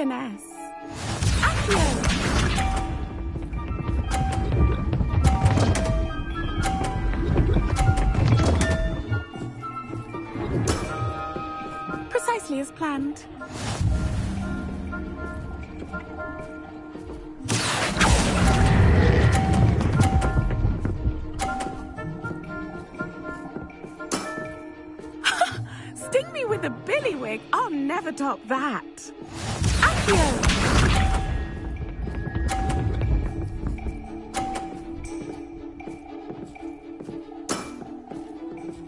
Finesse. Accio! Precisely as planned. Sting me with a billywig. I'll never top that. Accio!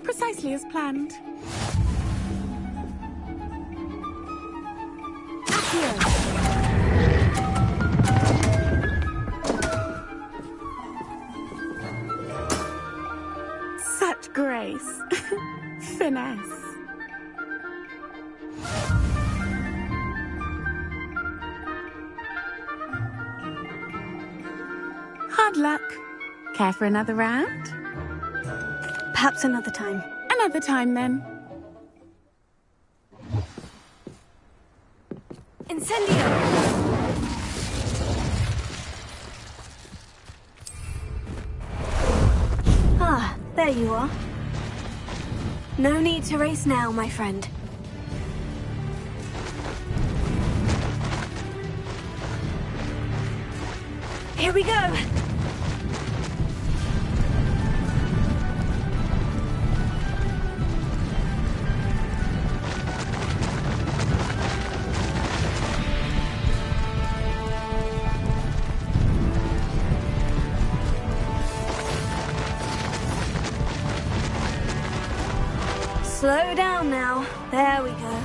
Precisely as planned. Such grace. Finesse. Hard luck. Care for another round? Perhaps another time. Another time, then. Incendio! Ah, there you are. No need to race now, my friend. Here we go! Slow down now. There we go.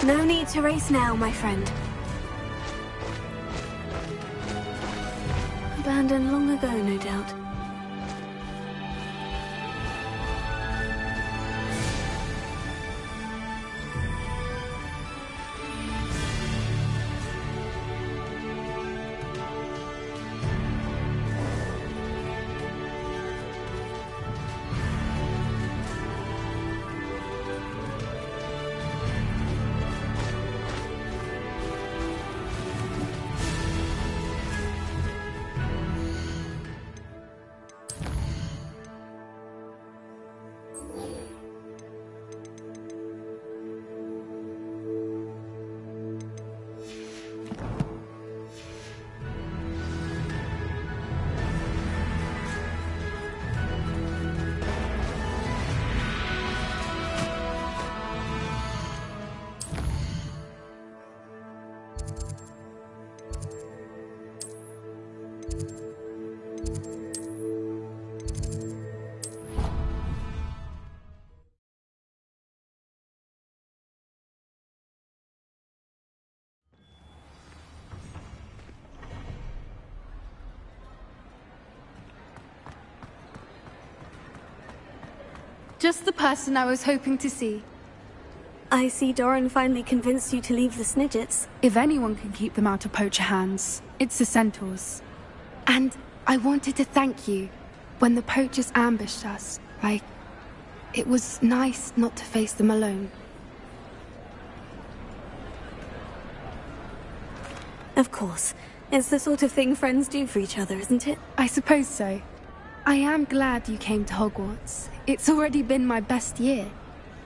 No need to race now, my friend. Abandoned long ago, no doubt. Just the person I was hoping to see. I see Doran finally convinced you to leave the Snidgets. If anyone can keep them out of poacher hands, it's the Centaurs. And I wanted to thank you. When the poachers ambushed us, it was nice not to face them alone. Of course. It's the sort of thing friends do for each other, isn't it? I suppose so. I am glad you came to Hogwarts. It's already been my best year.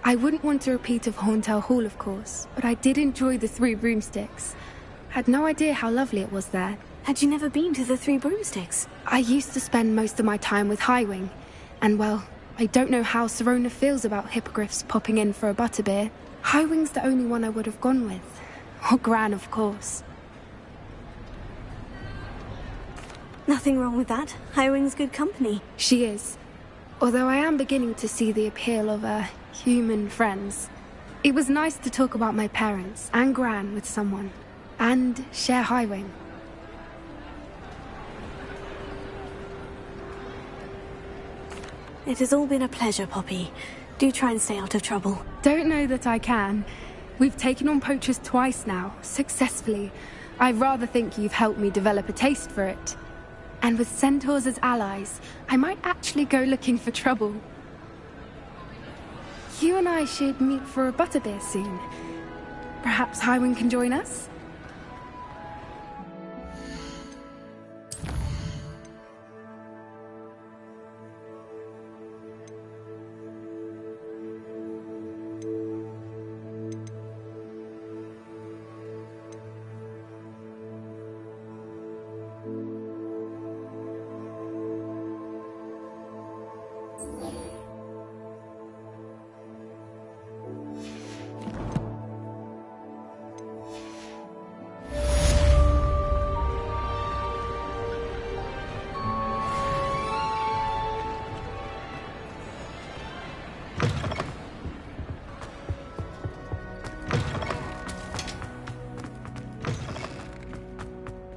I wouldn't want a repeat of Horntail Hall, of course, but I did enjoy the Three Broomsticks. Had no idea how lovely it was there. Had you never been to the Three Broomsticks? I used to spend most of my time with Highwing, and well, I don't know how Sirona feels about hippogriffs popping in for a butterbeer. Highwing's the only one I would have gone with. Or Gran, of course. Nothing wrong with that. Highwing's good company. She is. Although I am beginning to see the appeal of, human friends. It was nice to talk about my parents and Gran with someone. And share Highwing. It has all been a pleasure, Poppy. Do try and stay out of trouble. Don't know that I can. We've taken on poachers twice now, successfully. I rather think you've helped me develop a taste for it. And with centaurs as allies, I might actually go looking for trouble. You and I should meet for a butterbeer soon. Perhaps Highwind can join us?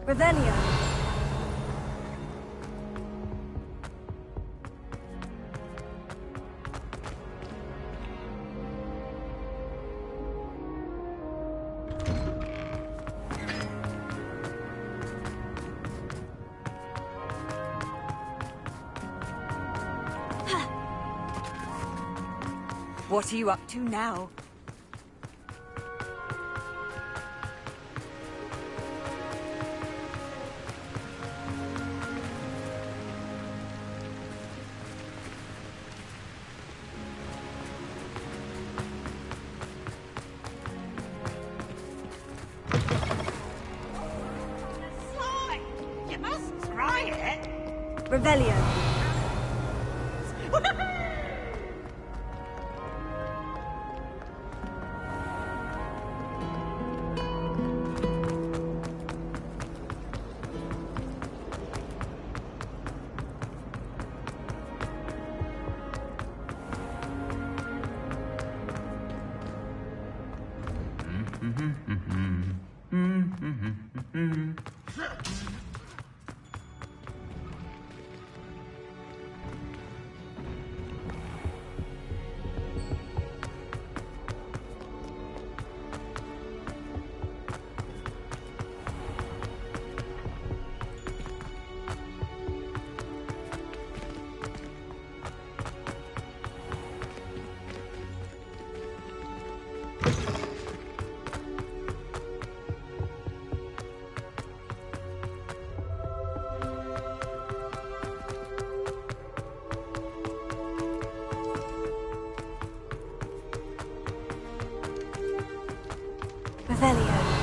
Revelio. What are you up to now? You must try it. Revelio. Revelio.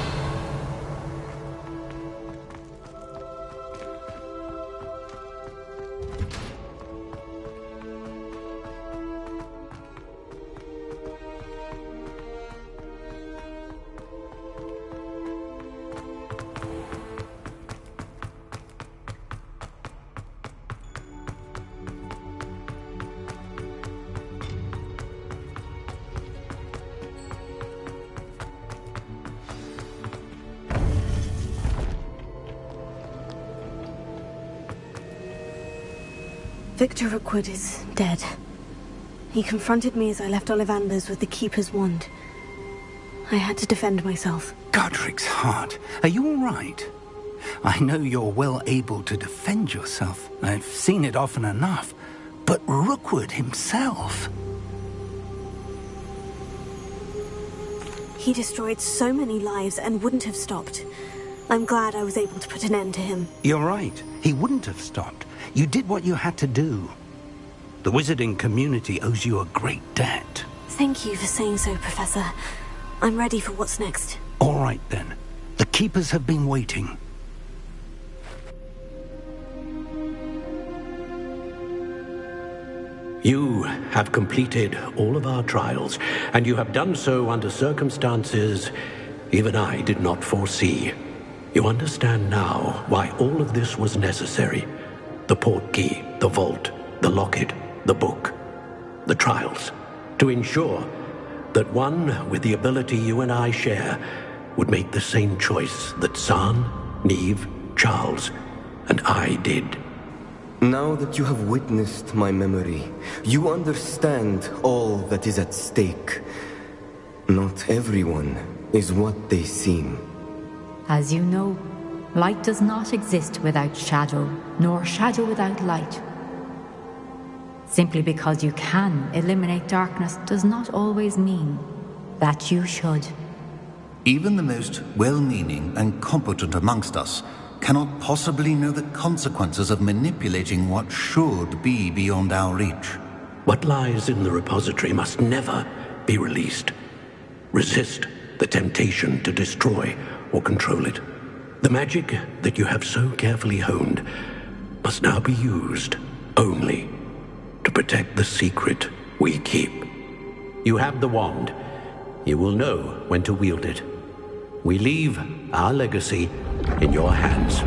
Victor Rookwood is dead. He confronted me as I left Ollivander's with the Keeper's wand. I had to defend myself. Godric's heart. Are you all right? I know you're well able to defend yourself. I've seen it often enough. But Rookwood himself... He destroyed so many lives and wouldn't have stopped. I'm glad I was able to put an end to him. You're right. He wouldn't have stopped. You did what you had to do. The wizarding community owes you a great debt. Thank you for saying so, Professor. I'm ready for what's next. All right, then. The Keepers have been waiting. You have completed all of our trials, and you have done so under circumstances even I did not foresee. You understand now why all of this was necessary. The portkey, the vault, the locket, the book, the trials. To ensure that one with the ability you and I share would make the same choice that Zaan, Niamh, Charles, and I did. Now that you have witnessed my memory, you understand all that is at stake. Not everyone is what they seem. As you know, Light does not exist without shadow, nor shadow without light. Simply because you can eliminate darkness does not always mean that you should. Even the most well-meaning and competent amongst us cannot possibly know the consequences of manipulating what should be beyond our reach. What lies in the repository must never be released. Resist the temptation to destroy or control it. The magic that you have so carefully honed must now be used only to protect the secret we keep. You have the wand. You will know when to wield it. We leave our legacy in your hands.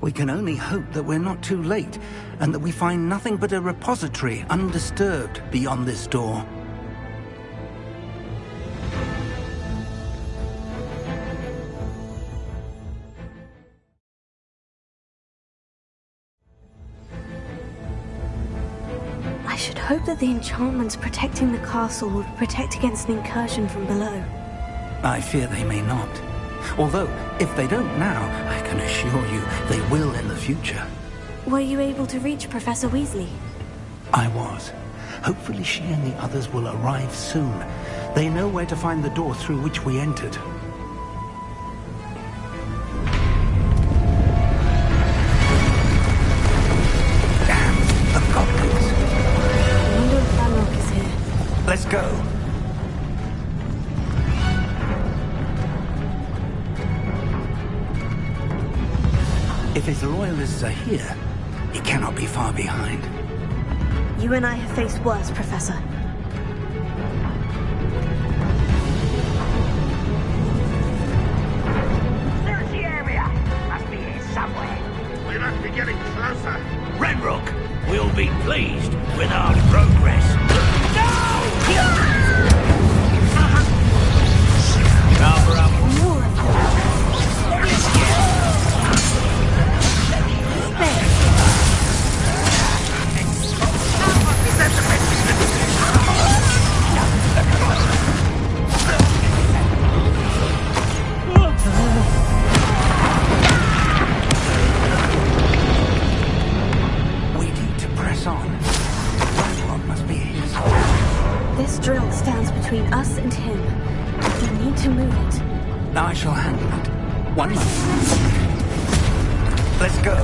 We can only hope that we're not too late, and that we find nothing but a repository undisturbed beyond this door. I should hope that the enchantments protecting the castle will protect against an incursion from below. I fear they may not. Although, if they don't now, I can assure you they will in the future. Were you able to reach Professor Weasley? I was. Hopefully she and the others will arrive soon. They know where to find the door through which we entered. Damn, the goblins. I wonder if Ranrock is here. Let's go. If his loyalists are here, he cannot be far behind. You and I have faced worse, Professor. Search the area! Must be here somewhere. We must be getting closer. Ranrock will be pleased with our progress. Cover up. More of them. We need to press on. Ranrock must be his. This drill stands between us and him. We need to move it. I shall handle it. One moment. Let's go.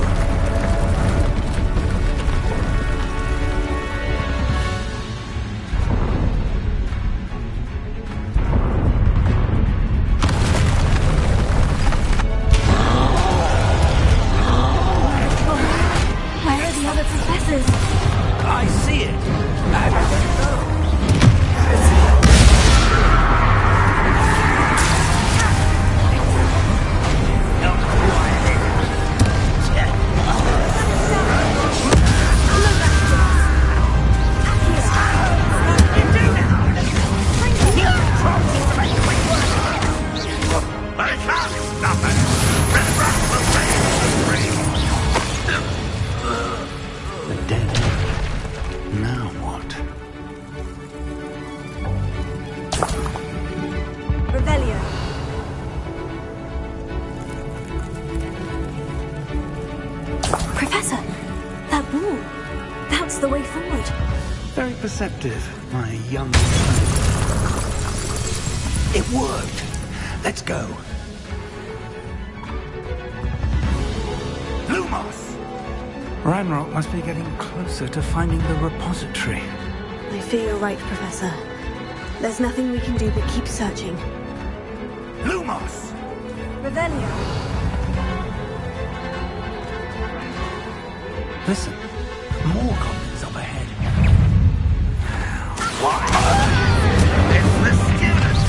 Where are the other professors? I see it. I don't know. The dead. Now what? Revelio. Professor, that wall. That's the way forward. Very perceptive, my young friend. It worked. Let's go. Lumos! Ranrock must be getting closer to finding the repository. I fear you're right, Professor. There's nothing we can do but keep searching. Lumos! Revelio. Listen, more goblins up ahead. It's the students!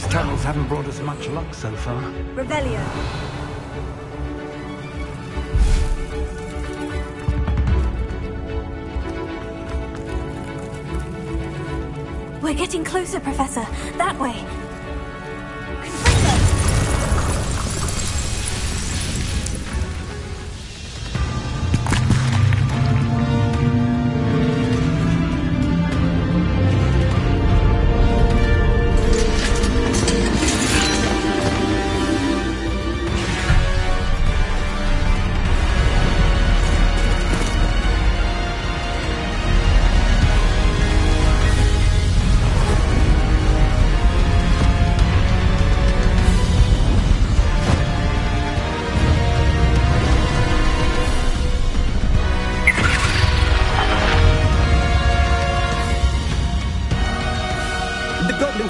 These tunnels haven't brought us much luck so far. Revelio. We're getting closer, Professor. That way.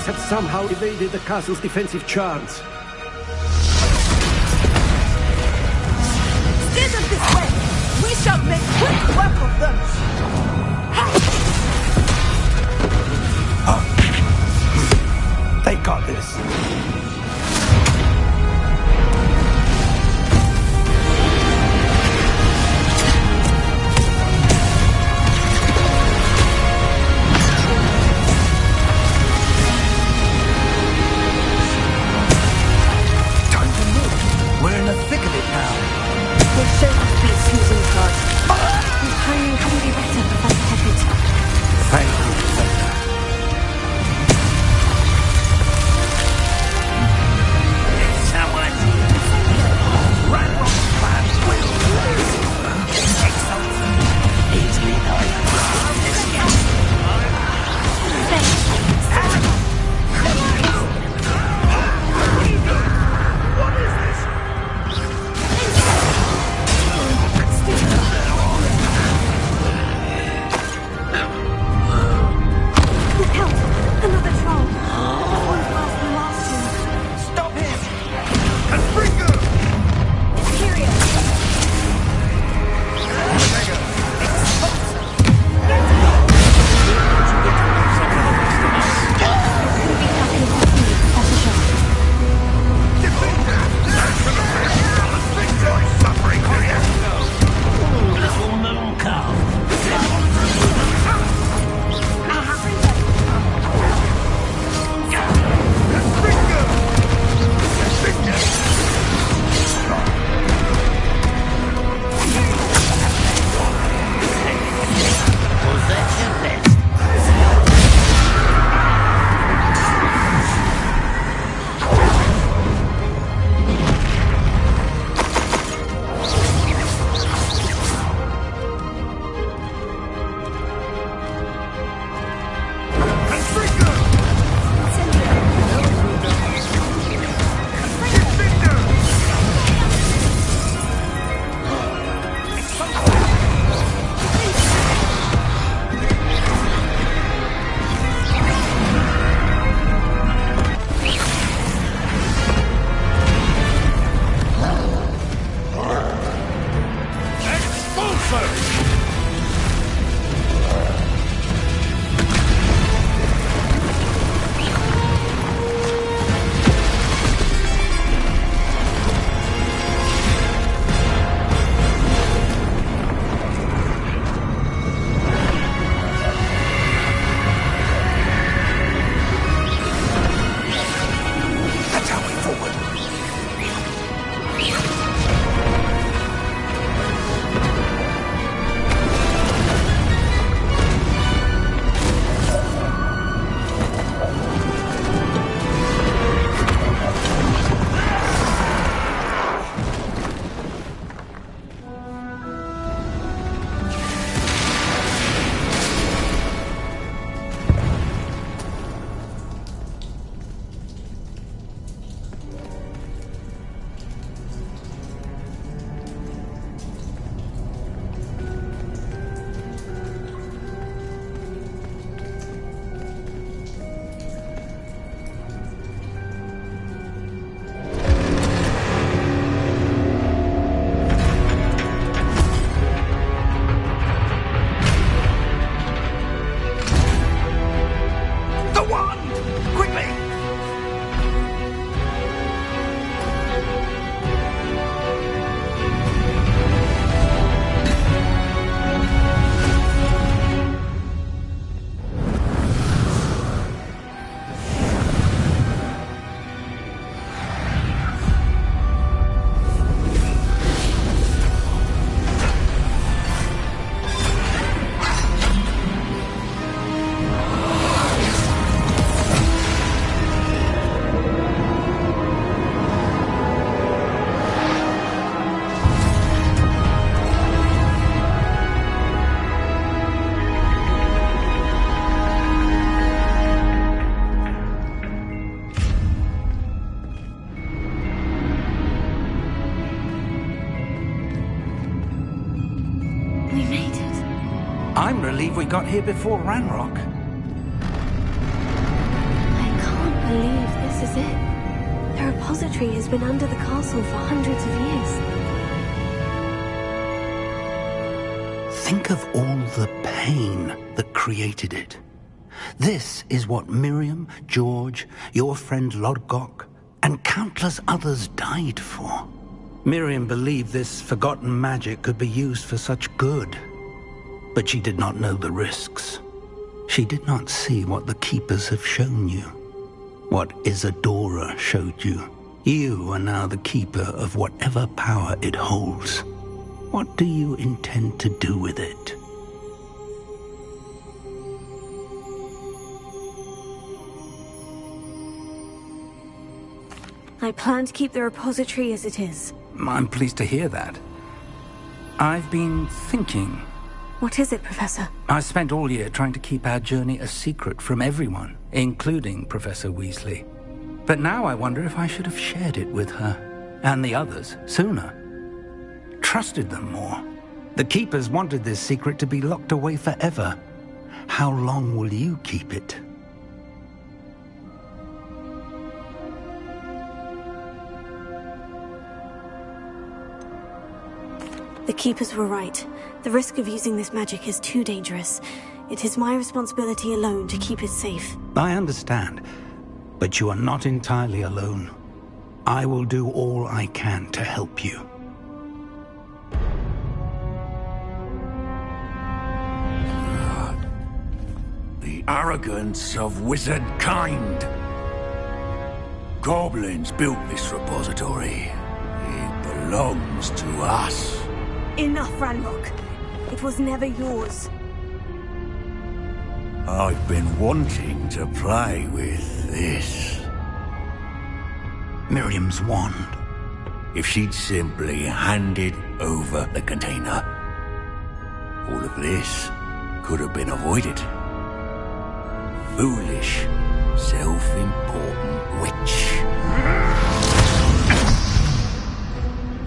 Have somehow evaded the castle's defensive charms. Steer them this way! We shall make quick work of them! Oh. They got this. I'm relieved we got here before Ranrock. I can't believe this is it. The repository has been under the castle for hundreds of years. Think of all the pain that created it. This is what Miriam, George, your friend Lodgok, and countless others died for. Miriam believed this forgotten magic could be used for such good. But she did not know the risks. She did not see what the Keepers have shown you. What Isadora showed you. You are now the Keeper of whatever power it holds. What do you intend to do with it? I plan to keep the repository as it is. I'm pleased to hear that. I've been thinking. What is it, Professor? I spent all year trying to keep our journey a secret from everyone, including Professor Weasley. But now I wonder if I should have shared it with her, and the others, sooner. Trusted them more. The Keepers wanted this secret to be locked away forever. How long will you keep it? The Keepers were right. The risk of using this magic is too dangerous. It is my responsibility alone to keep it safe. I understand, but you are not entirely alone. I will do all I can to help you. The arrogance of wizard kind. Goblins built this repository. It belongs to us. Enough, Ranrock. It was never yours. I've been wanting to play with this. Miriam's wand. If she'd simply handed over the container, all of this could have been avoided. Foolish, self-important witch.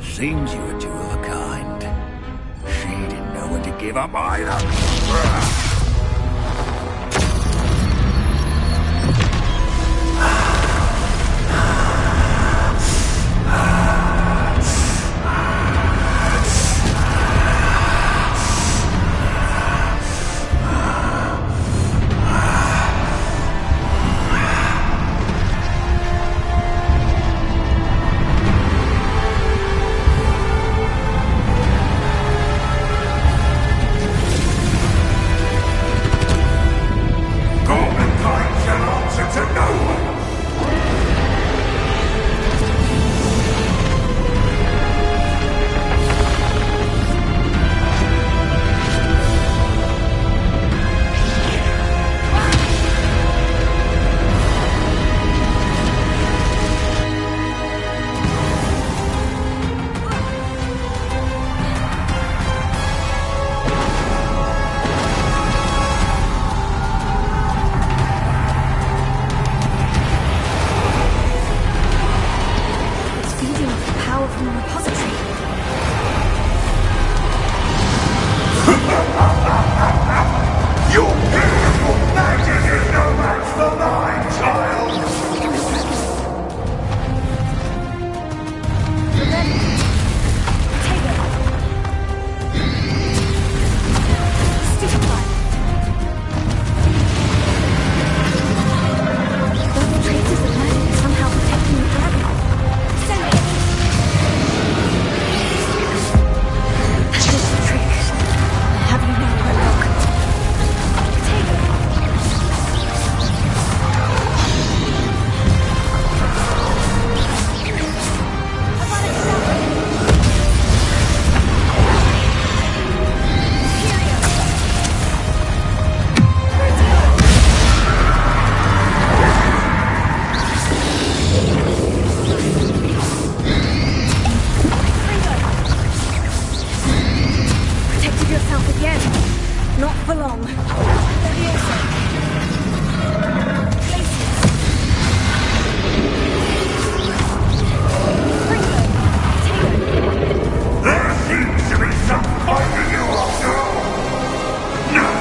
Seems you were two of a kind. She didn't know when to give up either. No!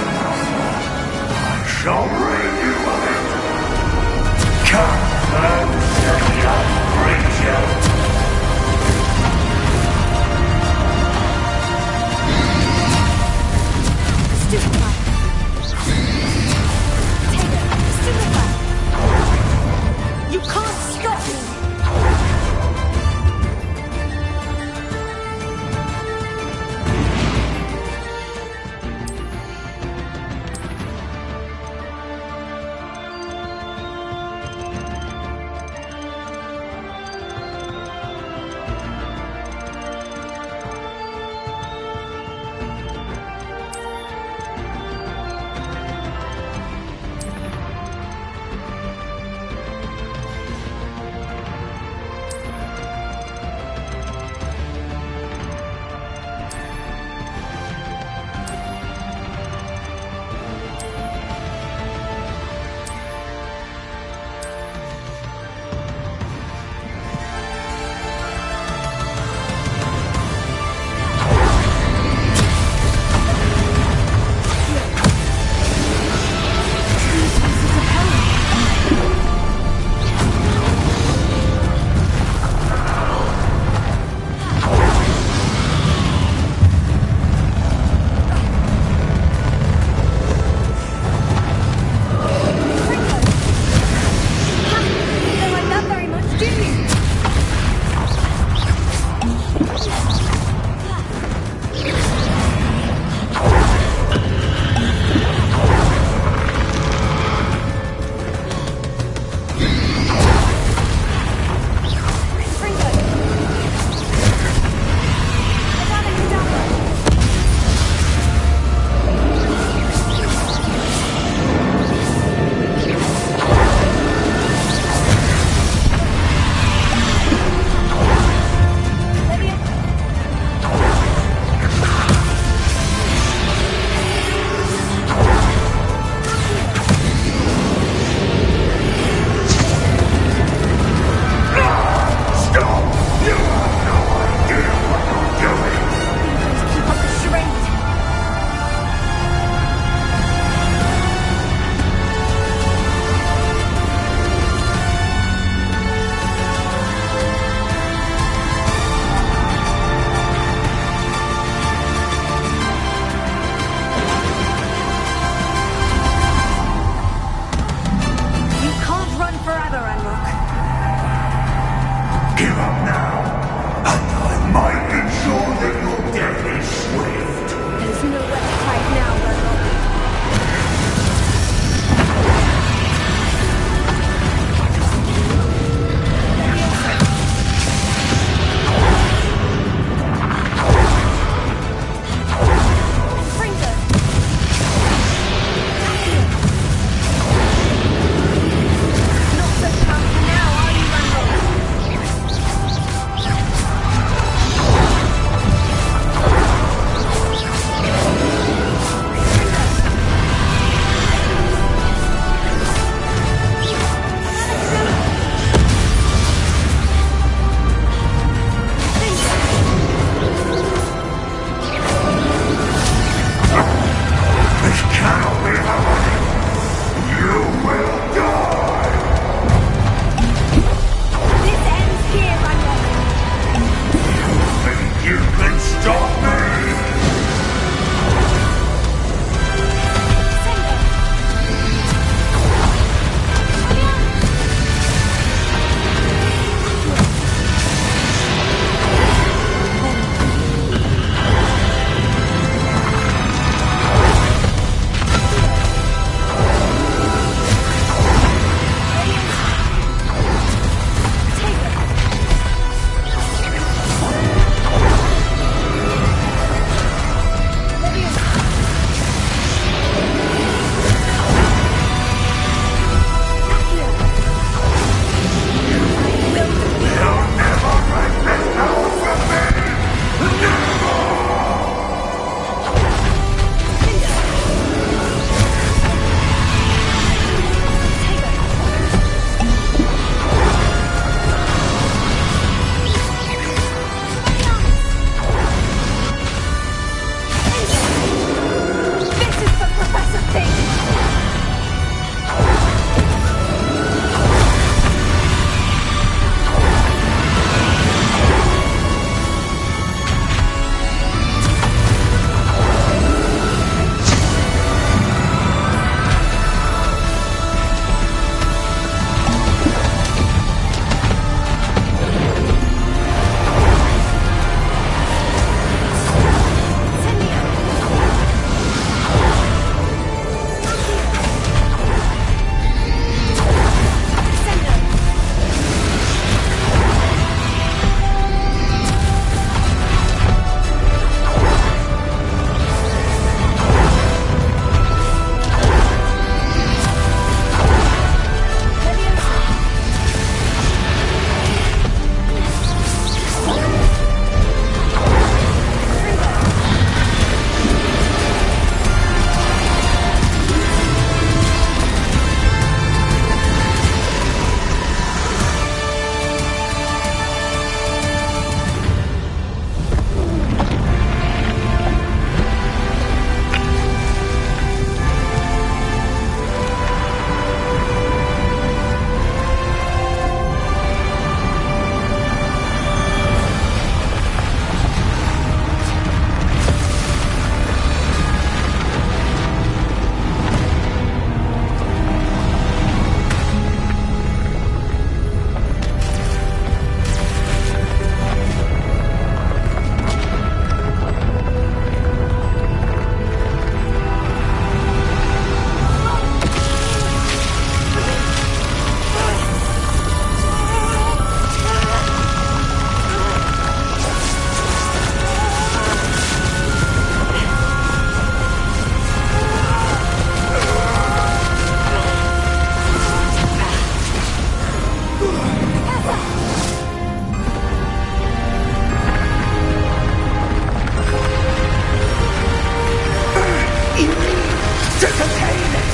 to contain it!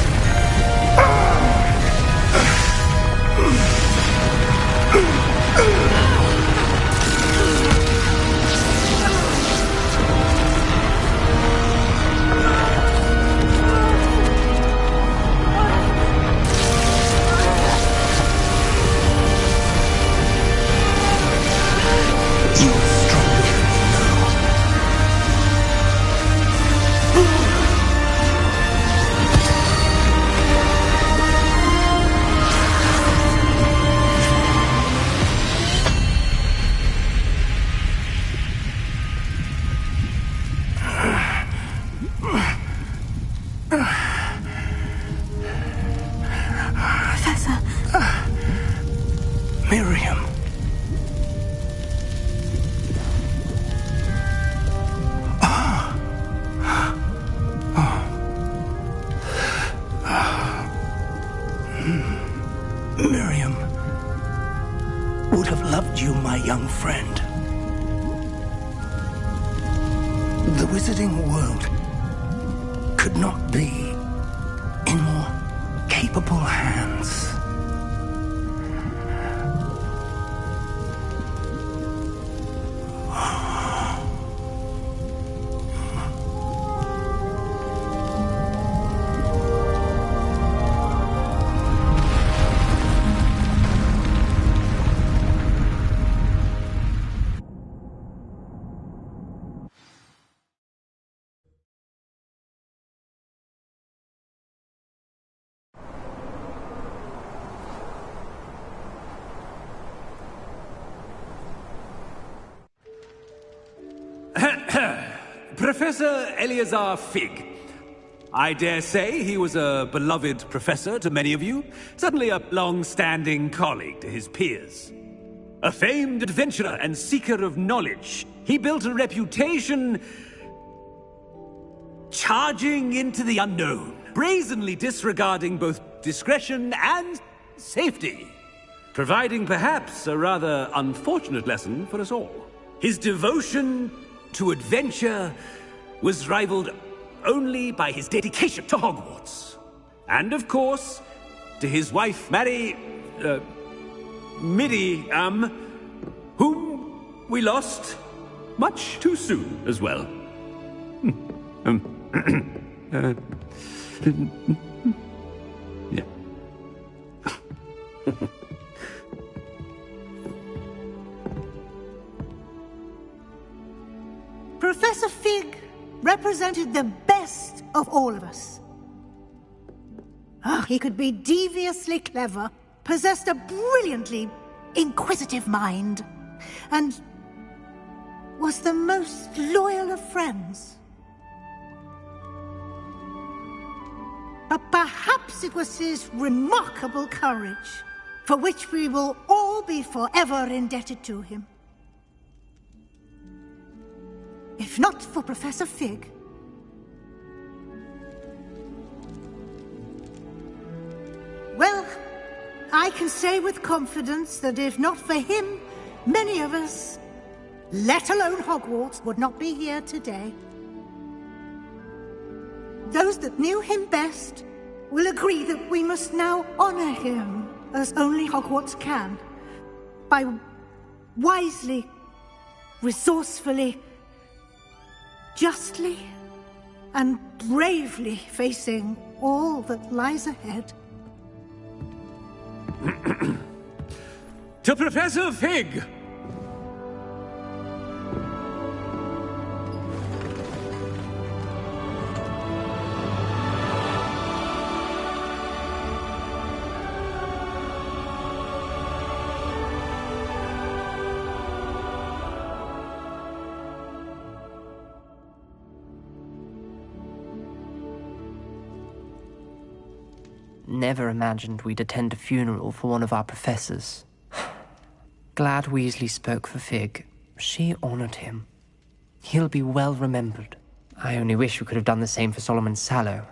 Professor. Miriam. Miriam would have loved you, my young friend. The wizarding world could not be in more capable hands. Professor Eleazar Fig. I dare say he was a beloved professor to many of you, certainly a long-standing colleague to his peers. A famed adventurer and seeker of knowledge, he built a reputation charging into the unknown, brazenly disregarding both discretion and safety, providing perhaps a rather unfortunate lesson for us all. His devotion to adventure was rivaled only by his dedication to Hogwarts. And of course, to his wife, Midi, whom we lost much too soon as well. Yeah. Professor Fig represented the best of all of us. He could be deviously clever, possessed a brilliantly inquisitive mind, and was the most loyal of friends. But perhaps it was his remarkable courage, for which we will all be forever indebted to him. If not for Professor Fig, well, I can say with confidence that if not for him, many of us, let alone Hogwarts, would not be here today. Those that knew him best will agree that we must now honor him as only Hogwarts can, by wisely, resourcefully, justly and bravely facing all that lies ahead. To Professor Fig! Never imagined we'd attend a funeral for one of our professors. Glad Weasley spoke for Fig. She honored him. He'll be well remembered. I only wish we could have done the same for Solomon Sallow.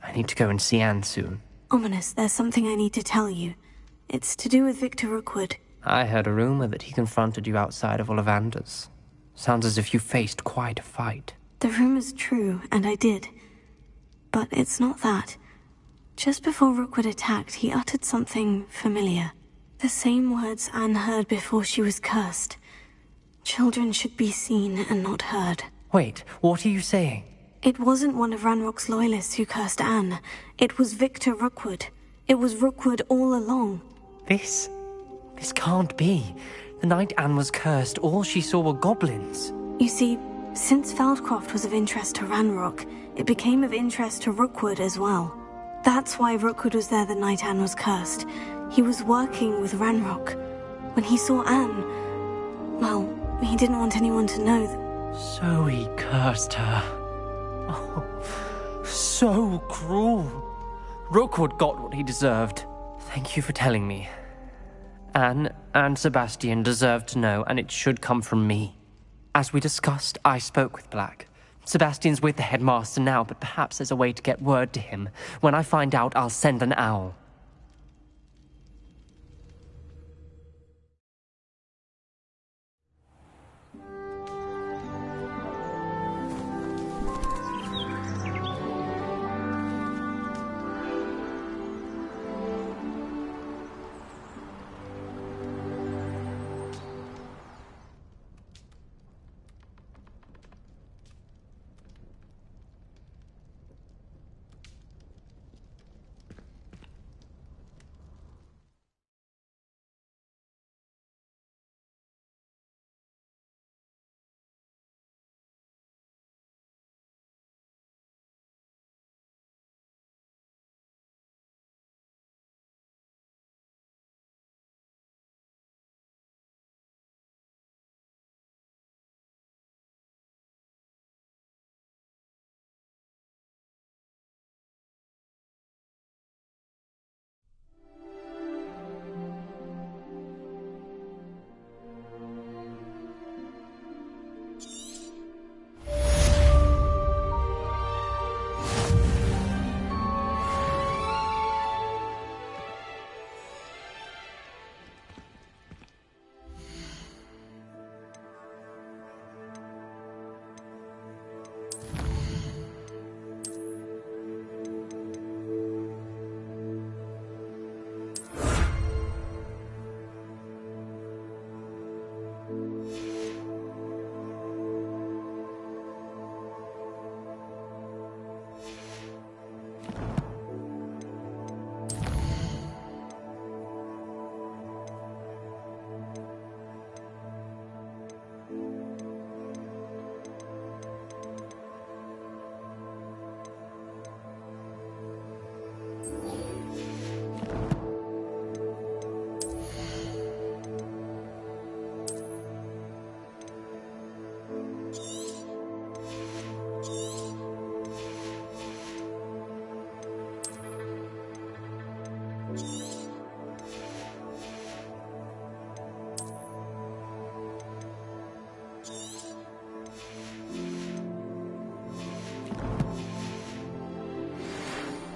I need to go and see Anne soon. Ominous, there's something I need to tell you. It's to do with Victor Rookwood. I heard a rumor that he confronted you outside of Ollivander's. Sounds as if you faced quite a fight. The rumor's true, and I did. but it's not that. Just before Rookwood attacked, he uttered something familiar. The same words Anne heard before she was cursed. Children should be seen and not heard. Wait, what are you saying? It wasn't one of Ranrock's loyalists who cursed Anne. It was Victor Rookwood. It was Rookwood all along. This can't be. The night Anne was cursed, all she saw were goblins. You see, since Feldcroft was of interest to Ranrock, it became of interest to Rookwood as well. That's why Rookwood was there the night Anne was cursed. He was working with Ranrock. When he saw Anne, well, he didn't want anyone to know that. So he cursed her. Oh, so cruel. Rookwood got what he deserved. Thank you for telling me. Anne and Sebastian deserve to know, and it should come from me. As we discussed, I spoke with Black. Sebastian's with the headmaster now, but perhaps there's a way to get word to him. When I find out, I'll send an owl.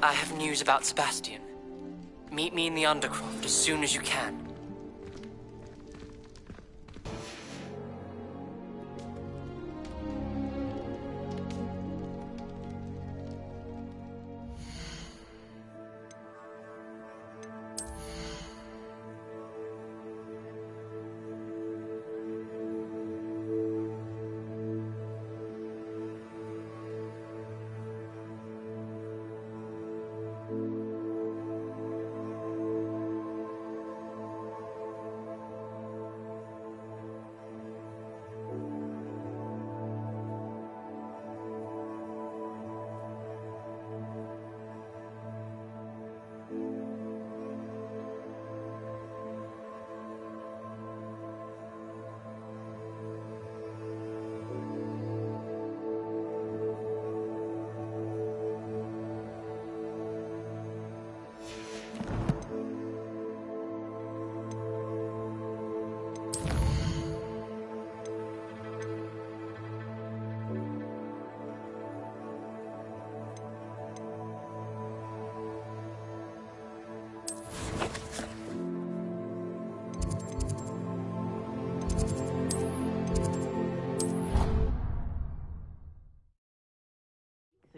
I have news about Sebastian. Meet me in the Undercroft as soon as you can.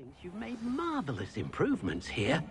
seems you've made marvelous improvements here.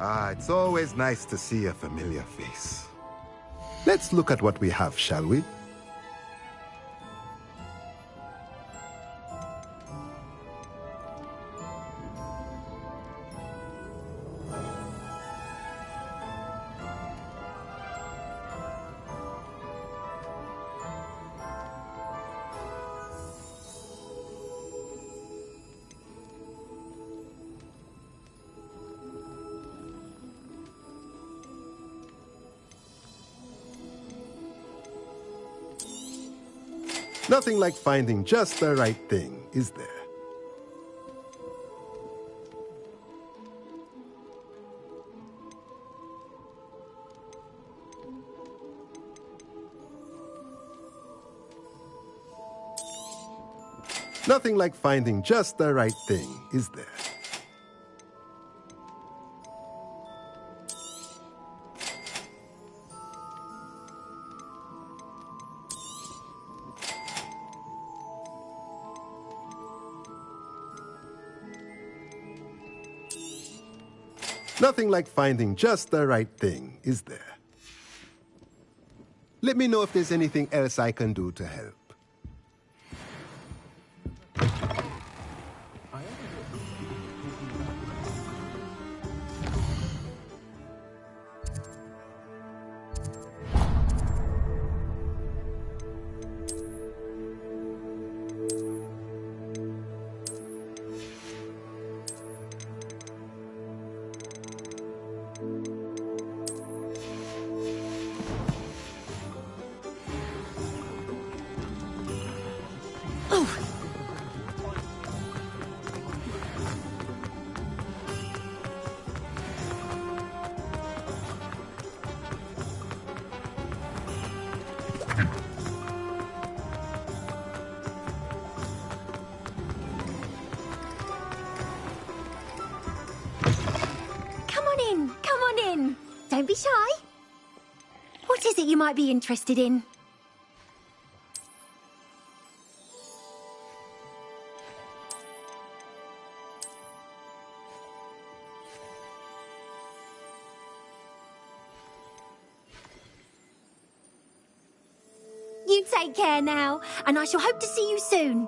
It's always nice to see a familiar face. Let's look at what we have, shall we? Nothing like finding just the right thing, is there? Nothing like finding just the right thing, is there? Nothing like finding just the right thing, is there? Let me know if there's anything else I can do to help. Don't be shy. What is it you might be interested in? You take care now, and I shall hope to see you soon.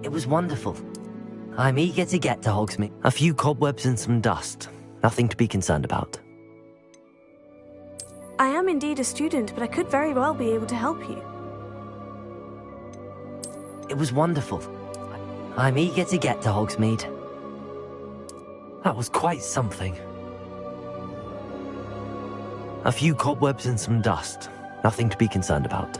It was wonderful. I'm eager to get to Hogsmeade. A few cobwebs and some dust. Nothing to be concerned about. I am indeed a student, but I could very well be able to help you. It was wonderful. I'm eager to get to Hogsmeade. That was quite something. A few cobwebs and some dust. Nothing to be concerned about.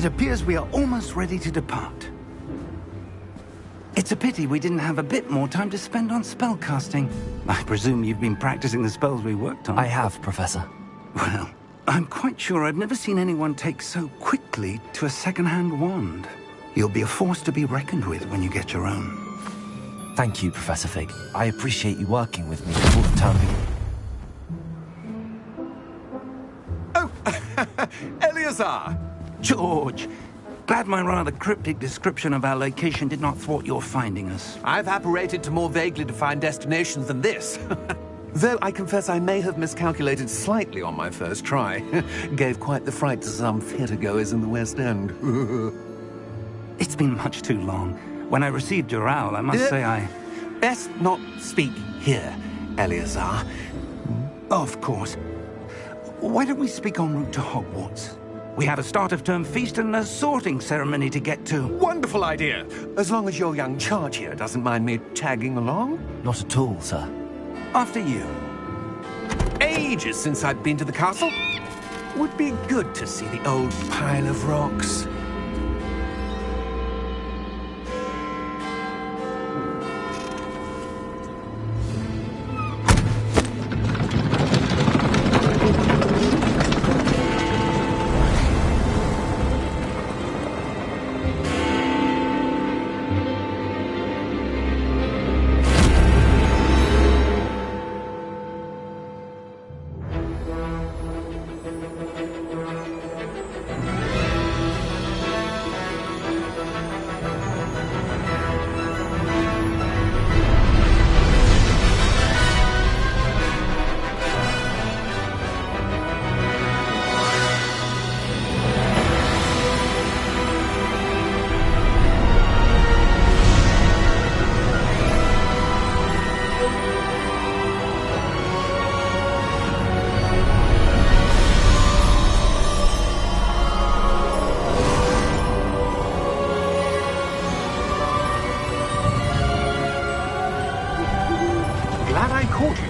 It appears we are almost ready to depart. It's a pity we didn't have a bit more time to spend on spellcasting. I presume you've been practicing the spells we worked on. I have, Professor. Well, I'm quite sure I've never seen anyone take so quickly to a second-hand wand. You'll be a force to be reckoned with when you get your own. Thank you, Professor Fig. I appreciate you working with me before the term begins. Eleazar! George! Glad my rather cryptic description of our location did not thwart your finding us. I've apparated to more vaguely defined destinations than this. Though I confess I may have miscalculated slightly on my first try. Gave quite the fright to some theatergoers in the West End. It's been much too long. When I received your owl, I must say I... Best not speak here, Eleazar. Of course. Why don't we speak en route to Hogwarts? We have a start-of-term feast and a sorting ceremony to get to. Wonderful idea! As long as your young charge here doesn't mind me tagging along. Not at all, sir. After you. Ages since I've been to the castle. Would be good to see the old pile of rocks.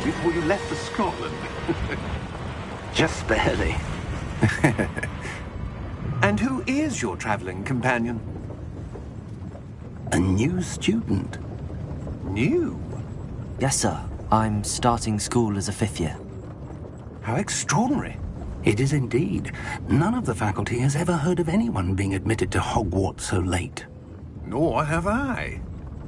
Before you left for Scotland. Just barely. And who is your traveling companion? A new student. New? Yes, sir. I'm starting school as a 5th year. How extraordinary. It is indeed. None of the faculty has ever heard of anyone being admitted to Hogwarts so late. Nor have I.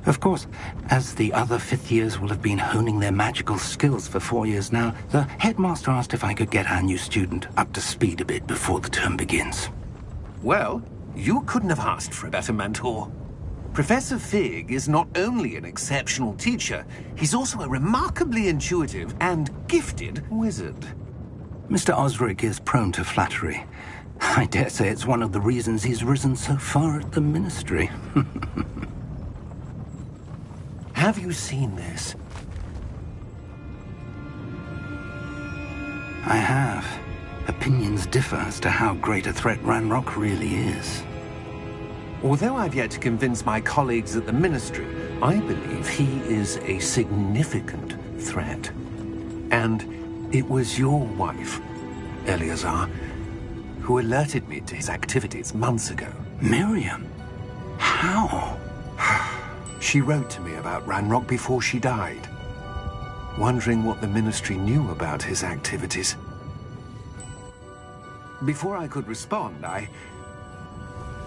Of course, as the other 5th years will have been honing their magical skills for 4 years now, the headmaster asked if I could get our new student up to speed a bit before the term begins. Well, you couldn't have asked for a better mentor. Professor Fig is not only an exceptional teacher, he's also a remarkably intuitive and gifted wizard. Mr. Osric is prone to flattery. I dare say it's one of the reasons he's risen so far at the Ministry. Have you seen this? I have. Opinions differ as to how great a threat Ranrock really is. Although I've yet to convince my colleagues at the Ministry, I believe he is a significant threat. And it was your wife, Eleazar, who alerted me to his activities months ago. Miriam? How? She wrote to me about Ranrock before she died, wondering what the Ministry knew about his activities. Before I could respond, I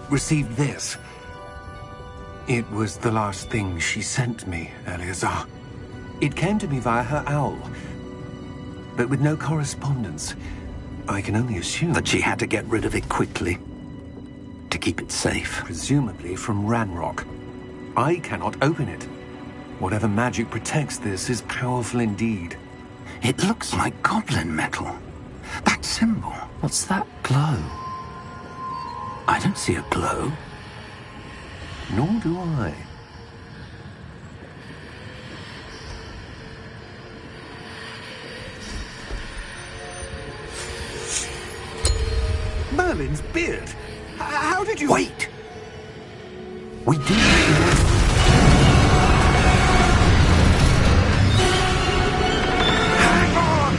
received this. It was the last thing she sent me, Eleazar. It came to me via her owl, but with no correspondence. I can only assume that she had to get rid of it quickly, to keep it safe. Presumably from Ranrock. I cannot open it. Whatever magic protects this is powerful indeed. It looks like goblin metal. That symbol. What's that glow? I don't see a glow. Nor do I. Merlin's beard. How did you... Wait! We do... Hang on!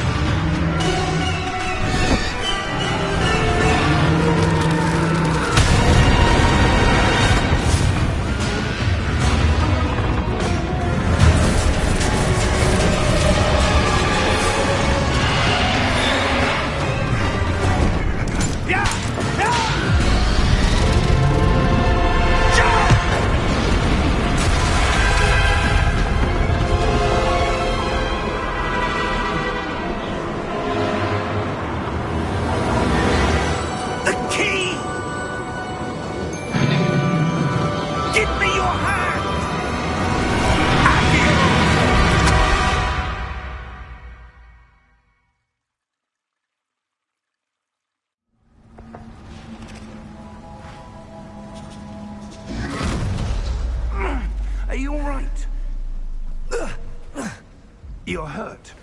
You're hurt.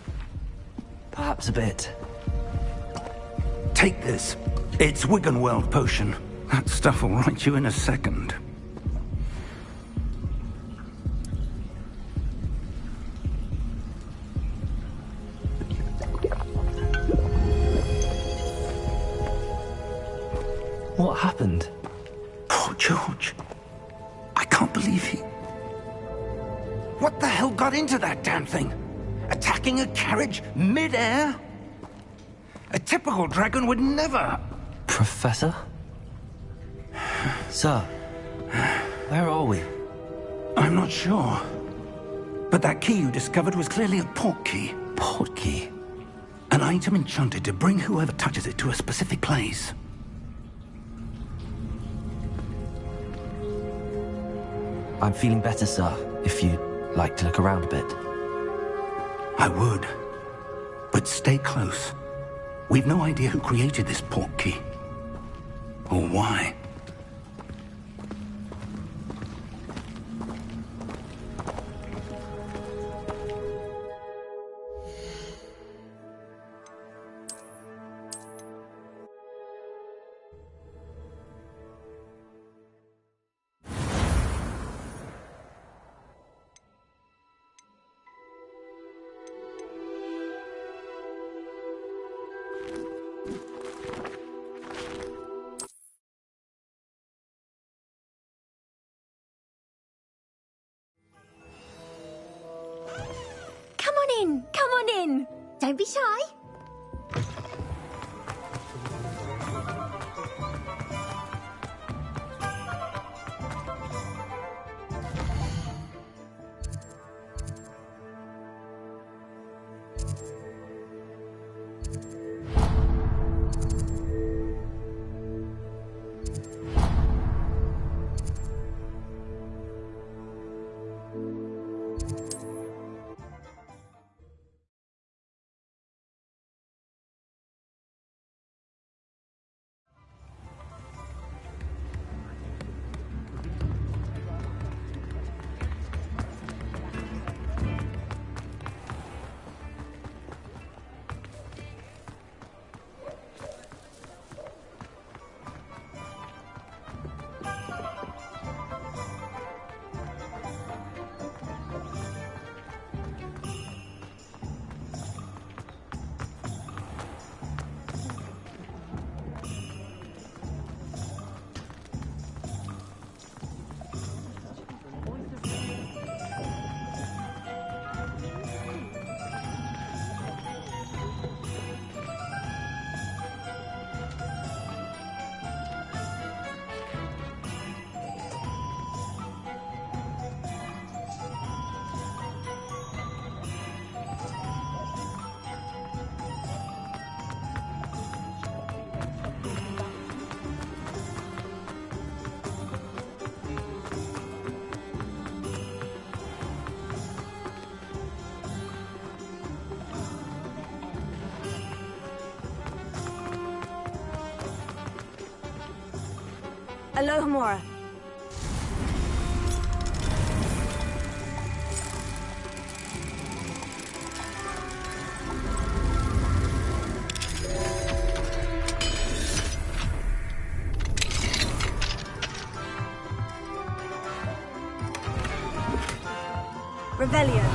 Perhaps a bit. Take this. It's Wiggenweld potion. That stuff will right you in a second. What happened? Poor George. I can't believe he... What the hell got into that damn thing? Attacking a carriage mid-air? A typical dragon would never... Professor? Sir, where are we? I'm not sure. But that key you discovered was clearly a port key. Port key? An item enchanted to bring whoever touches it to a specific place. I'm feeling better, sir, if you'd like to look around a bit. I would. But stay close. We've no idea who created this port key. Or why. Come on in. Don't be shy. Alohomora. Revelio.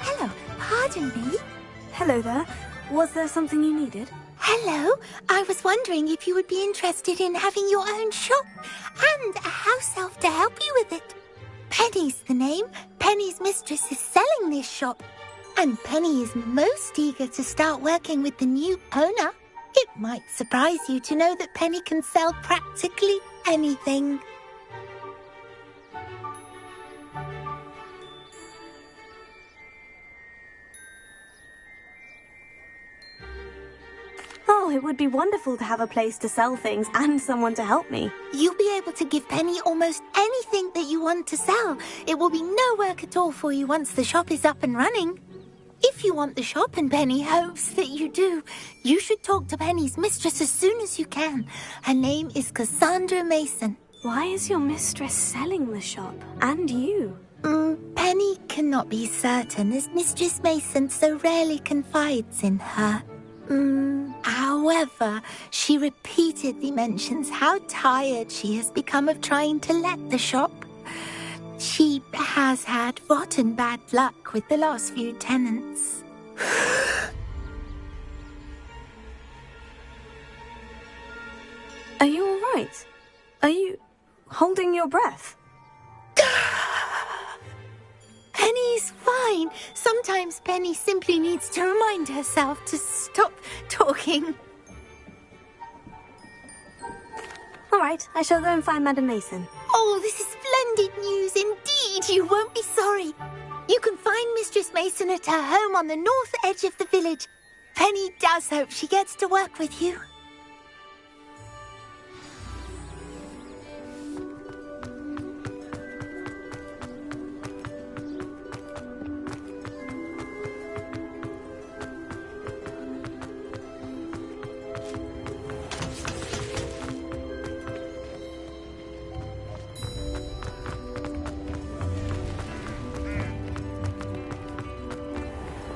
Hello, pardon me. Hello there. Was there something you needed? Hello, I was wondering if you would be interested in having your own shop and a house elf to help you with it. Penny's the name. Penny's mistress is selling this shop. And Penny is most eager to start working with the new owner. It might surprise you to know that Penny can sell practically anything. Oh, Oh, it would be wonderful to have a place to sell things and someone to help me. You'll be able to give Penny almost anything that you want to sell. It will be no work at all for you once the shop is up and running. If you want the shop and Penny hopes that you do, you should talk to Penny's mistress as soon as you can. Her name is Cassandra Mason. Why is your mistress selling the shop? And you? Penny cannot be certain, as Mistress Mason so rarely confides in her. However, she repeatedly mentions how tired she has become of trying to let the shop. She has had rotten bad luck with the last few tenants. Are you all right? Are you holding your breath? Penny's fine. Sometimes Penny simply needs to remind herself to stop talking. All right, I shall go and find Madame Mason. Oh, this is splendid news indeed. You won't be sorry. You can find Mistress Mason at her home on the north edge of the village. Penny does hope she gets to work with you.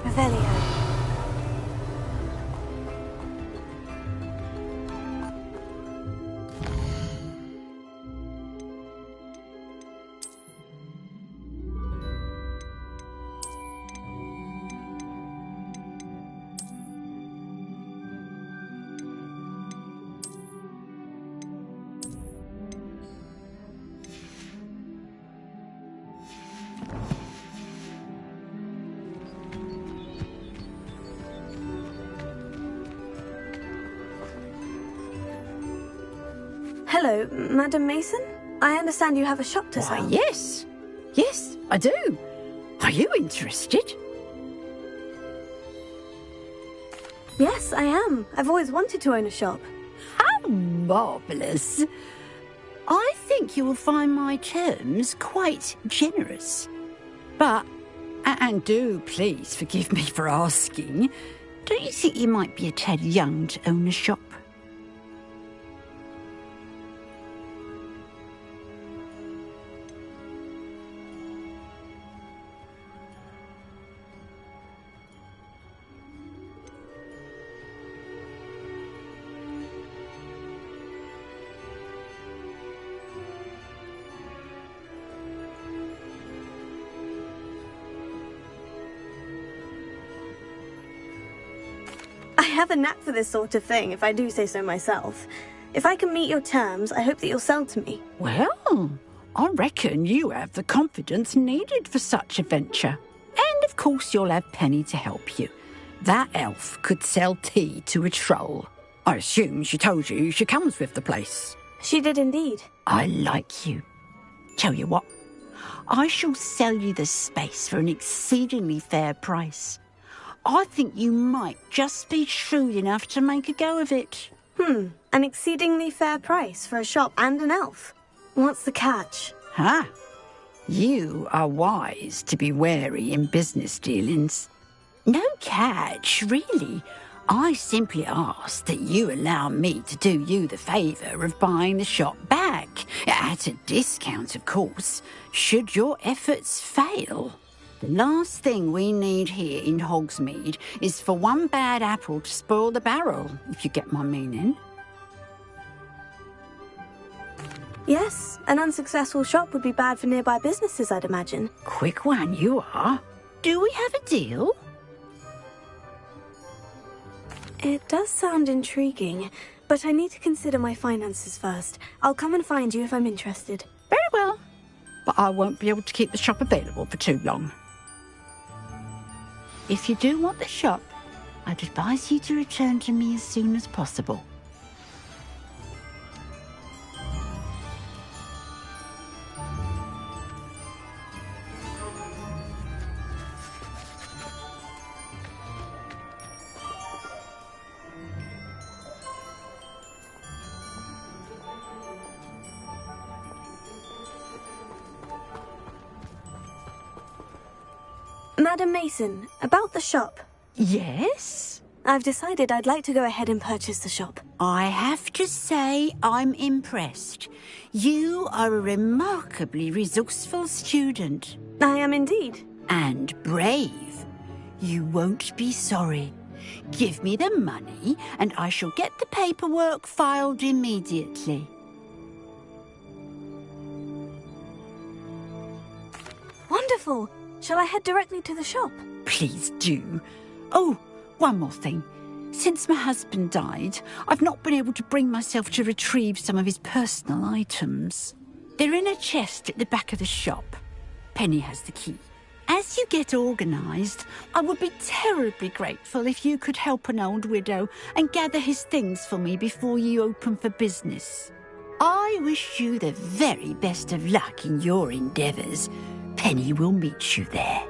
Revelio. Hello, Madame Mason? I understand you have a shop to sell. Yes. Yes, I do. Are you interested? Yes, I am. I've always wanted to own a shop. How marvellous. I think you will find my terms quite generous. But, and do please forgive me for asking, do you think you might be a tad young to own a shop? I have a knack for this sort of thing, if I do say so myself. If I can meet your terms, I hope that you'll sell to me. Well, I reckon you have the confidence needed for such a venture. And of course you'll have Penny to help you. That elf could sell tea to a troll. I assume she told you she comes with the place. She did indeed. I like you. Tell you what, I shall sell you the space for an exceedingly fair price. I think you might just be shrewd enough to make a go of it. An exceedingly fair price for a shop and an elf. What's the catch? You are wise to be wary in business dealings. No catch, really. I simply ask that you allow me to do you the favour of buying the shop back, at a discount, of course, should your efforts fail. The last thing we need here in Hogsmeade is for one bad apple to spoil the barrel, if you get my meaning. Yes, an unsuccessful shop would be bad for nearby businesses, I'd imagine. Quick one you are. Do we have a deal? It does sound intriguing, but I need to consider my finances first. I'll come and find you if I'm interested. Very well. But I won't be able to keep the shop available for too long. If you do want the shop, I'd advise you to return to me as soon as possible. Madam Mason, about the shop. Yes? I've decided I'd like to go ahead and purchase the shop. I have to say I'm impressed. You are a remarkably resourceful student. I am indeed. And brave. You won't be sorry. Give me the money, and I shall get the paperwork filed immediately. Wonderful! Shall I head directly to the shop? Please do. Oh, one more thing. Since my husband died, I've not been able to bring myself to retrieve some of his personal items. They're in a chest at the back of the shop. Penny has the key. As you get organised, I would be terribly grateful if you could help an old widow and gather his things for me before you open for business. I wish you the very best of luck in your endeavours. Penny will meet you there.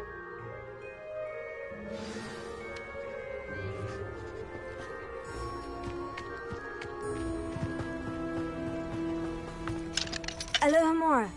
Alohomora.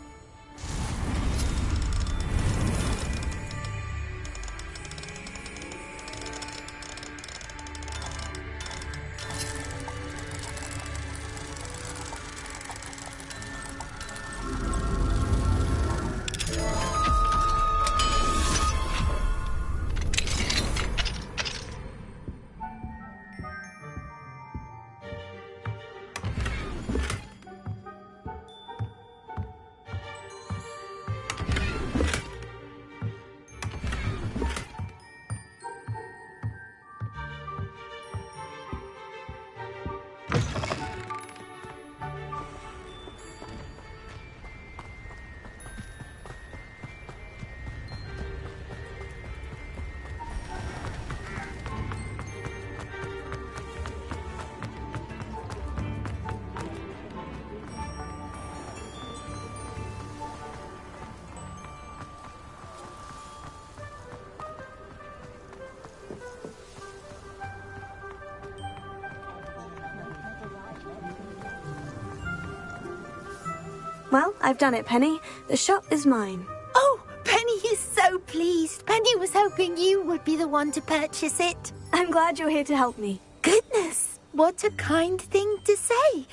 Well, I've done it, Penny. The shop is mine. Oh, Penny is so pleased. Penny was hoping you would be the one to purchase it. I'm glad you're here to help me. Goodness, what a kind thing to say.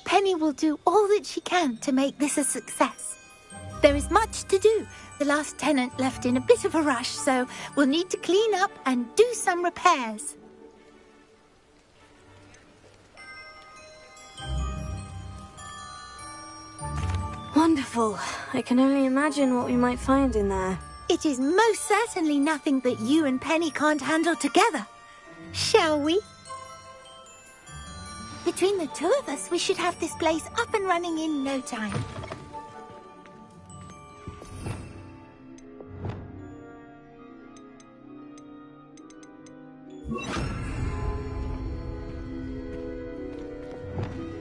Penny will do all that she can to make this a success. There is much to do. The last tenant left in a bit of a rush, so we'll need to clean up and do some repairs. Wonderful. I can only imagine what we might find in there. It is most certainly nothing that you and Penny can't handle together. Shall we? Between the two of us, we should have this place up and running in no time.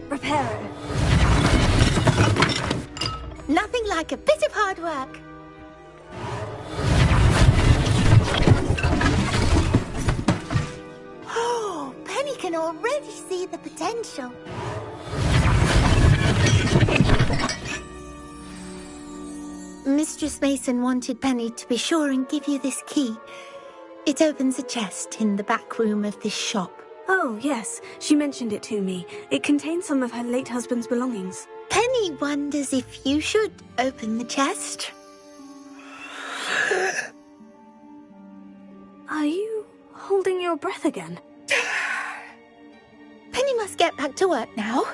Reparo. Nothing like a bit of hard work. Oh, Penny can already see the potential. Mistress Mason wanted Penny to be sure and give you this key. It opens a chest in the back room of this shop. Oh, yes. She mentioned it to me. It contains some of her late husband's belongings. Penny wonders if you should open the chest. Are you holding your breath again? Penny must get back to work now.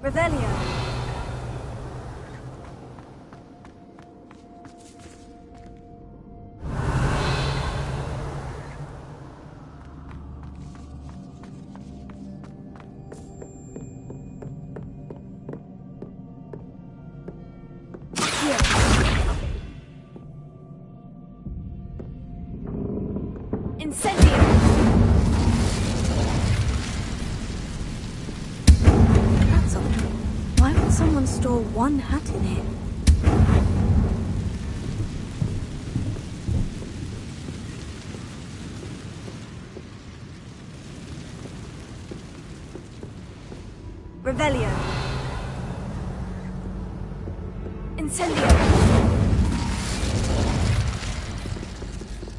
Revelio. Incendio! That's odd. Why would someone store one hat in here? Revelio. Incendio.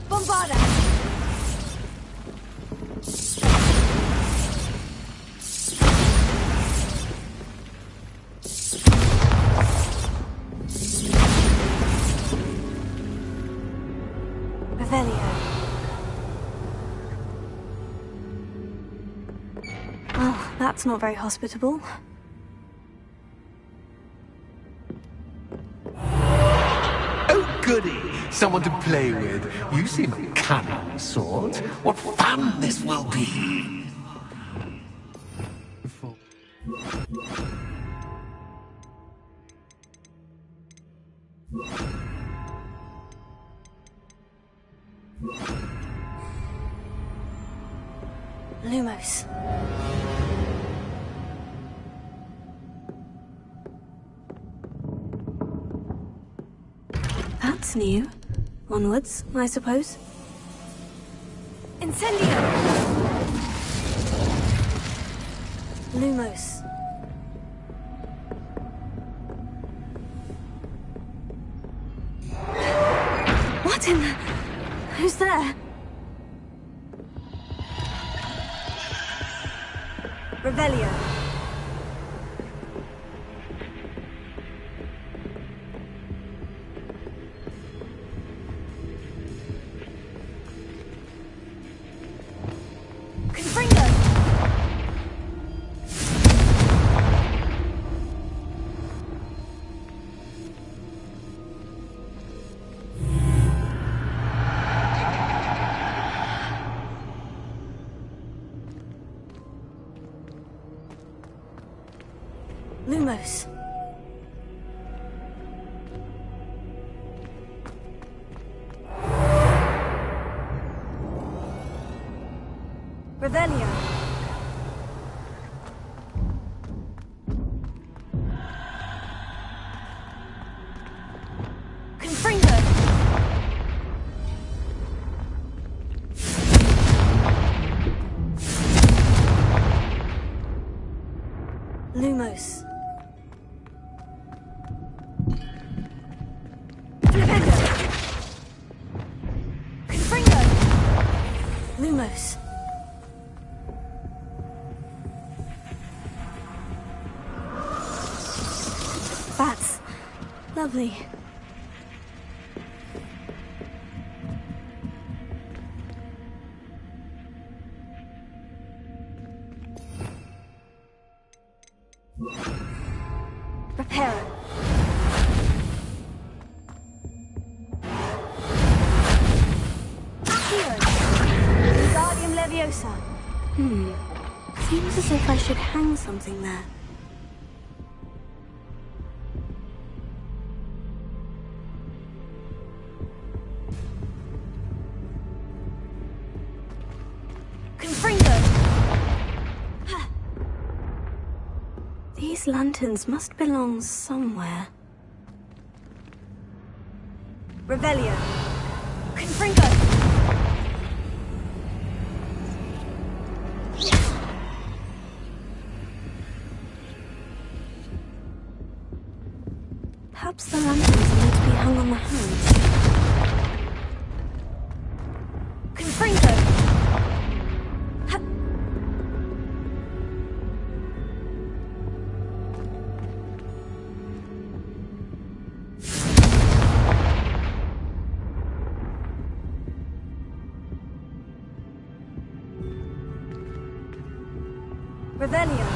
Bombarda. Well, that's not very hospitable. Oh, goody! Someone to play with. You seem a cunning sort. What fun this will be! Lumos. That's new. Onwards, I suppose. Incendio! Lumos. What in the... Who's there? Revelio. Confringo. Lumos. Revelio. Confringo. Lumos. Confringo. Lumos. That's lovely. Reparo. Wingardium Leviosa. Seems as if I should hang something there. Confringo! These lanterns must belong somewhere. Revelio. Confringo! Perhaps the lanterns are meant to be hung on the hands. Confringo! Revelio.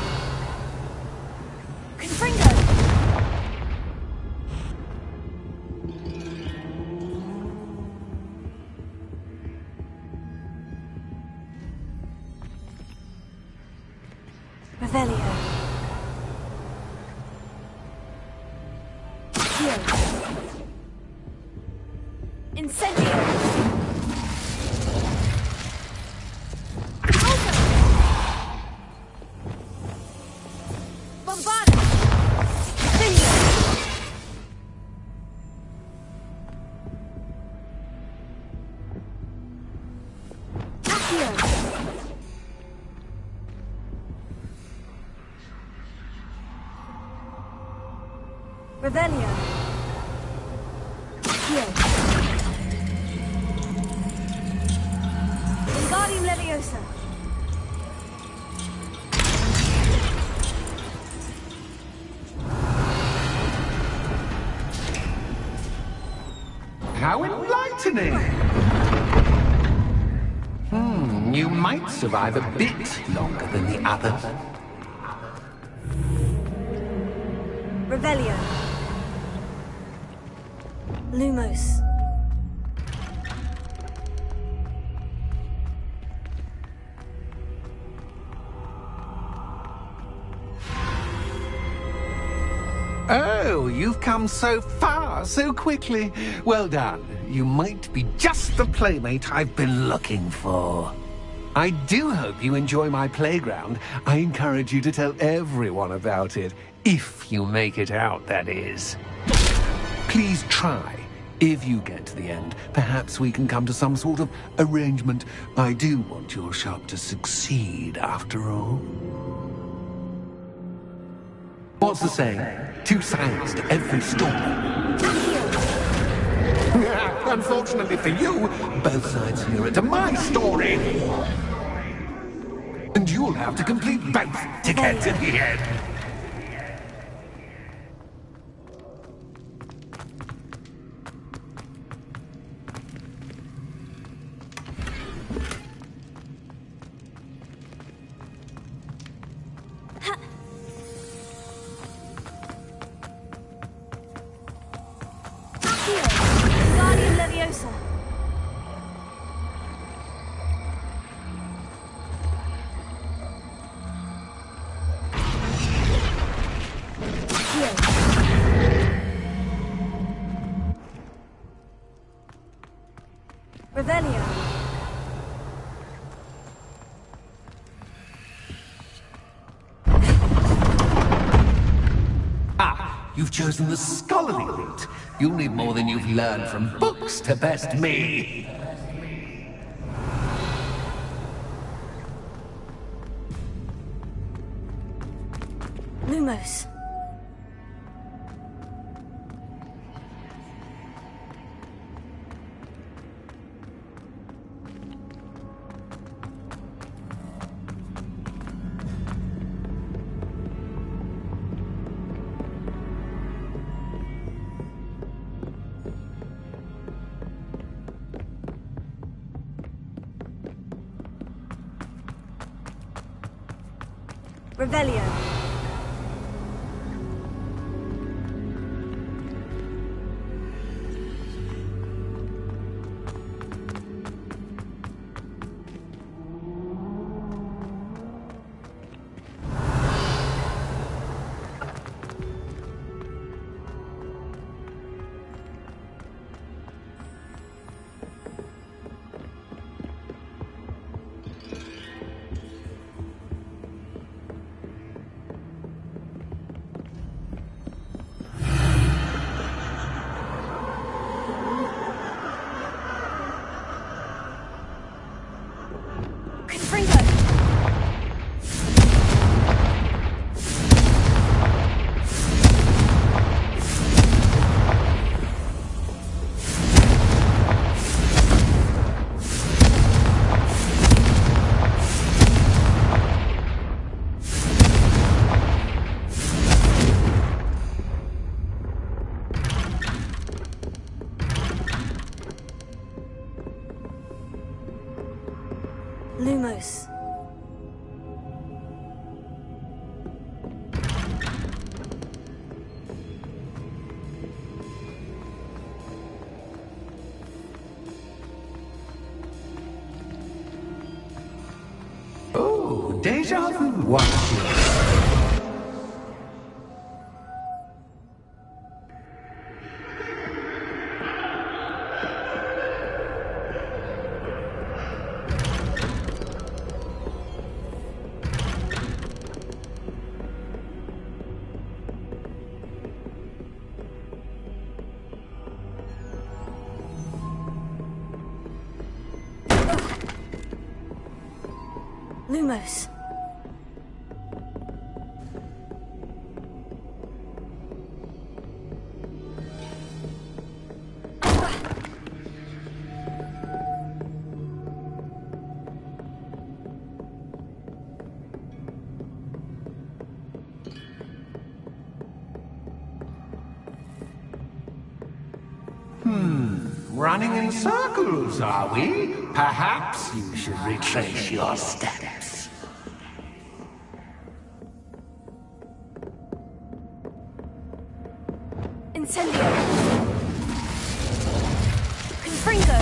Revelio. Incendio! Bombada! Incendio! Accio! Revelio! Wingardium Leviosa. How enlightening! You might survive a bit longer than the others. Revelio. Lumos. Oh, you've come so far, so quickly. Well done. You might be just the playmate I've been looking for. I do hope you enjoy my playground. I encourage you to tell everyone about it. If you make it out, that is. Please try. If you get to the end, perhaps we can come to some sort of arrangement. I do want your shop to succeed, after all. What's the saying? 2 sides to every story. Unfortunately for you, both sides hear it to my story. And you'll have to complete both to get to the end. Wingardium Leviosa. Revelio. You've chosen the scholarly route. You'll need more than you've learned from books to best me. Lumos. Revelio. Lumos. Oh, deja vu. Watch this. Lumos. Running in circles, are we? Perhaps you should retrace your steps. Incendio. Confringo.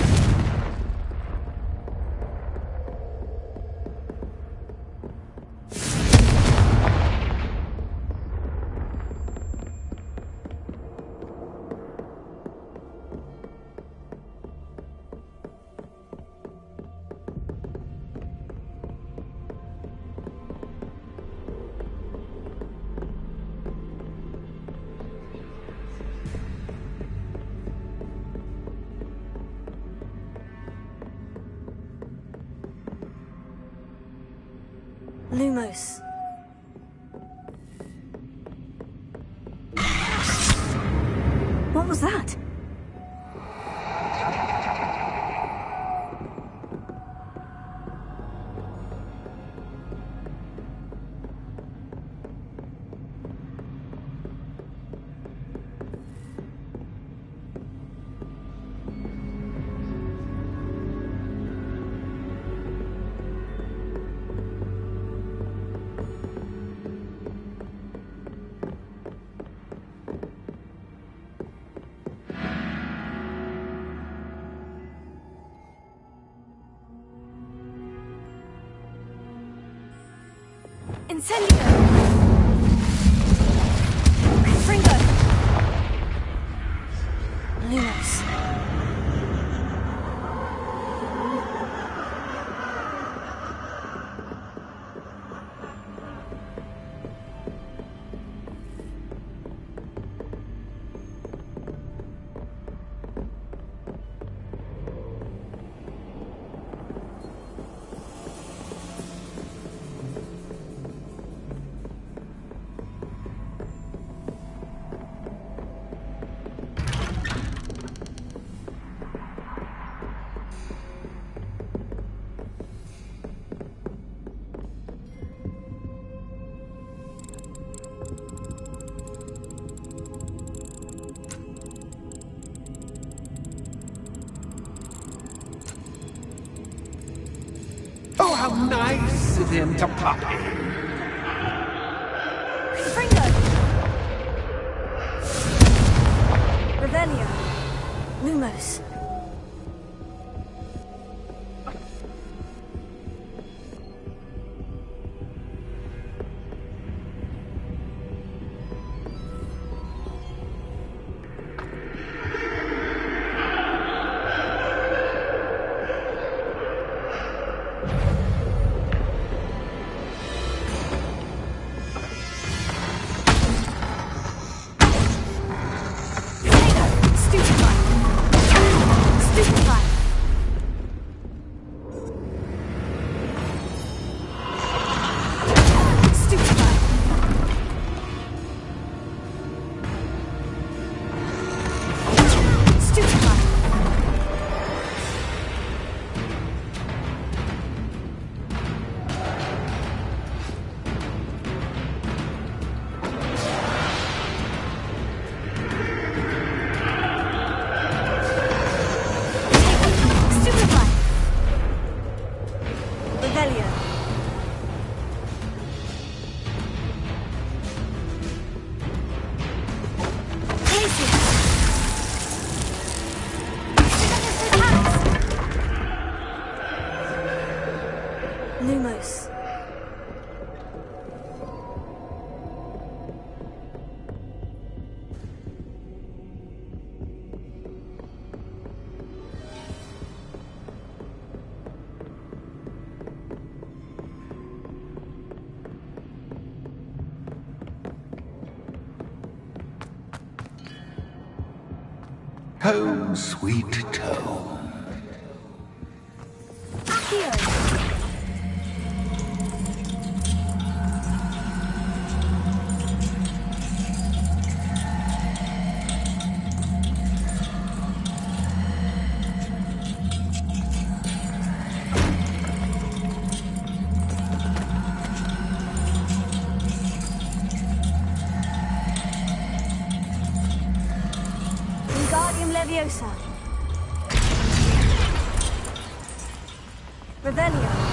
Lumos. What was that? Incendio! Confringo! Lumos. Oh, how nice of him to pop in. Confringo! Revelio. Lumos. Lumos. Home, sweet home. Accio. Leviosa. Revelio.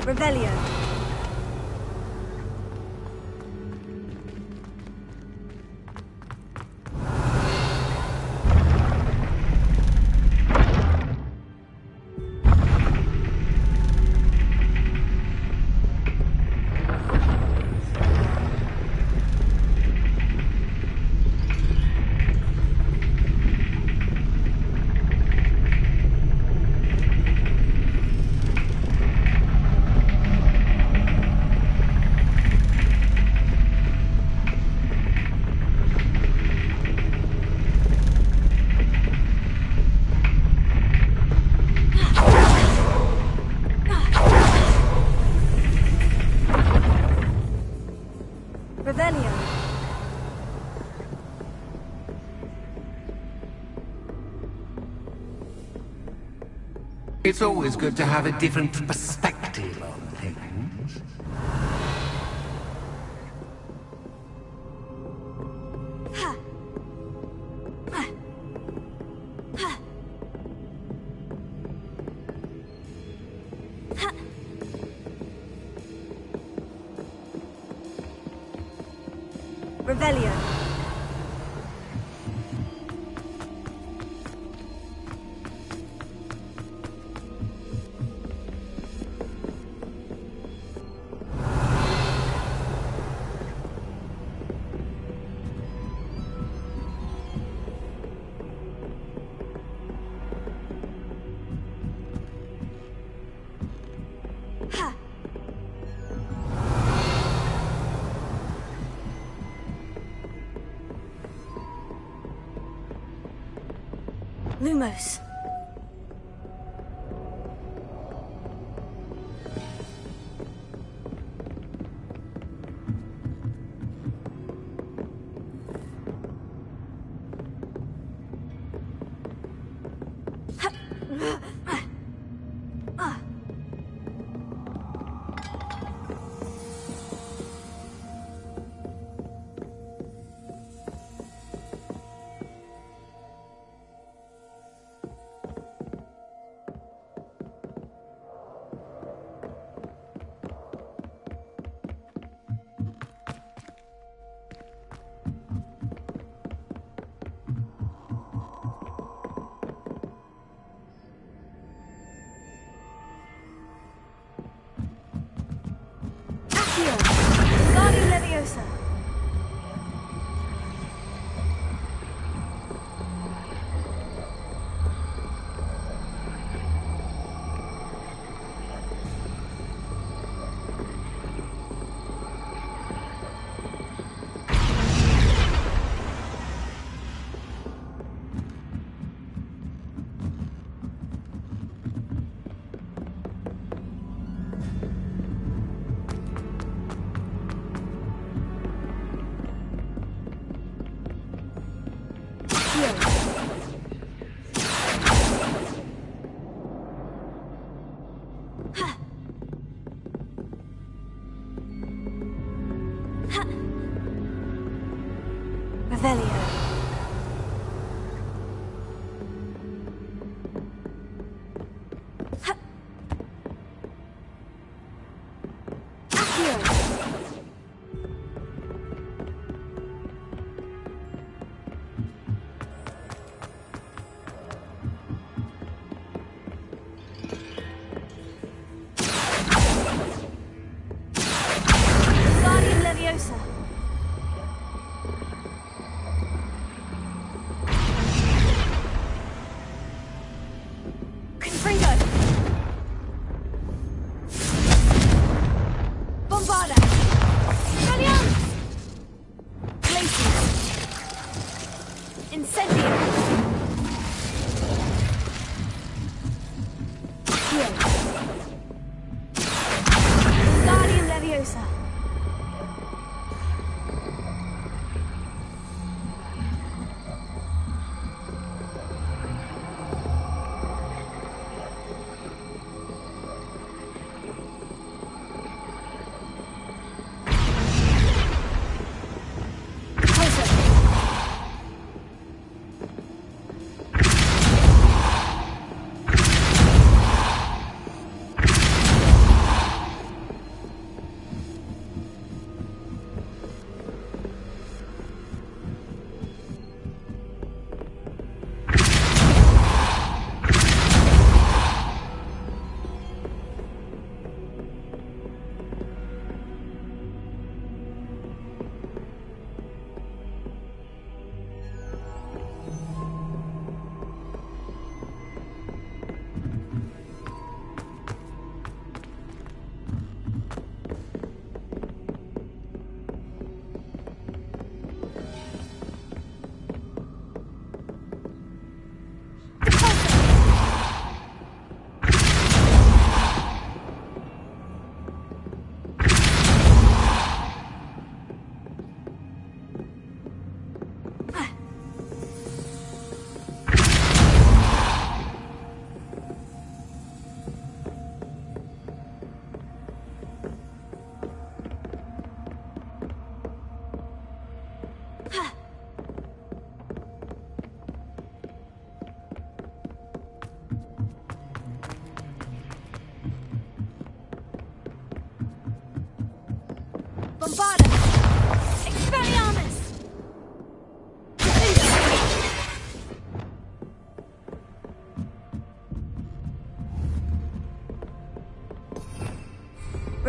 Revelio. It's always good to have a different perspective on things. Revelio. Lumos.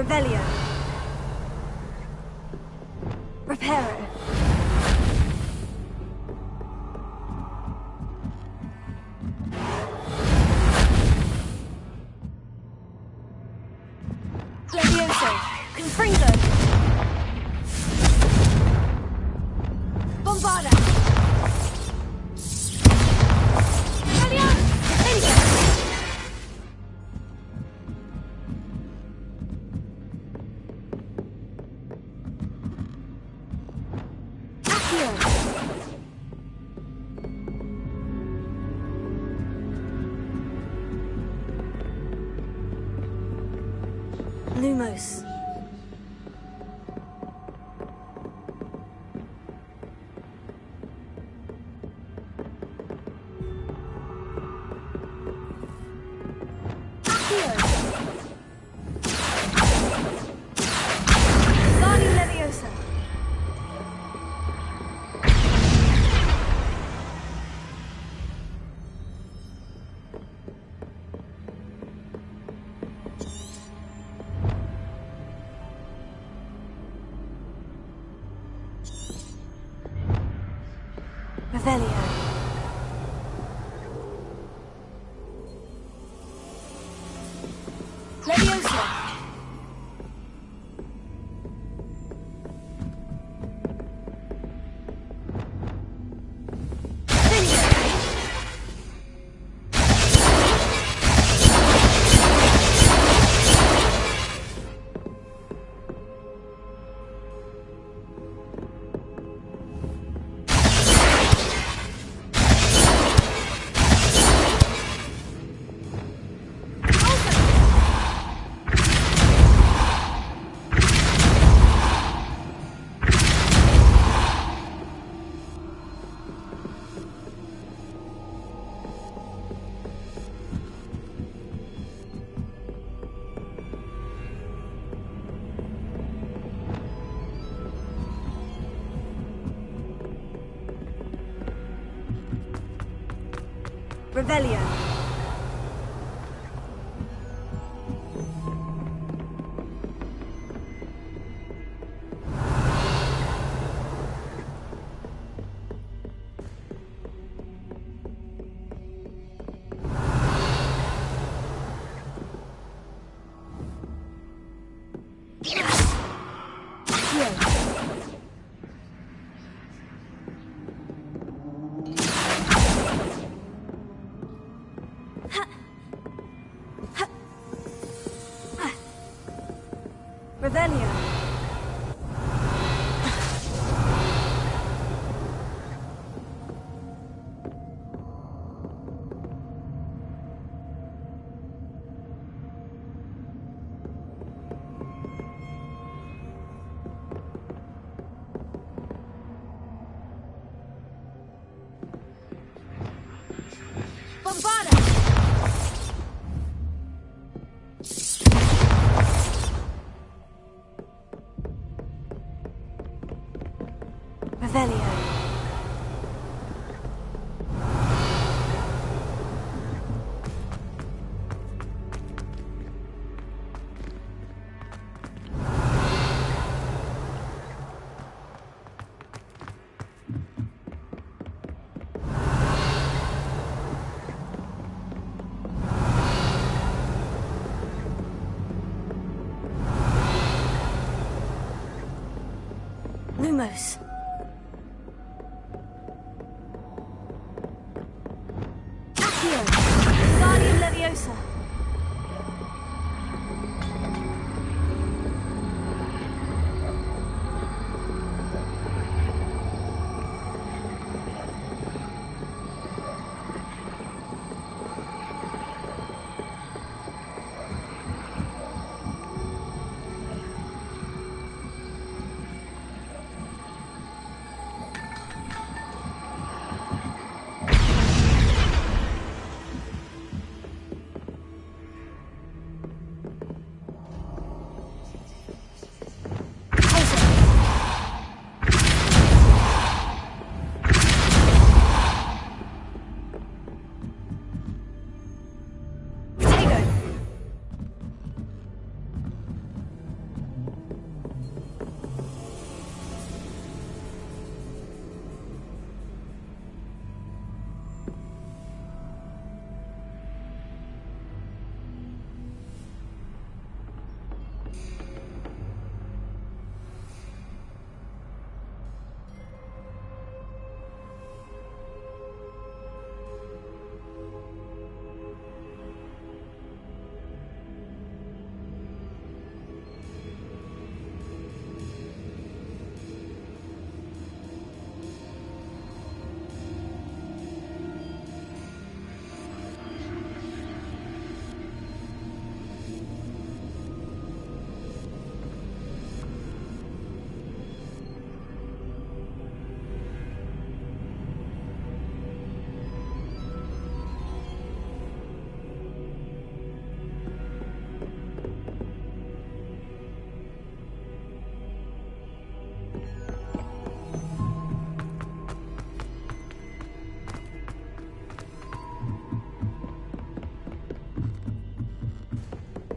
Revelio. Reparo. Levioso. Confringo. Bombarda. Revelio. India. Lumos. Guardian Leviosa. Revelio. Leviosa. Revelio. Revelio. Bombarda. Revelio. Lumos. Accio. Guardian Leviosa.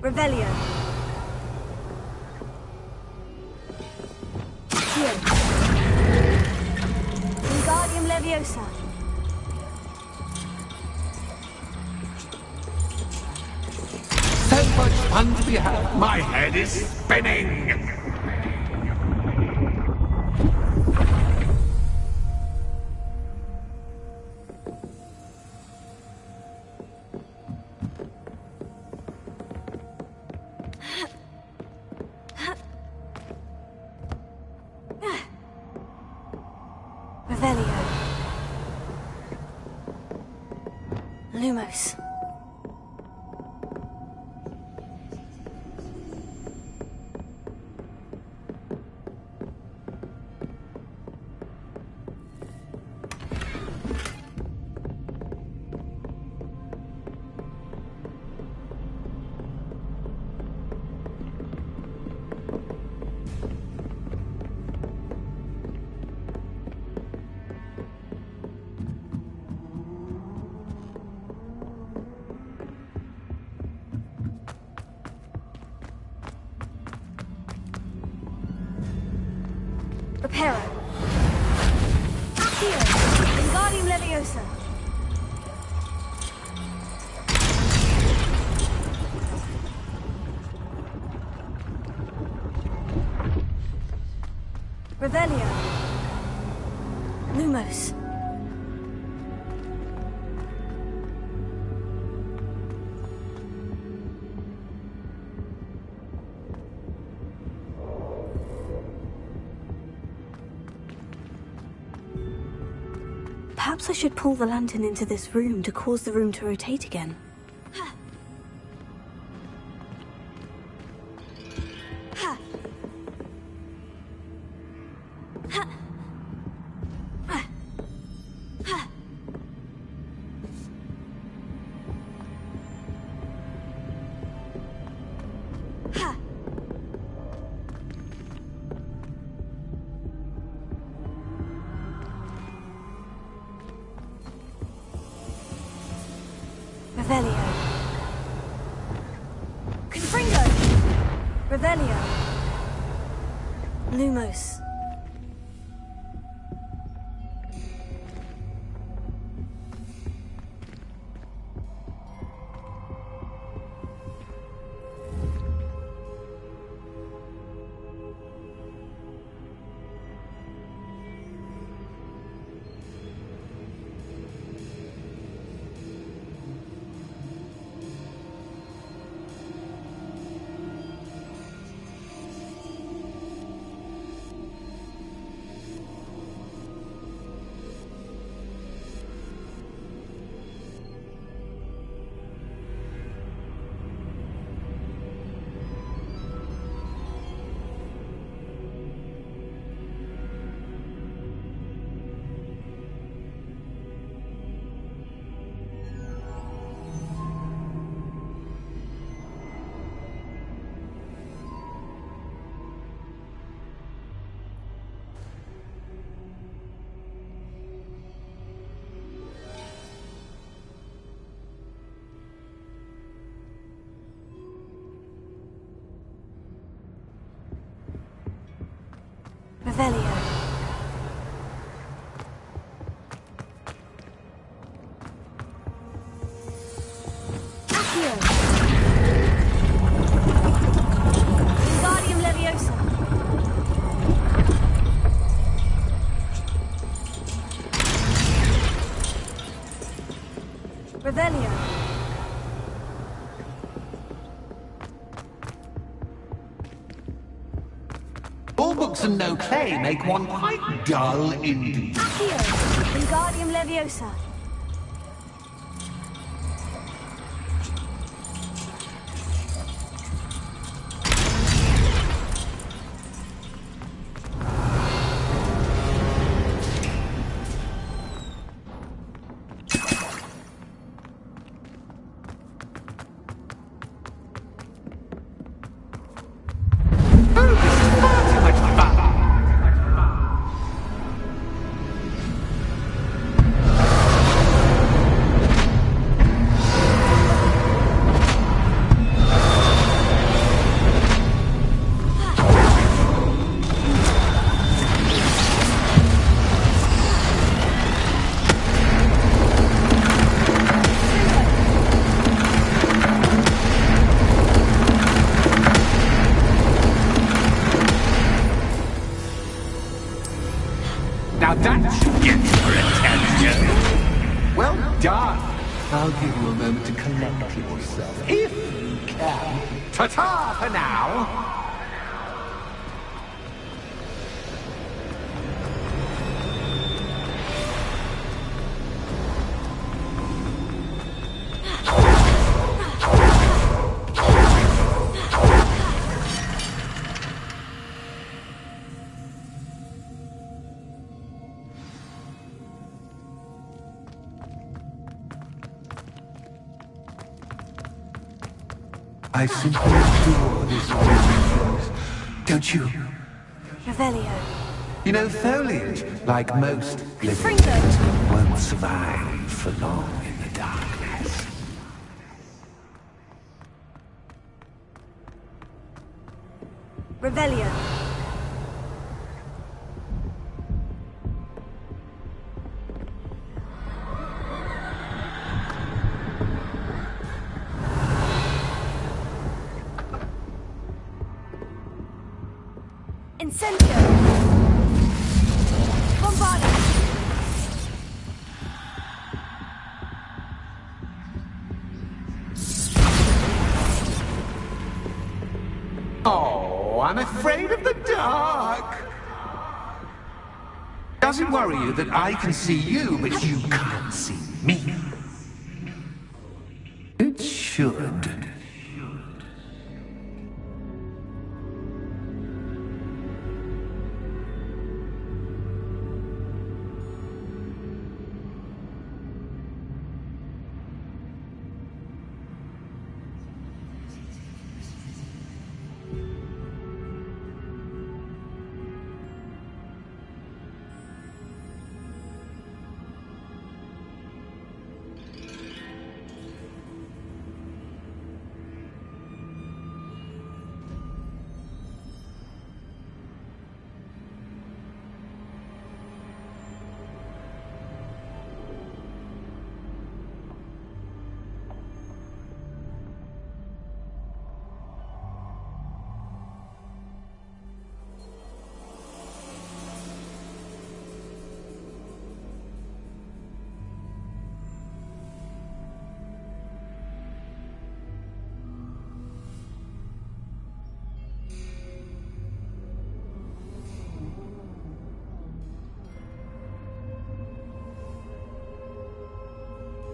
Revelio. Here. Wingardium Leviosa. So much fun to be had. My head is spinning. Revelio. Lumos. Reparo. Accio. Wingardium Leviosa. Revelio. Lumos. Perhaps I should pull the lantern into this room to cause the room to rotate again. Revelio. Confringo. Revelio. Lumos. Revelio. Accio. Wingardium Leviosa. Revelio. All books and no play make one quite dull indeed. Accio. Wingardium Leviosa. collect yourself, if you can. Ta-ta for now! I simply adore this place. Don't you? Revelio. You know, foliage, like most living, won't survive for long in the darkness. Revelio. Incendio! Bombarda! Oh, I'm afraid of the dark! Does it worry you that I can see you, but you can't see me? It should.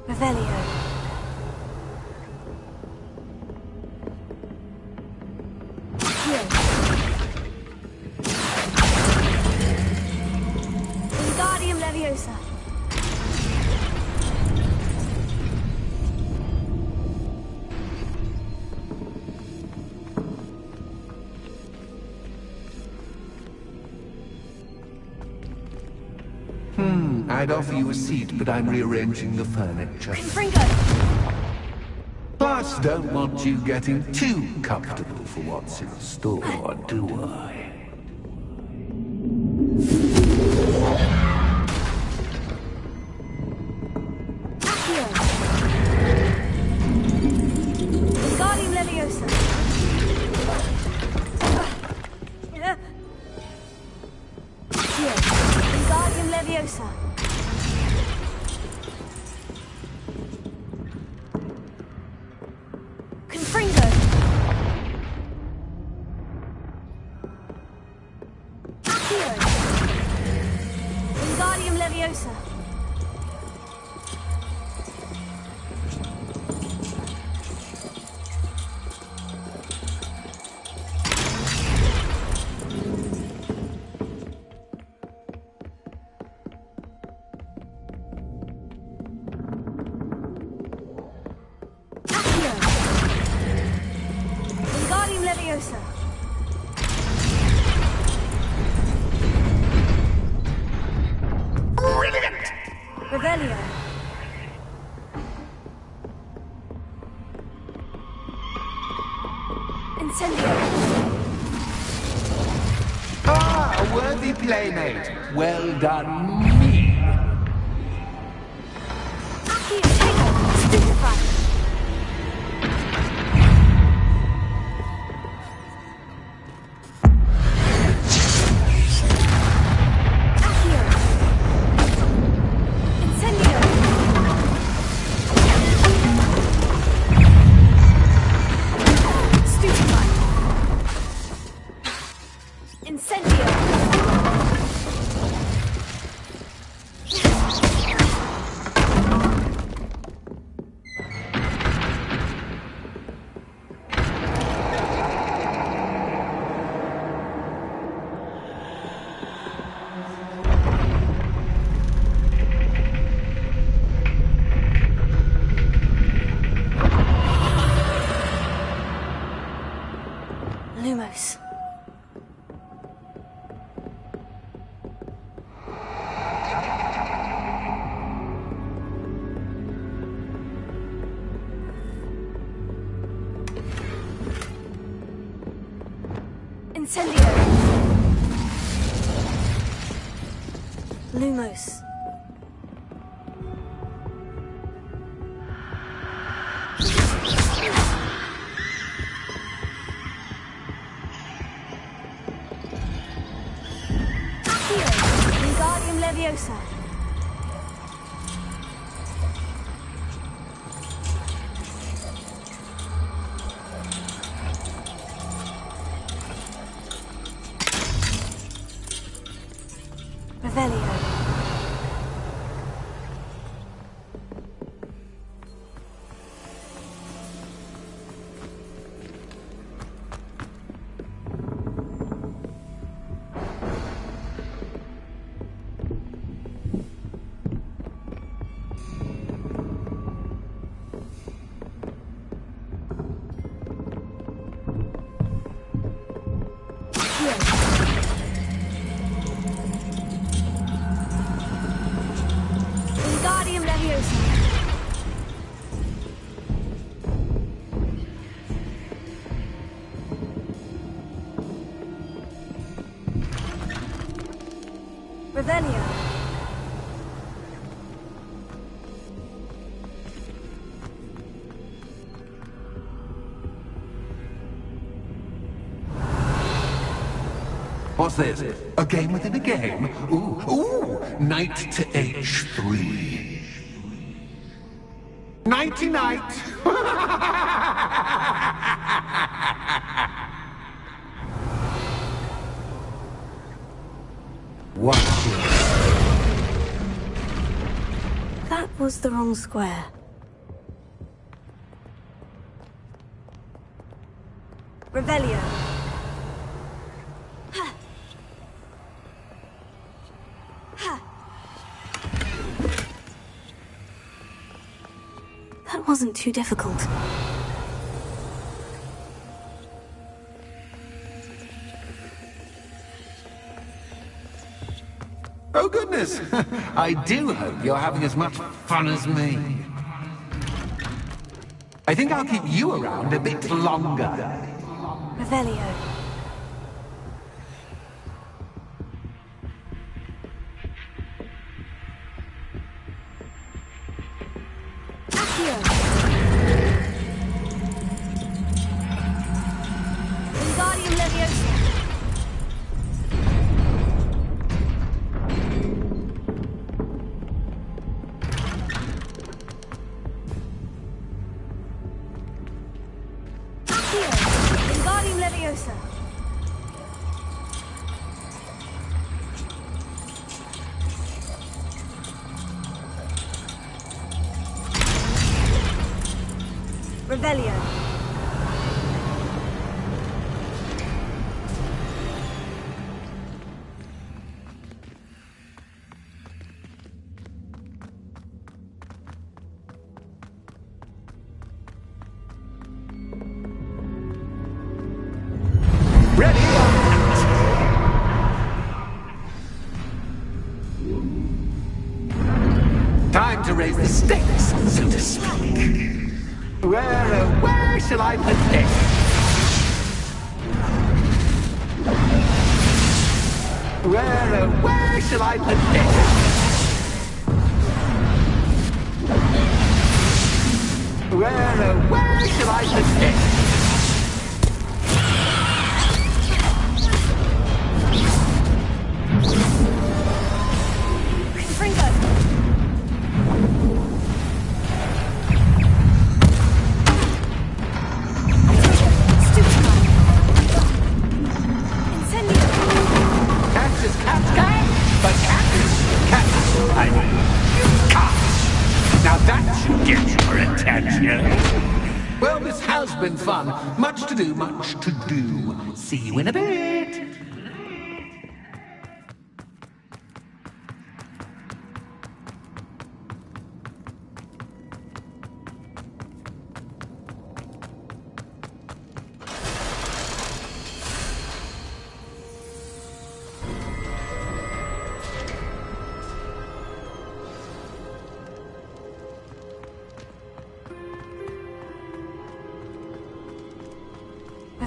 Revelio. Wingardium Leviosa. I'd offer you a seat, but I'm rearranging the furniture. Confringo! Plus, don't want you getting too comfortable for what's in store, do I? Accio! Wingardium Leviosa. Accio! Wingardium Leviosa. Confringo! Accio! Wingardium Leviosa. Wingardium Leviosa. Brilliant! Revelio. Incendio. Ah, a worthy playmate. Well done, me. Accio, Taker. Stupefy. Accio. Incendio. Lumos. Incendio! Lumos. Wingardium Leviosa. Revelio. Wingardium Leviosa. Revelio. What's this? A game within a game? Ooh, knight to h3. Nighty-night! Watch it. That was the wrong square. Revelio. That wasn't too difficult. Oh goodness! I do hope you're having as much fun as me. I think I'll keep you around a bit longer. Revelio. Wingardium Leviosa. Wingardium Leviosa. Revelio. Ready? Time to raise the stakes, so to speak. Where shall I put this? Where shall I put this? Where shall I put this? Well, this has been fun. Much to do, much to do. See you in a bit.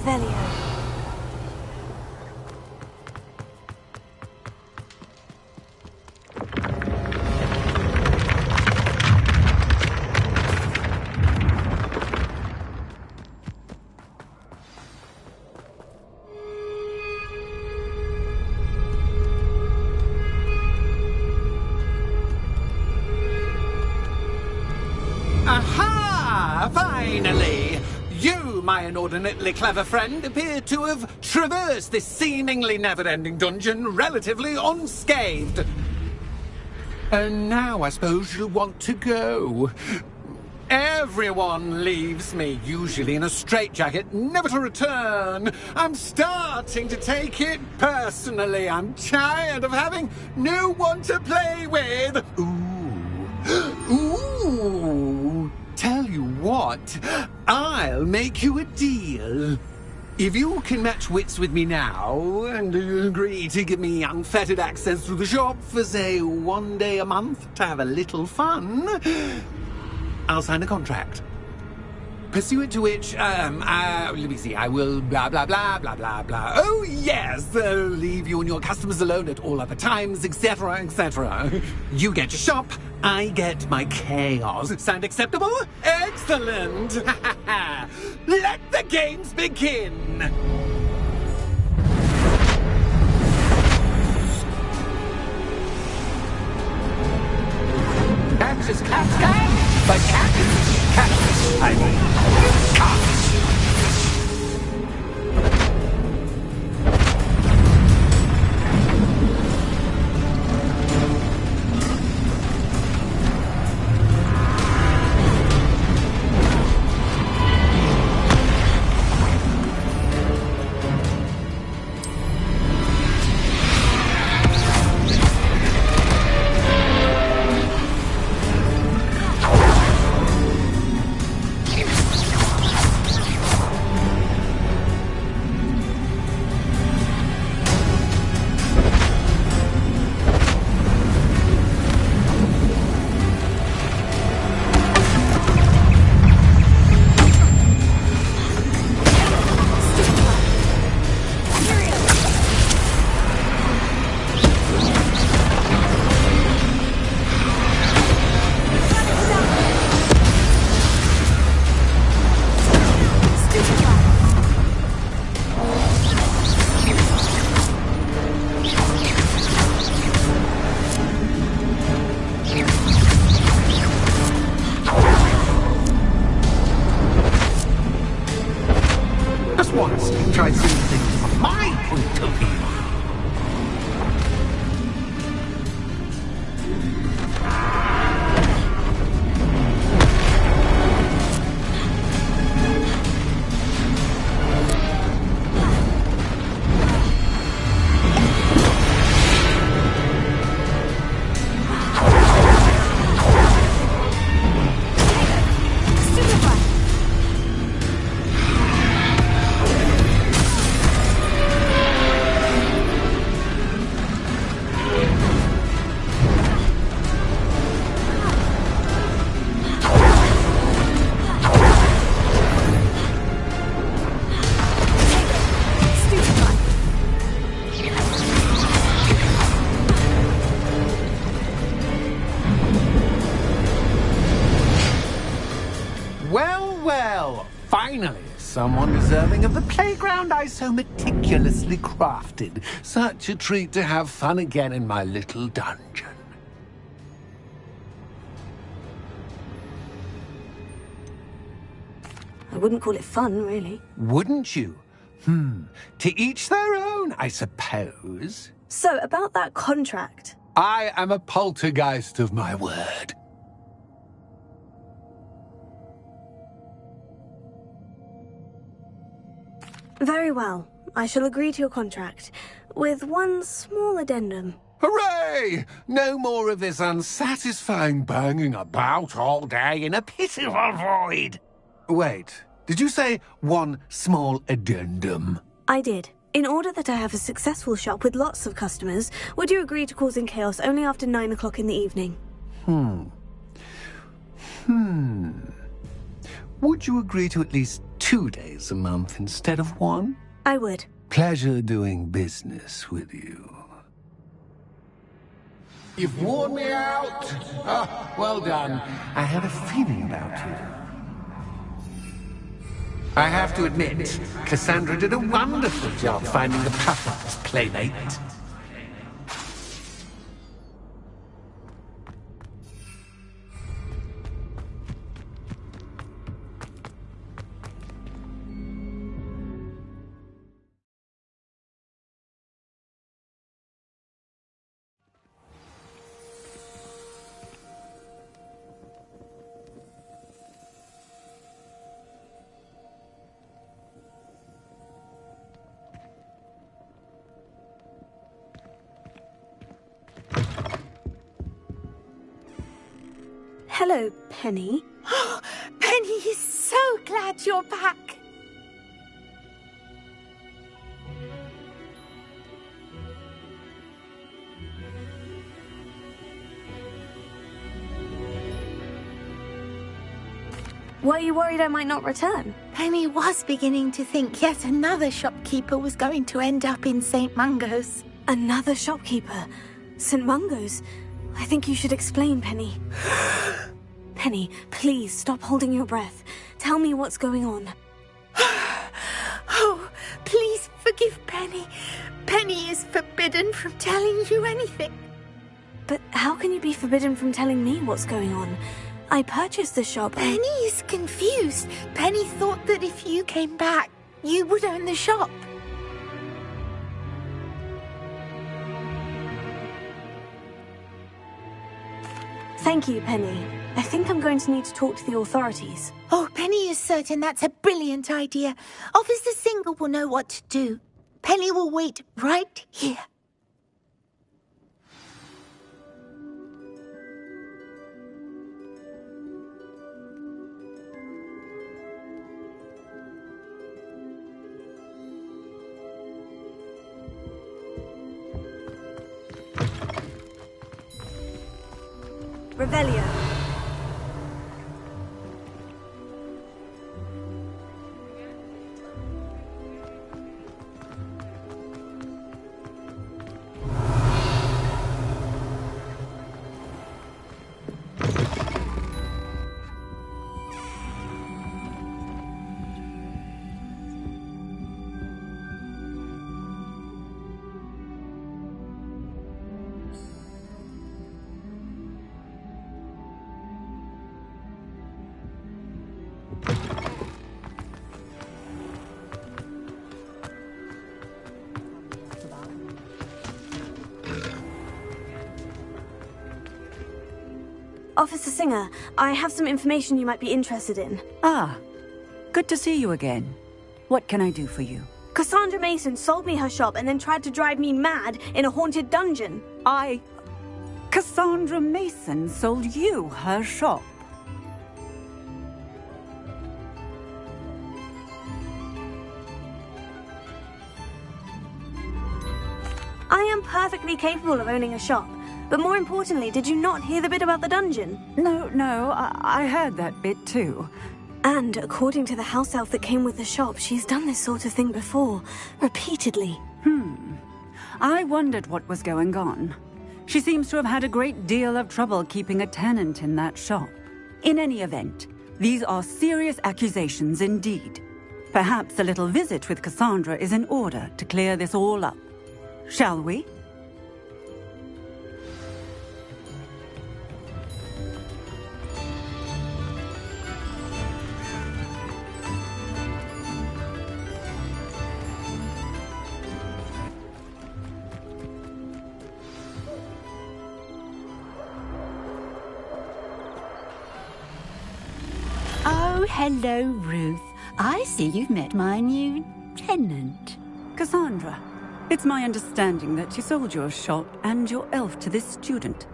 Revelio. Aha! Finally! You, my inordinately clever friend, appear to have traversed this seemingly never-ending dungeon relatively unscathed. And now I suppose you'll want to go. Everyone leaves me, usually in a straitjacket, never to return. I'm starting to take it personally. I'm tired of having no one to play with. Ooh. Tell you what, I'll make you a deal. If you can match wits with me now, and agree to give me unfettered access to the shop for, say, 1 day a month to have a little fun, I'll sign a contract. Pursuant to which, let me see, I will blah, blah, blah, blah, blah, blah. Oh, yes, leave you and your customers alone at all other times, etc., etc. You get your shop, I get my chaos. Sound acceptable? Excellent! Let the games begin! Cats is cat, but cat is cat. I mean, try seeing things from my point of view. Finally, someone deserving of the playground I so meticulously crafted. Such a treat to have fun again in my little dungeon. I wouldn't call it fun, really. Wouldn't you? To each their own, I suppose. So, about that contract. I am a poltergeist of my word. Very well. I shall agree to your contract, with one small addendum. Hooray! No more of this unsatisfying banging about all day in a pitiful void. Wait, did you say one small addendum? I did. In order that I have a successful shop with lots of customers, would you agree to causing chaos only after 9 o'clock in the evening? Would you agree to at least 2 days a month instead of 1? I would. Pleasure doing business with you. You've worn me out. Ah, well done. I had a feeling about you. I have to admit, Cassandra did a wonderful job finding the perfect playmate. Hello, Penny. Penny is so glad you're back. Were you worried I might not return? Penny was beginning to think yet another shopkeeper was going to end up in St. Mungo's. Another shopkeeper? St. Mungo's? I think you should explain, Penny. Penny, please stop holding your breath. Tell me what's going on. Oh, please forgive Penny. Penny is forbidden from telling you anything. But how can you be forbidden from telling me what's going on? I purchased the shop. Penny is confused. Penny thought that if you came back, you would own the shop. Thank you, Penny. I think I'm going to need to talk to the authorities. Oh, Penny is certain that's a brilliant idea. Officer Singer will know what to do. Penny will wait right here. Revelio. Officer Singer, I have some information you might be interested in. Ah, good to see you again. What can I do for you? Cassandra Mason sold me her shop and then tried to drive me mad in a haunted dungeon. Cassandra Mason sold you her shop? I am perfectly capable of owning a shop. But more importantly, did you not hear the bit about the dungeon? No, I heard that bit too. And according to the house elf that came with the shop, she's done this sort of thing before, repeatedly. I wondered what was going on. She seems to have had a great deal of trouble keeping a tenant in that shop. In any event, these are serious accusations indeed. Perhaps a little visit with Cassandra is in order to clear this all up. Shall we? Oh, hello, Ruth. I see you've met my new tenant. Cassandra, it's my understanding that you sold your shop and your elf to this student.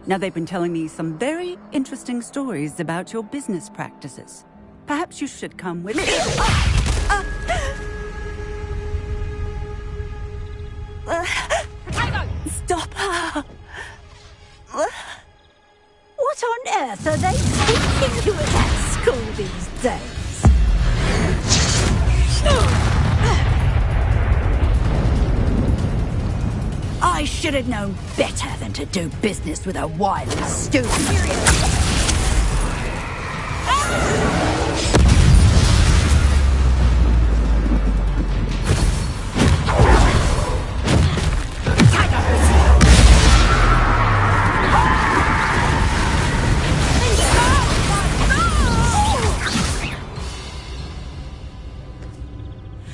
Now, they've been telling me some very interesting stories about your business practices. Perhaps you should come with me. Stop her! What on earth are they speaking to at that school these days? I should have known better than to do business with a wily student.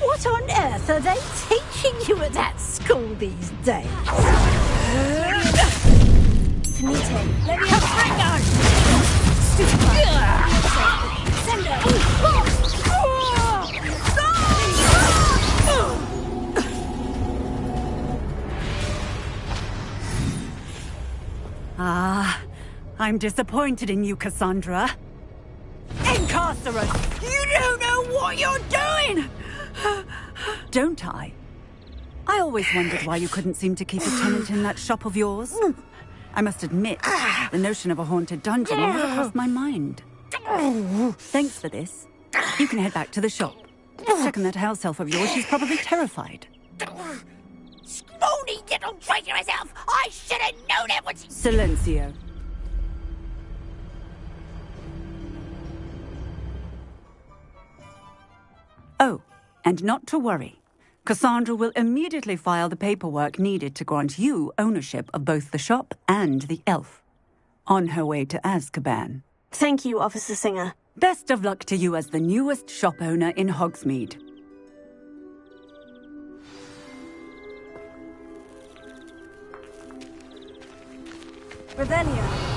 What on earth are they teaching you at that school these days? Finite, let me have Ah, I'm disappointed in you, Cassandra. Incarcerate! You don't know what you're doing! Don't I? I always wondered why you couldn't seem to keep a tenant in that shop of yours. I must admit, the notion of a haunted dungeon never crossed my mind. Thanks for this. You can head back to the shop. Second that house elf of yours, she's probably terrified. Scrawny little traitorous elf! I should have known it was... Silencio. Oh, and not to worry. Cassandra will immediately file the paperwork needed to grant you ownership of both the shop and the elf. On her way to Azkaban. Thank you, Officer Singer. Best of luck to you as the newest shop owner in Hogsmeade. Revelio.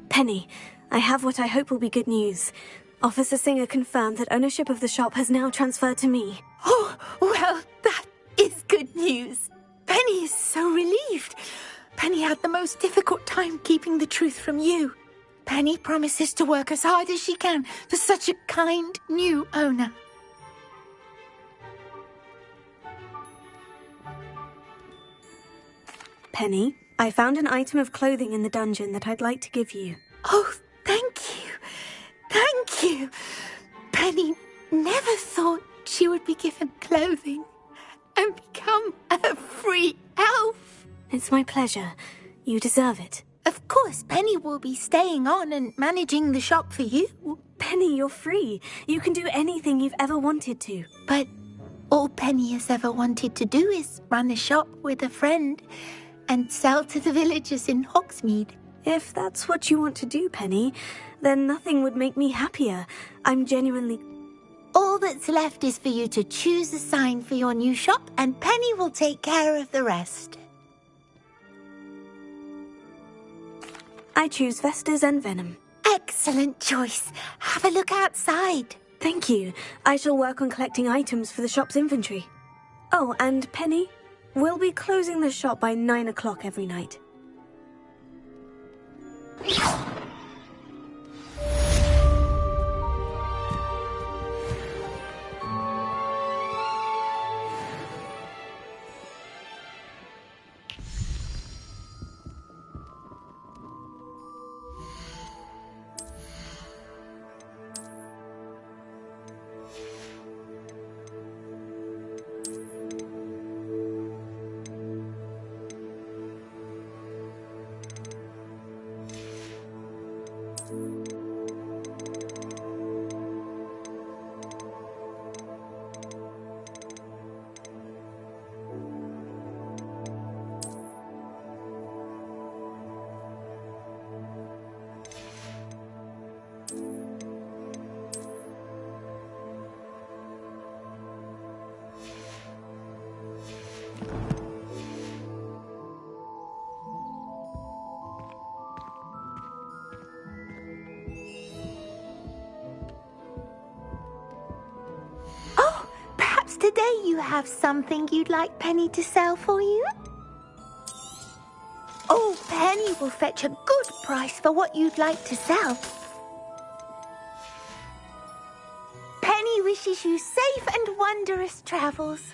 Penny, I have what I hope will be good news. Officer Singer confirmed that ownership of the shop has now transferred to me. Oh, well, that is good news. Penny is so relieved. Penny had the most difficult time keeping the truth from you. Penny promises to work as hard as she can for such a kind new owner. Penny, I found an item of clothing in the dungeon that I'd like to give you. Oh, thank you. Thank you. Penny never thought she would be given clothing and become a free elf. It's my pleasure. You deserve it. Of course, Penny will be staying on and managing the shop for you. Penny, you're free. You can do anything you've ever wanted to. But all Penny has ever wanted to do is run a shop with a friend and sell to the villagers in Hogsmeade. If that's what you want to do, Penny, then nothing would make me happier. I'm genuinely... All that's left is for you to choose a sign for your new shop, and Penny will take care of the rest. I choose Vestas and Venom. Excellent choice. Have a look outside. Thank you. I shall work on collecting items for the shop's inventory. Oh, and Penny, we'll be closing the shop by 9 o'clock every night. today you have something you'd like Penny to sell for you? Oh, Penny will fetch a good price for what you'd like to sell. Penny wishes you safe and wondrous travels.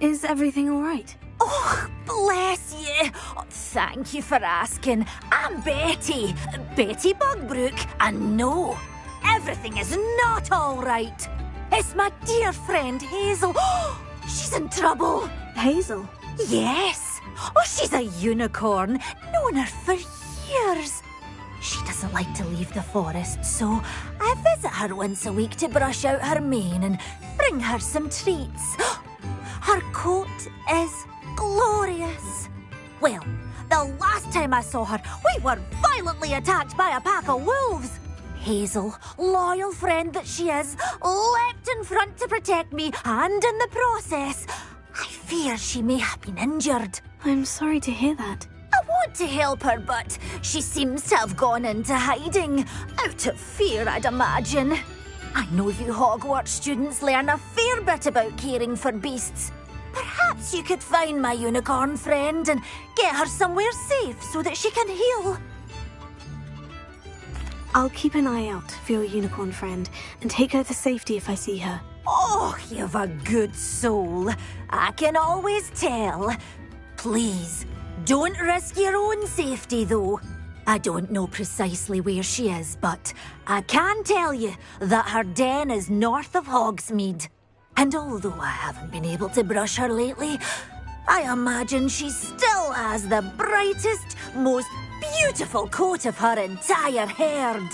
Is everything all right? Oh, bless you. Oh, thank you for asking. I'm Betty. Betty Bugbrook. And no, everything is not all right. It's my dear friend Hazel. She's in trouble. Hazel? Yes. Oh, she's a unicorn. Known her for years. She doesn't like to leave the forest, so I visit her once a week to brush out her mane and bring her some treats. Her coat is glorious. Well, the last time I saw her, we were violently attacked by a pack of wolves. Hazel, loyal friend that she is, leapt in front to protect me, and in the process, I fear she may have been injured. I'm sorry to hear that. I want to help her, but she seems to have gone into hiding. Out of fear, I'd imagine. I know you Hogwarts students learn a fair bit about caring for beasts. Perhaps you could find my unicorn friend and get her somewhere safe so that she can heal. I'll keep an eye out for your unicorn friend and take her to safety if I see her. Oh, you've a good soul. I can always tell. Please, don't risk your own safety, though. I don't know precisely where she is, but I can tell you that her den is north of Hogsmeade. And although I haven't been able to brush her lately, I imagine she still has the brightest, most beautiful coat of her entire herd.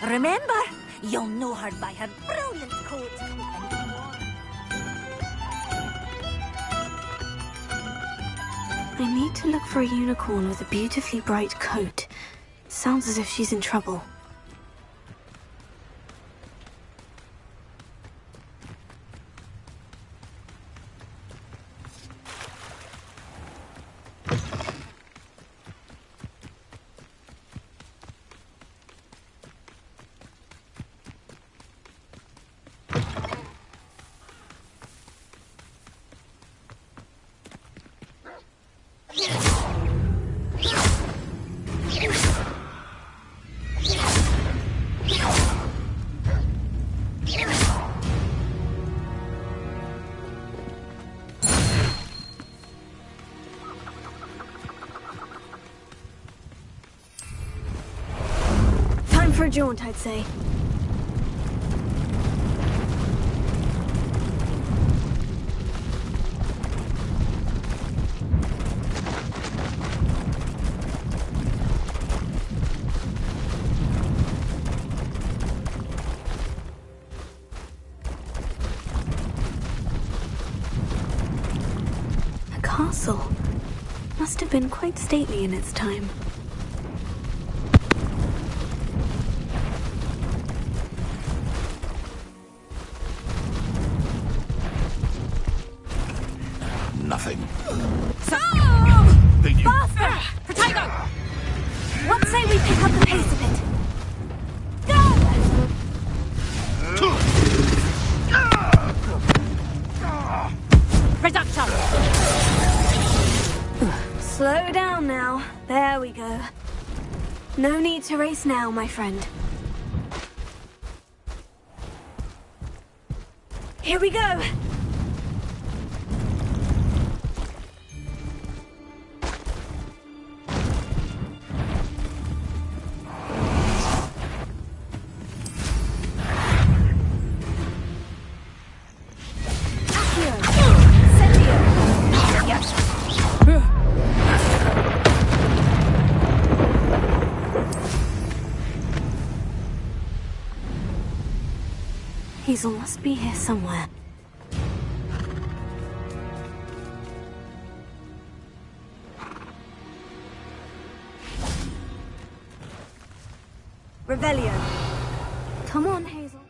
Remember, you'll know her by her brilliant coat. I need to look for a unicorn with a beautifully bright coat. Sounds as if she's in trouble. For a jaunt, I'd say. A castle. Must have been quite stately in its time. Nothing. Faster! Potato! What say we pick up the pace a bit? Go! Reduction! Slow down now. There we go. No need to race now, my friend. Here we go! Hazel must be here somewhere. Revelio. Come on, Hazel.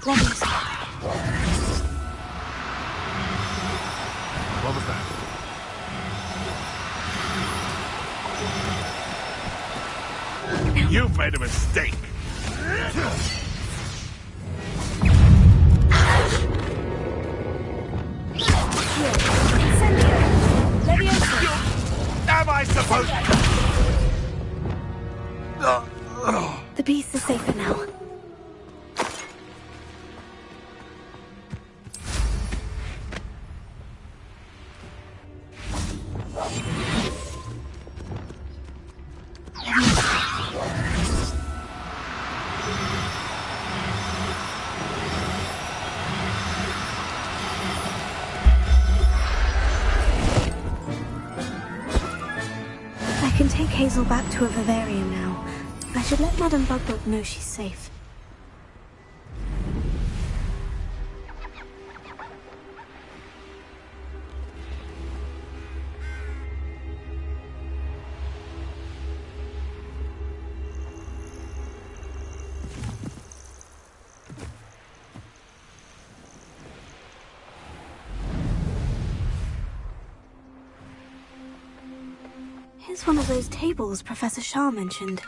Leviosa. What was that? You've made a mistake. Am I supposed to... The beast is safer now. I can take Hazel back to a vivarium now. I should let Madame Bugbug know she's safe. Here's one of those tables Professor Shah mentioned.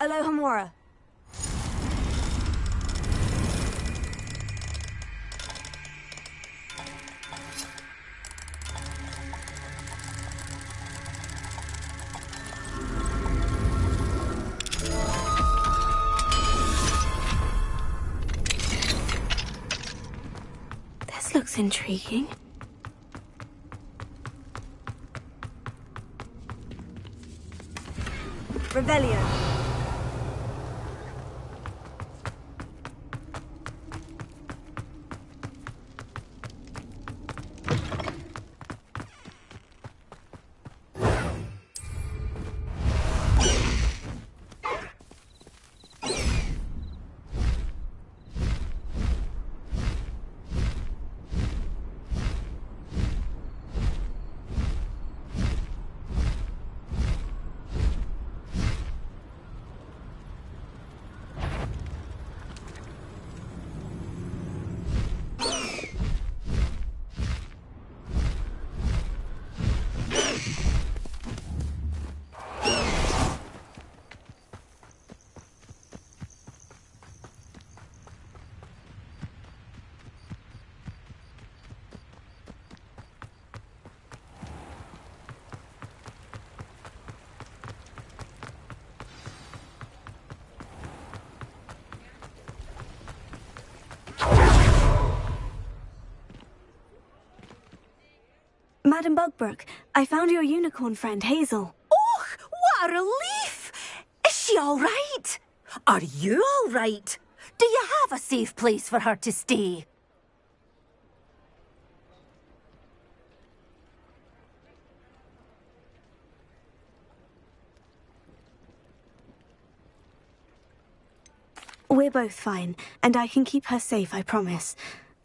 Alohomora. This looks intriguing. Revelio. Madame Bugbrook, I found your unicorn friend, Hazel. Oh, what a relief! Is she all right? Are you all right? Do you have a safe place for her to stay? We're both fine, and I can keep her safe, I promise.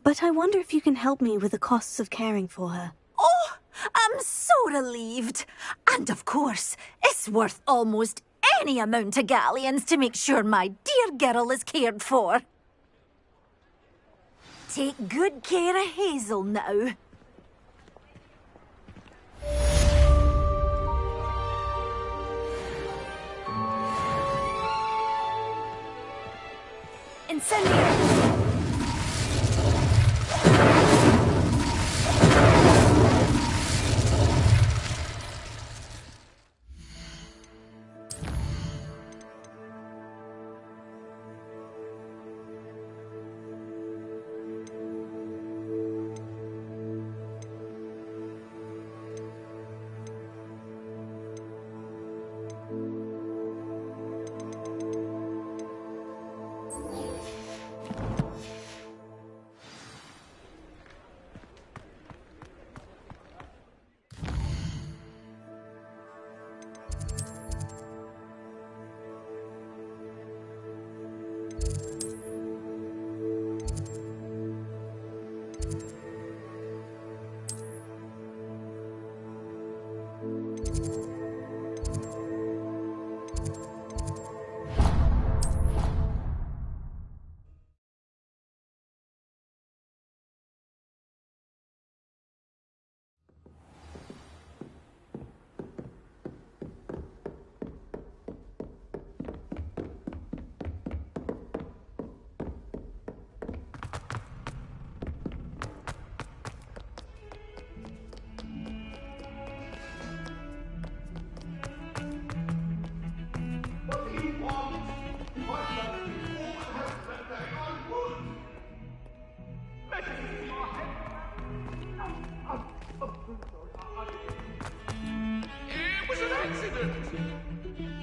But I wonder if you can help me with the costs of caring for her. Oh, I'm so relieved. And of course, it's worth almost any amount of galleons to make sure my dear girl is cared for. Take good care of Hazel now. Incendio!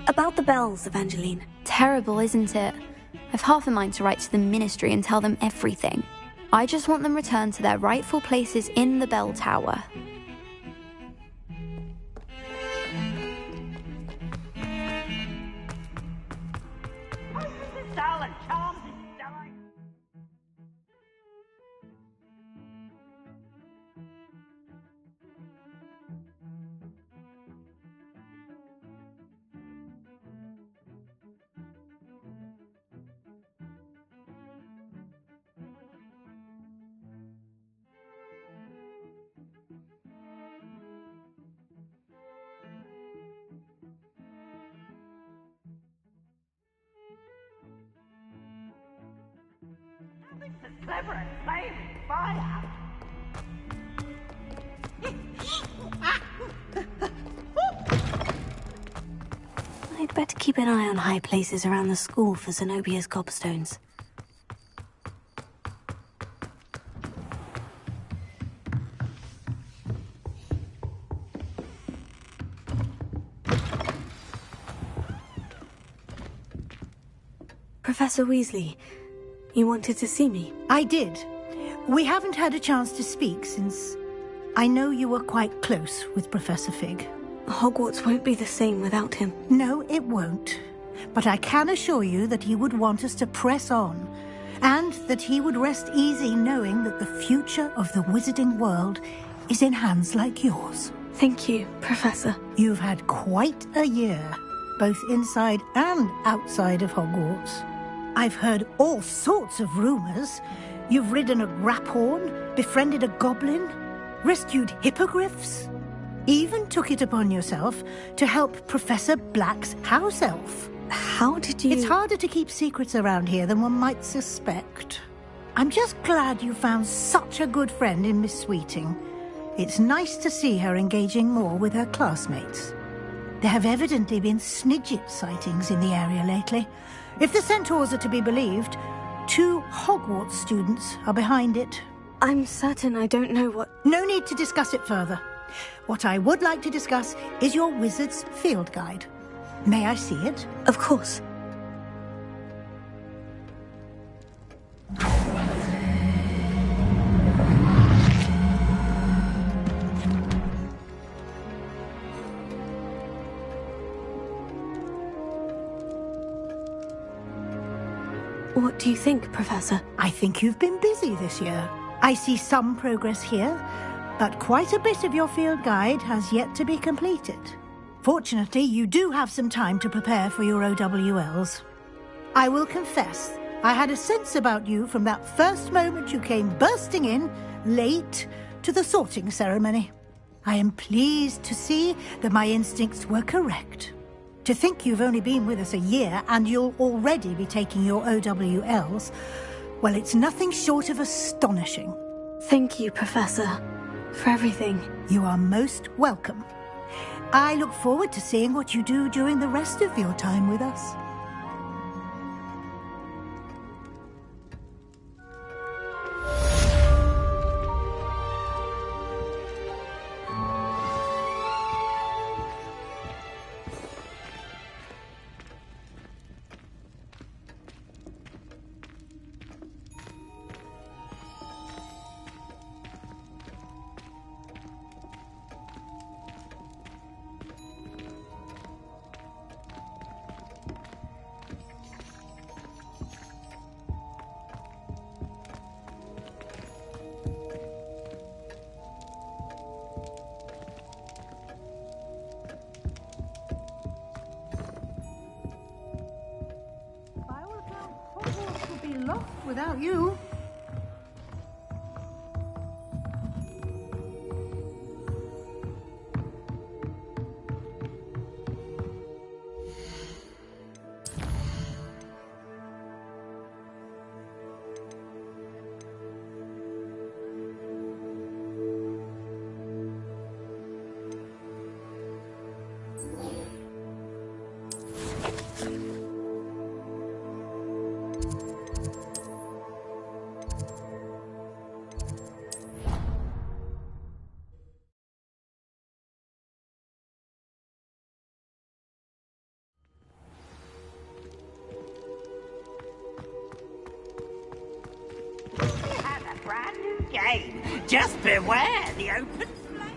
About the bells, Evangeline. Terrible, isn't it? I've half a mind to write to the Ministry and tell them everything. I just want them returned to their rightful places in the bell tower. Clever and flaming fire. I'd better keep an eye on high places around the school for Zenobia's gobstones. Professor Weasley, you wanted to see me? I did. We haven't had a chance to speak since I know you were quite close with Professor Fig. Hogwarts won't be the same without him. No, it won't. But I can assure you that he would want us to press on, and that he would rest easy knowing that the future of the wizarding world is in hands like yours. Thank you, Professor. You've had quite a year, both inside and outside of Hogwarts. I've heard all sorts of rumors. You've ridden a Graphorn, befriended a goblin, rescued hippogriffs, even took it upon yourself to help Professor Black's house elf. How did you... It's harder to keep secrets around here than one might suspect. I'm just glad you found such a good friend in Miss Sweeting. It's nice to see her engaging more with her classmates. There have evidently been Snidget sightings in the area lately. If the Centaurs are to be believed, 2 Hogwarts students are behind it. I'm certain I don't know what... No need to discuss it further. What I would like to discuss is your wizard's field guide. May I see it? Of course. What do you think, Professor? I think you've been busy this year. I see some progress here, but quite a bit of your field guide has yet to be completed. Fortunately, you do have some time to prepare for your OWLs. I will confess, I had a sense about you from that first moment you came bursting in, late, to the sorting ceremony. I am pleased to see that my instincts were correct. To think you've only been with us a year and you'll already be taking your OWLs, well, it's nothing short of astonishing. Thank you, Professor, for everything. You are most welcome. I look forward to seeing what you do during the rest of your time with us. Hogwarts would be lost without you. Brand new game. Just beware the open flame.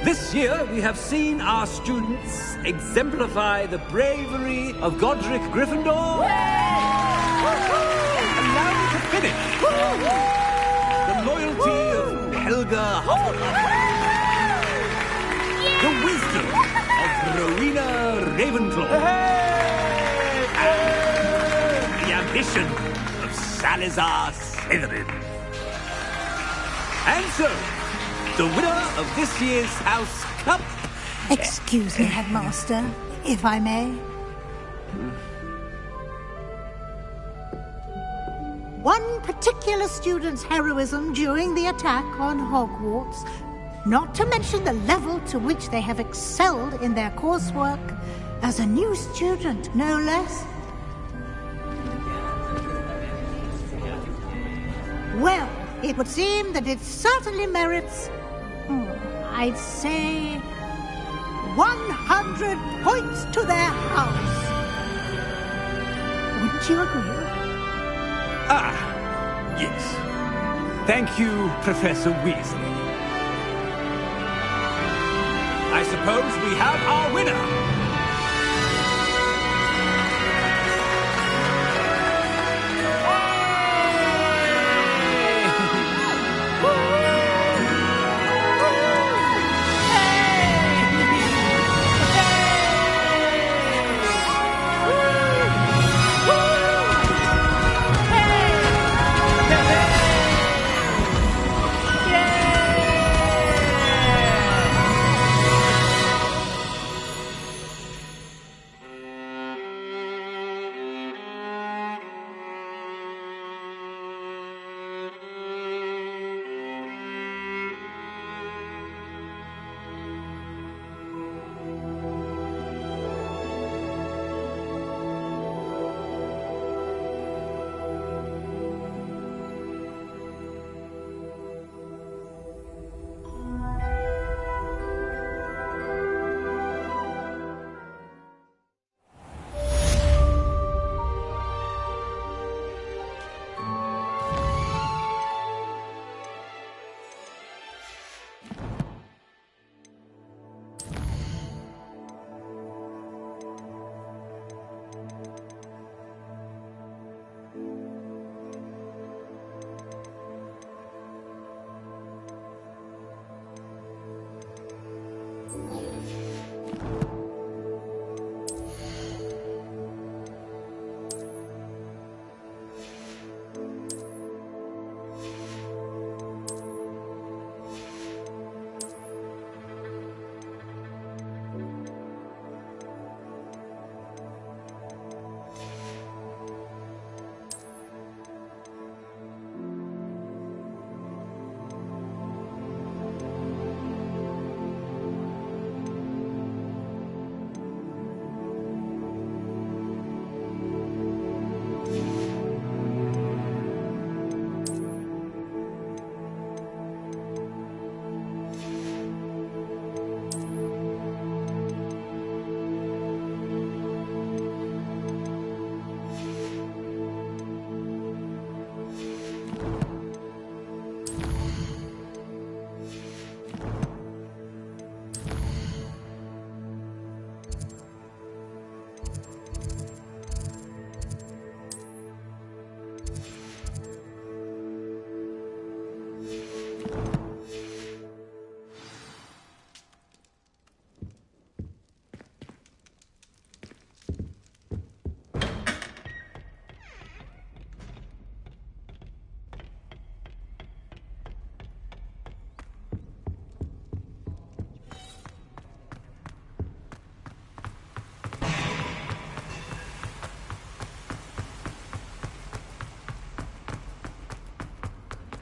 This year, we have seen our students exemplify the bravery of Godric Gryffindor. Allow me to finish. The loyalty of Helga Hufflepuff. The wisdom of Rowena Ravenclaw. And the ambition of Salazar Slytherin. And so, the winner of this year's House Cup... Excuse me, Headmaster, if I may. One particular student's heroism during the attack on Hogwarts, not to mention the level to which they have excelled in their coursework, as a new student, no less. Well, it would seem that it certainly merits... I'd say 100 points to their house. Wouldn't you agree? Ah, yes. Thank you, Professor Weasley. I suppose we have our winner.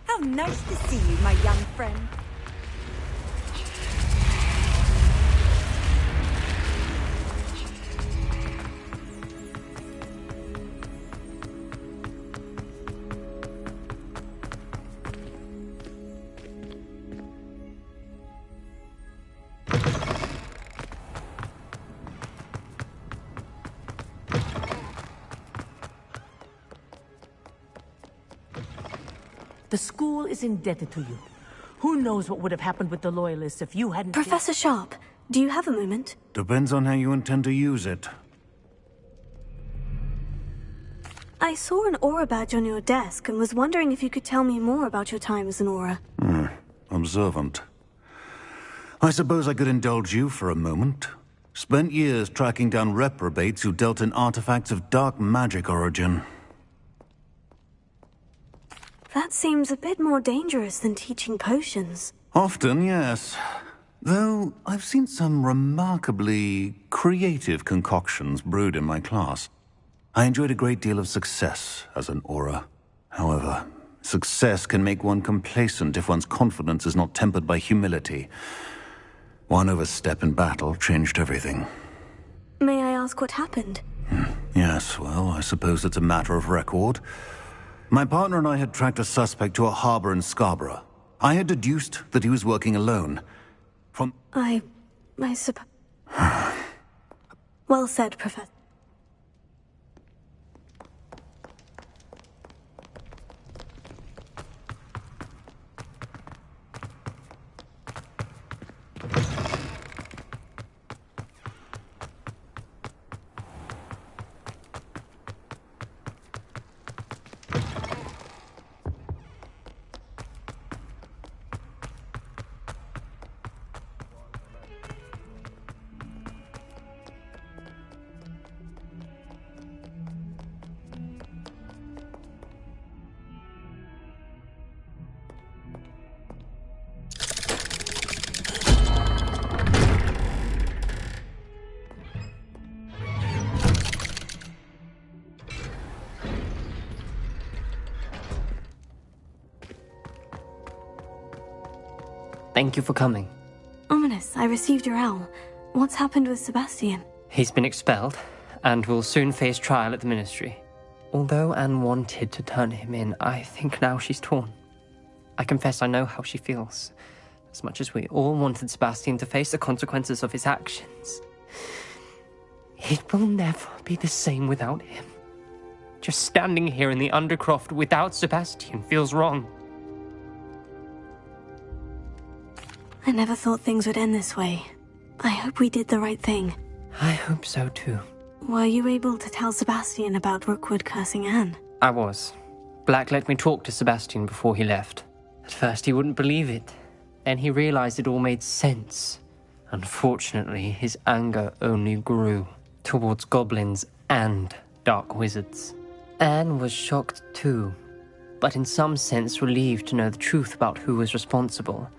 How nice to see you, my young friend. The school is indebted to you. Who knows what would have happened with the Loyalists if you hadn't... Professor Sharp, do you have a moment? Depends on how you intend to use it. I saw an Aura badge on your desk and was wondering if you could tell me more about your time as an Aura. Observant. I suppose I could indulge you for a moment. Spent years tracking down reprobates who dealt in artifacts of dark magic origin. That seems a bit more dangerous than teaching potions. Often, yes. Though I've seen some remarkably creative concoctions brewed in my class. I enjoyed a great deal of success as an Aura. However, success can make one complacent if one's confidence is not tempered by humility. One overstep in battle changed everything. May I ask what happened? Yes, well, I suppose it's a matter of record. My partner and I had tracked a suspect to a harbor in Scarborough. I had deduced that he was working alone. I suppose... Well said, Professor. Thank you for coming. Ominous, I received your owl. What's happened with Sebastian? He's been expelled, and will soon face trial at the Ministry. Although Anne wanted to turn him in, I think now she's torn. I confess I know how she feels. As much as we all wanted Sebastian to face the consequences of his actions. It will never be the same without him. Just standing here in the Undercroft without Sebastian feels wrong. I never thought things would end this way. I hope we did the right thing. I hope so too. Were you able to tell Sebastian about Rookwood cursing Anne? I was. Black let me talk to Sebastian before he left. At first he wouldn't believe it. Then he realized it all made sense. Unfortunately, his anger only grew towards goblins and dark wizards. Anne was shocked too, but in some sense relieved to know the truth about who was responsible.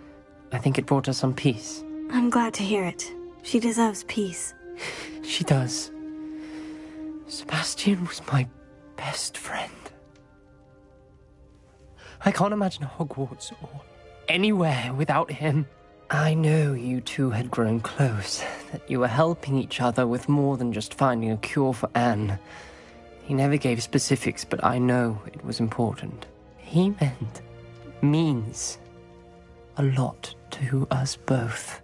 I think it brought her some peace. I'm glad to hear it. She deserves peace. She does. Sebastian was my best friend. I can't imagine Hogwarts or anywhere without him. I know you two had grown close, that you were helping each other with more than just finding a cure for Anne. He never gave specifics, but I know it was important. He means a lot to us both.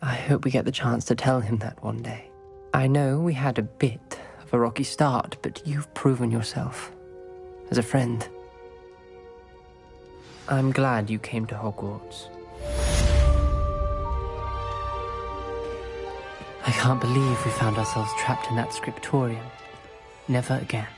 I hope we get the chance to tell him that one day. I know we had a bit of a rocky start, but you've proven yourself as a friend. I'm glad you came to Hogwarts. I can't believe we found ourselves trapped in that scriptorium. Never again.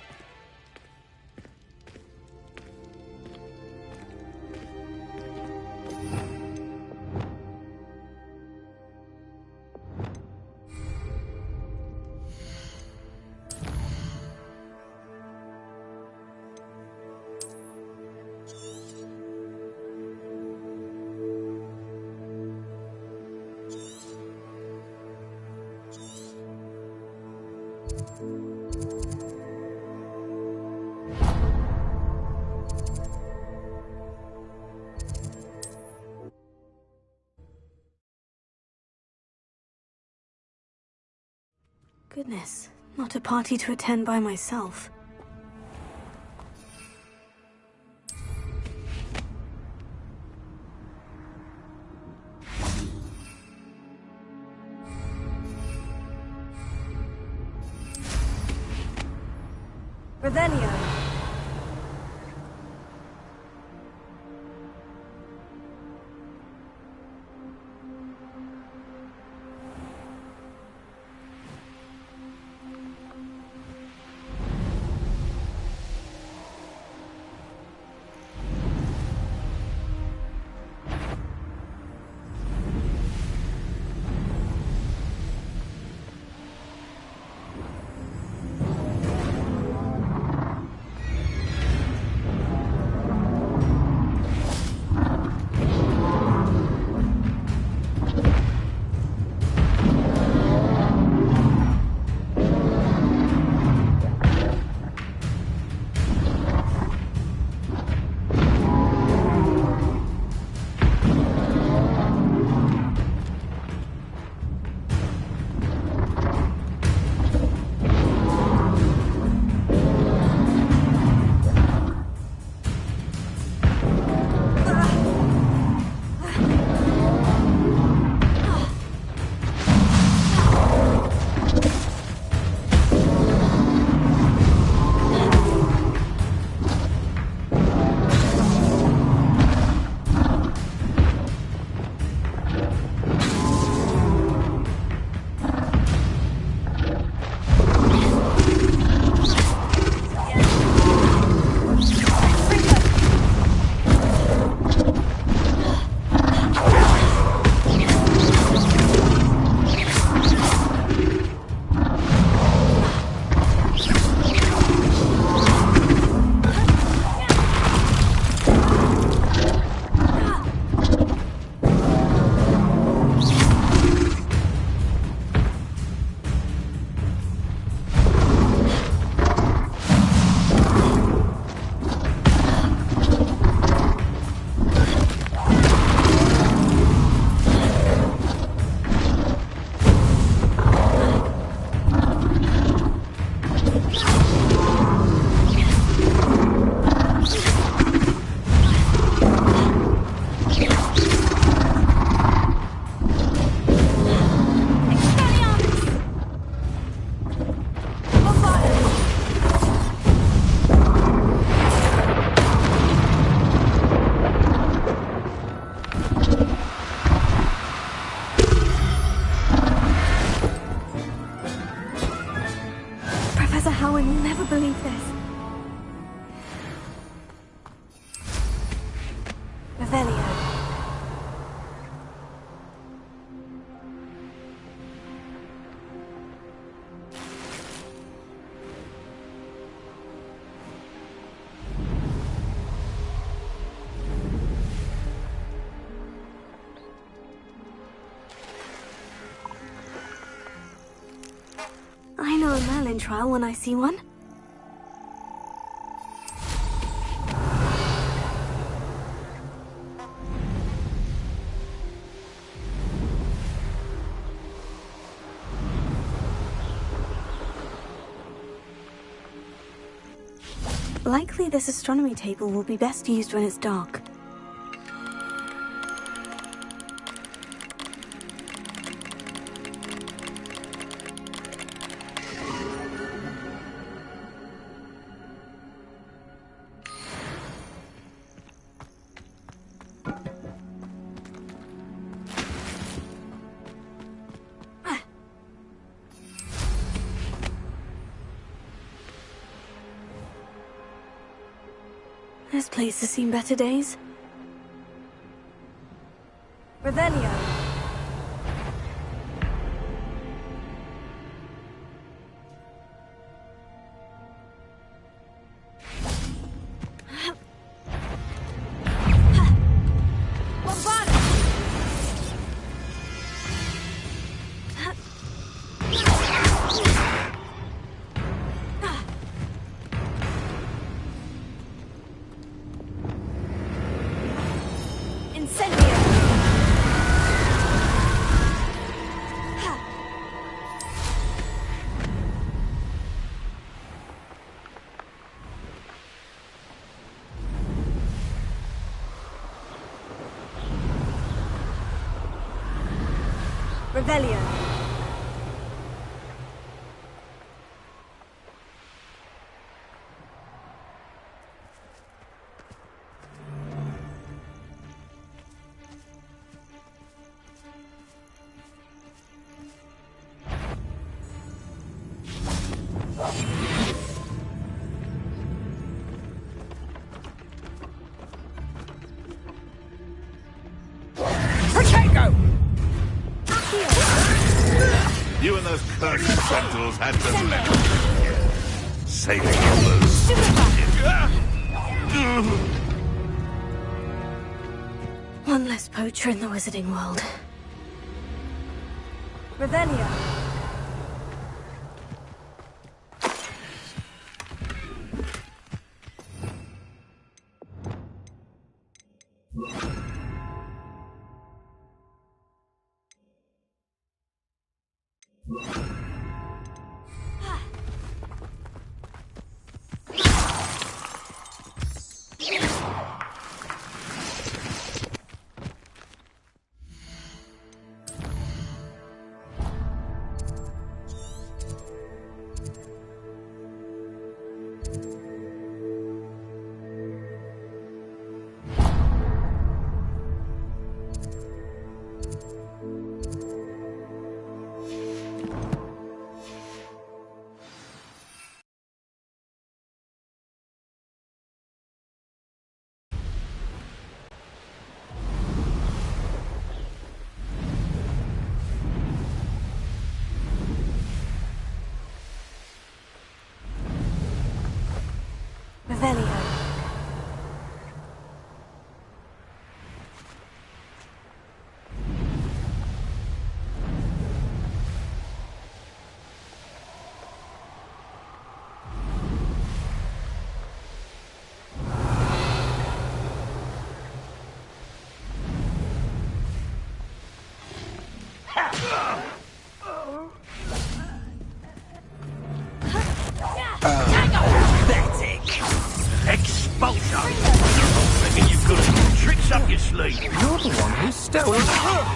Goodness, not a party to attend by myself. Revelio. Howard will never believe this. Revelio. time trial when I see one. Likely this astronomy table will be best used when it's dark. This place has seen better days. Revelio. Revelio. You and those cursed sentinels had to let saving others. One less poacher in the wizarding world. Revelio. Revelio. Expulsion! Reckon you've got some tricks up your sleeve. You're the one who stole the hook.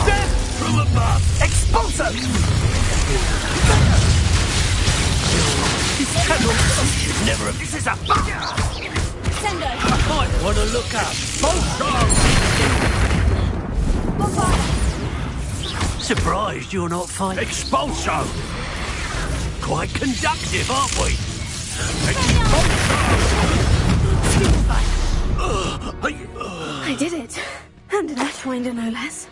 Death from above! Expulsion! This cannot... should never have... This is a bugger! Sendo. I might want to look up. Surprised you're not fighting. Expulso! Quite conductive, aren't we? I did it. And an Ashwinder, no less.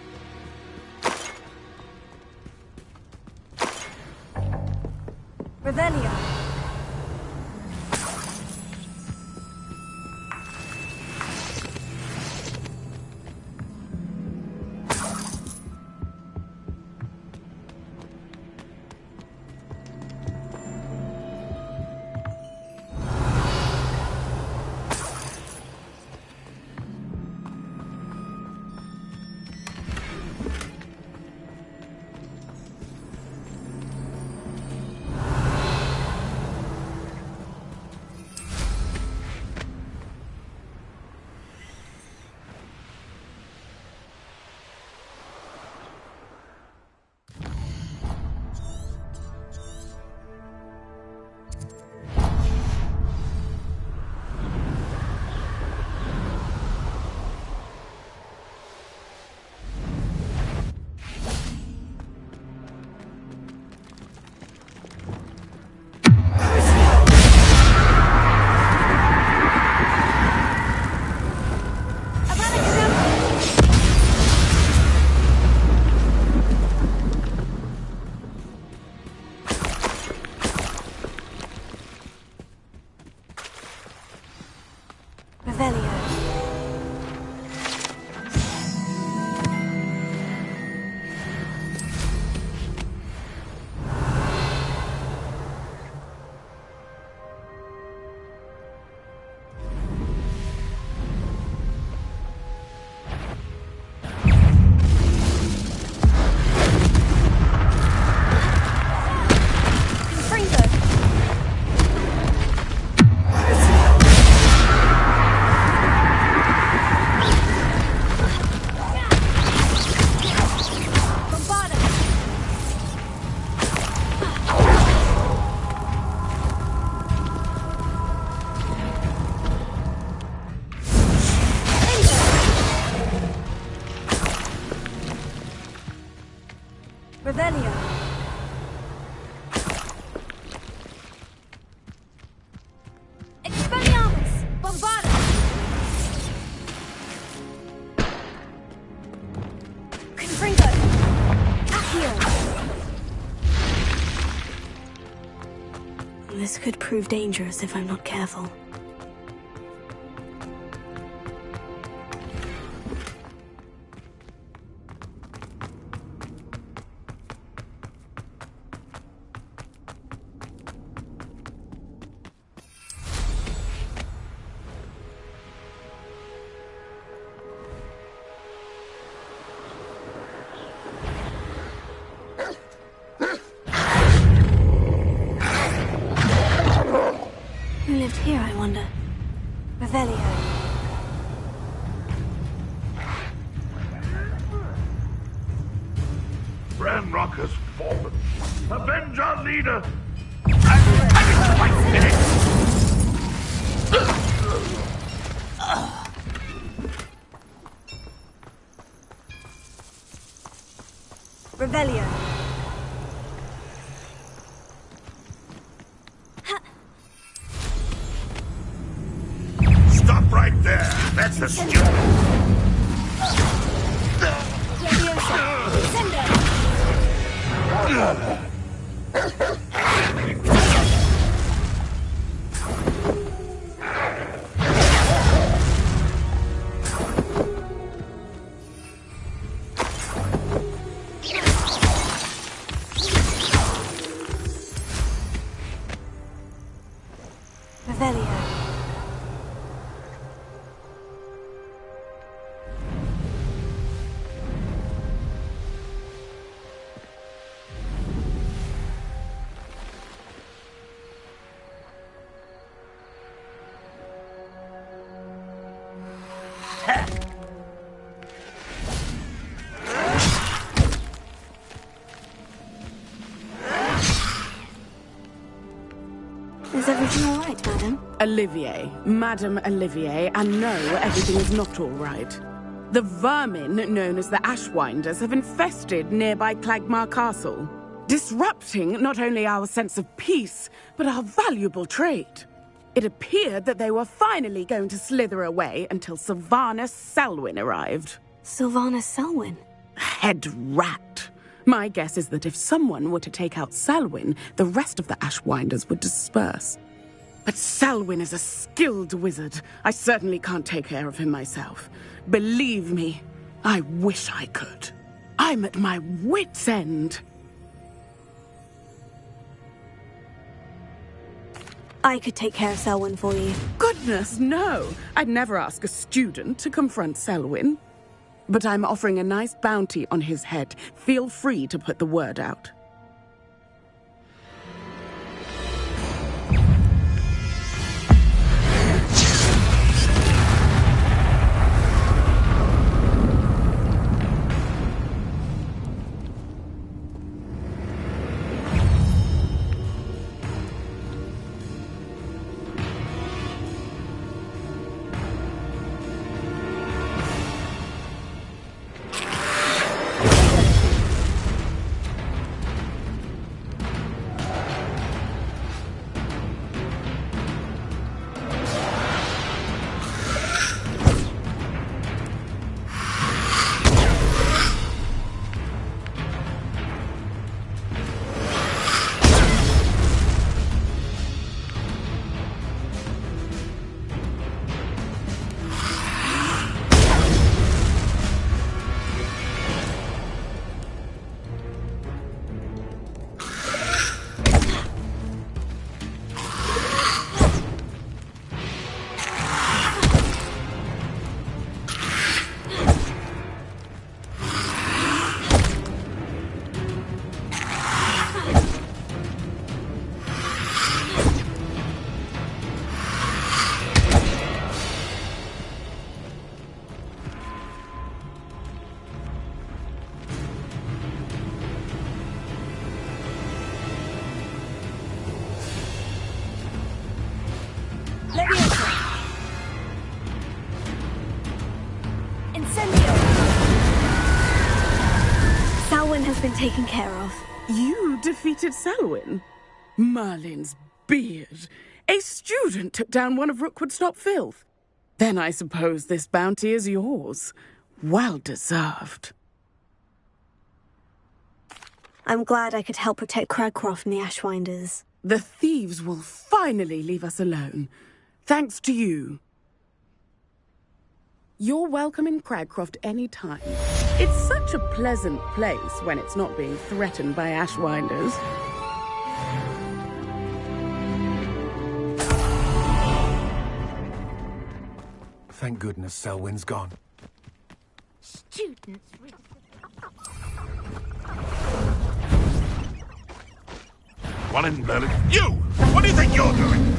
Revelio. Revelio. Revelio. Expelliarmus! Bombarda! Confringo! Accio! This could prove dangerous if I'm not careful. Who lived here, I wonder? Revelio. Ranrock has fallen. Avenge our leader! Revelio. Stop right there! That's the stupid! Revelio. Is everything all right, madam? Olivier. Madame Olivier, and no, everything is not all right. The vermin known as the Ashwinders have infested nearby Clagmar Castle, disrupting not only our sense of peace, but our valuable trade. It appeared that they were finally going to slither away until Sylvanus Selwyn arrived. Sylvanus Selwyn? Head rat. My guess is that if someone were to take out Selwyn, the rest of the Ashwinders would disperse. But Selwyn is a skilled wizard. I certainly can't take care of him myself. Believe me, I wish I could. I'm at my wit's end. I could take care of Selwyn for you. Goodness, no! I'd never ask a student to confront Selwyn. But I'm offering a nice bounty on his head. Feel free to put the word out. It's been taken care of. You defeated Selwyn? Merlin's beard. A student took down one of Rookwood's top filth. Then I suppose this bounty is yours. Well deserved. I'm glad I could help protect Cragcroft from the Ashwinders. The thieves will finally leave us alone. Thanks to you. You're welcome in Cragcroft any time. It's such a pleasant place when it's not being threatened by Ashwinders. Thank goodness Selwyn's gone. Students. One in Merlin. You! What do you think you're doing?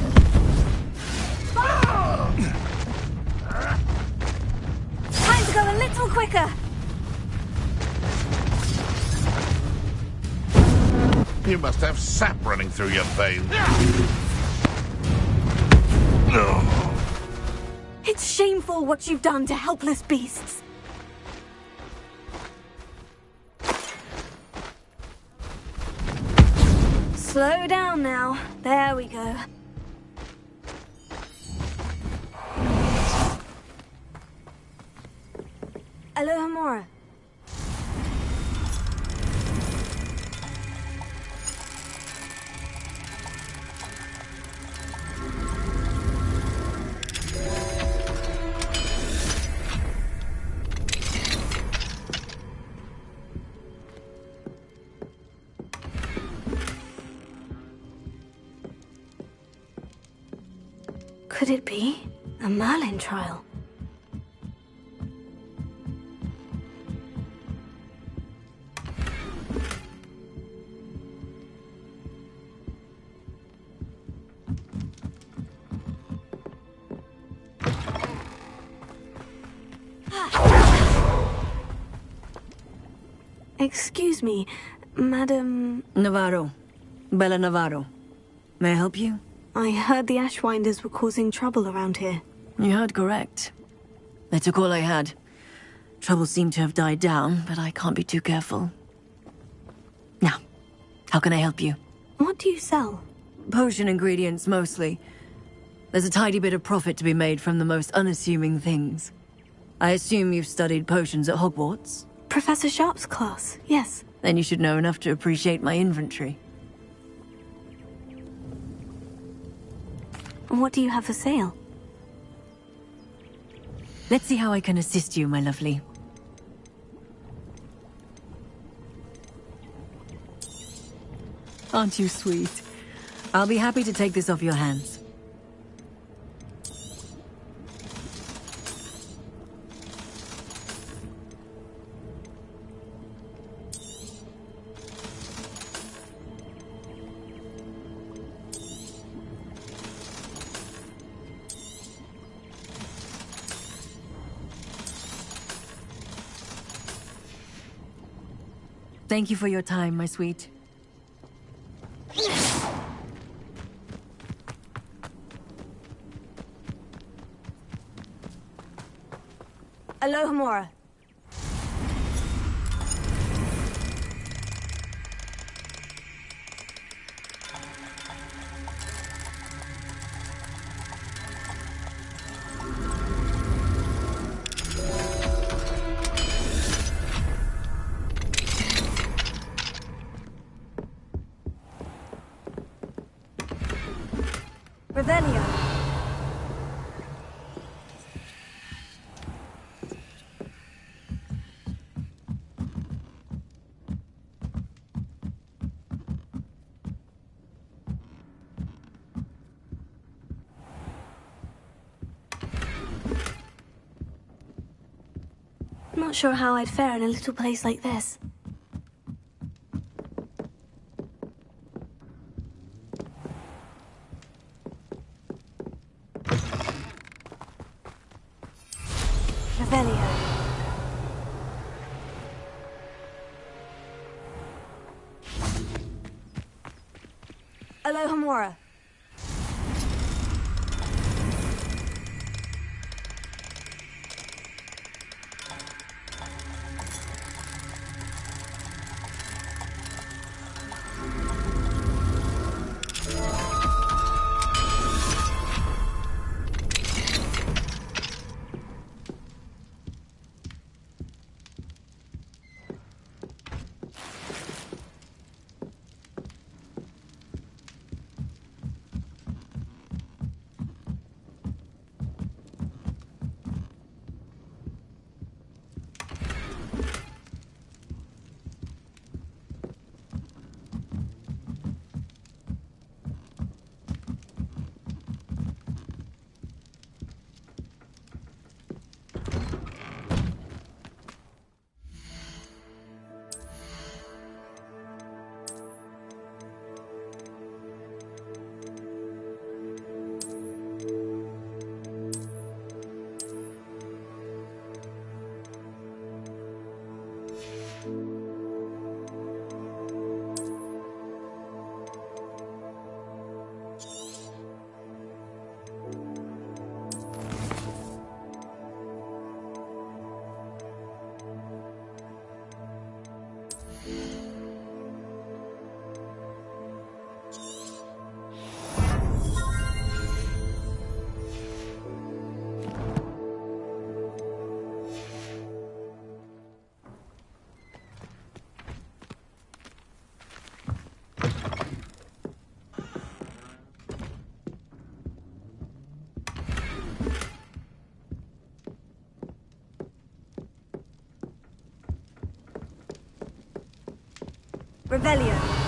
Time to go a little quicker. You must have sap running through your veins. It's shameful what you've done to helpless beasts. Slow down now. There we go. Alohomora. Could it be a Merlin trial? Excuse me, Madam... Navarro. Bella Navarro. May I help you? I heard the Ashwinders were causing trouble around here. You heard correct. They took all I had. Trouble seemed to have died down, but I can't be too careful. Now, how can I help you? What do you sell? Potion ingredients, mostly. There's a tidy bit of profit to be made from the most unassuming things. I assume you've studied potions at Hogwarts? Professor Sharp's class, yes. Then you should know enough to appreciate my inventory. What do you have for sale? Let's see how I can assist you, my lovely. Aren't you sweet? I'll be happy to take this off your hands. Thank you for your time, my sweet. Alohomora. Revelio. Not sure how I'd fare in a little place like this. Revelio. Alohomora. Revelio.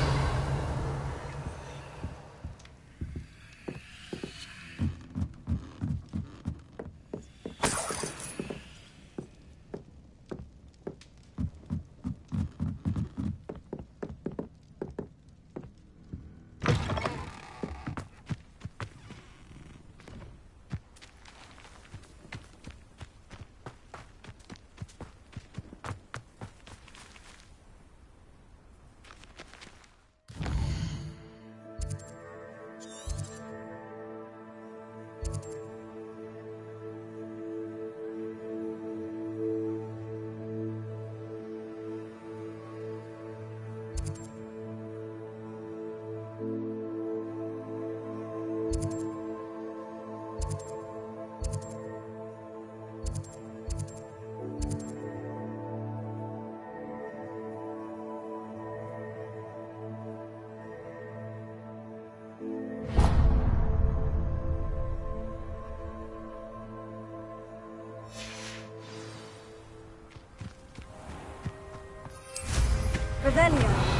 Revelio.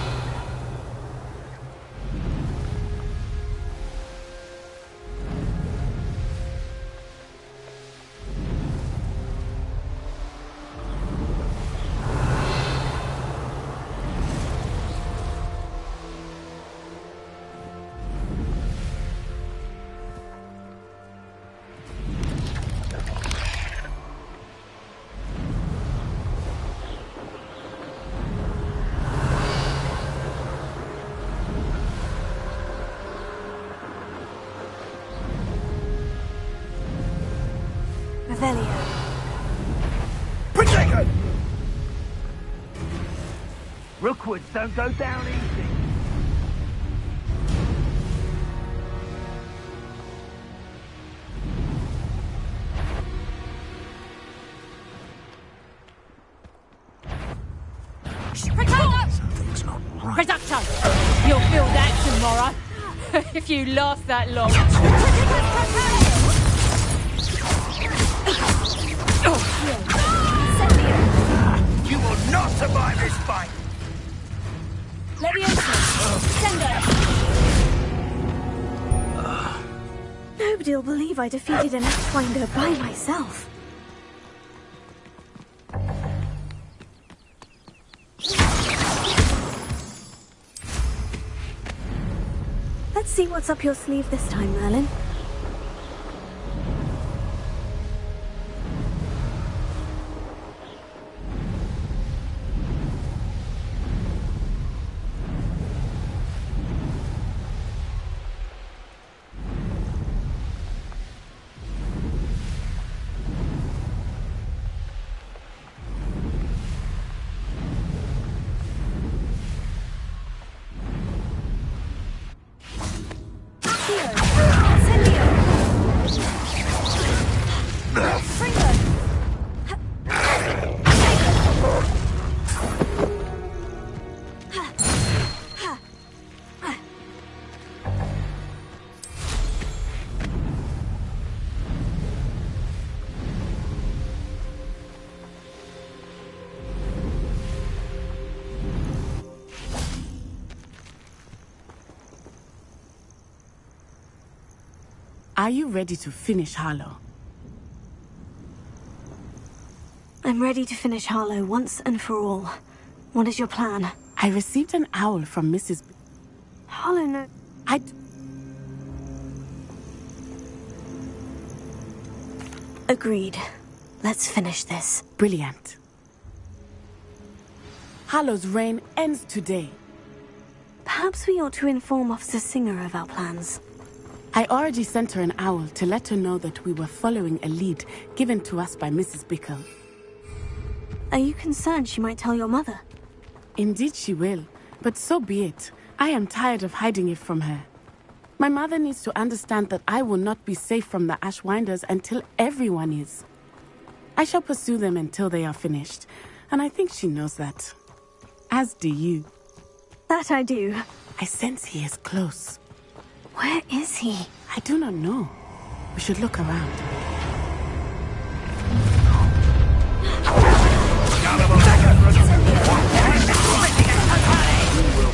Revelio. Protego! Rookwoods don't go down easy. Something's not right. Reducto! You'll feel that tomorrow. If you last that long. You will not survive this fight! Leviosa. Sendo. Nobody'll believe I defeated an Ashwinder by myself. Let's see what's up your sleeve this time, Merlin. Are you ready to finish Harlow? I'm ready to finish Harlow once and for all. What is your plan? I received an owl from Mrs. Harlow, no. Agreed. Let's finish this. Brilliant. Harlow's reign ends today. Perhaps we ought to inform Officer Singer of our plans. I already sent her an owl to let her know that we were following a lead given to us by Mrs. Bickle. Are you concerned she might tell your mother? Indeed she will, but so be it. I am tired of hiding it from her. My mother needs to understand that I will not be safe from the Ashwinders until everyone is. I shall pursue them until they are finished, and I think she knows that. As do you. That I do. I sense he is close. Where is he? I do not know. We should look around. We will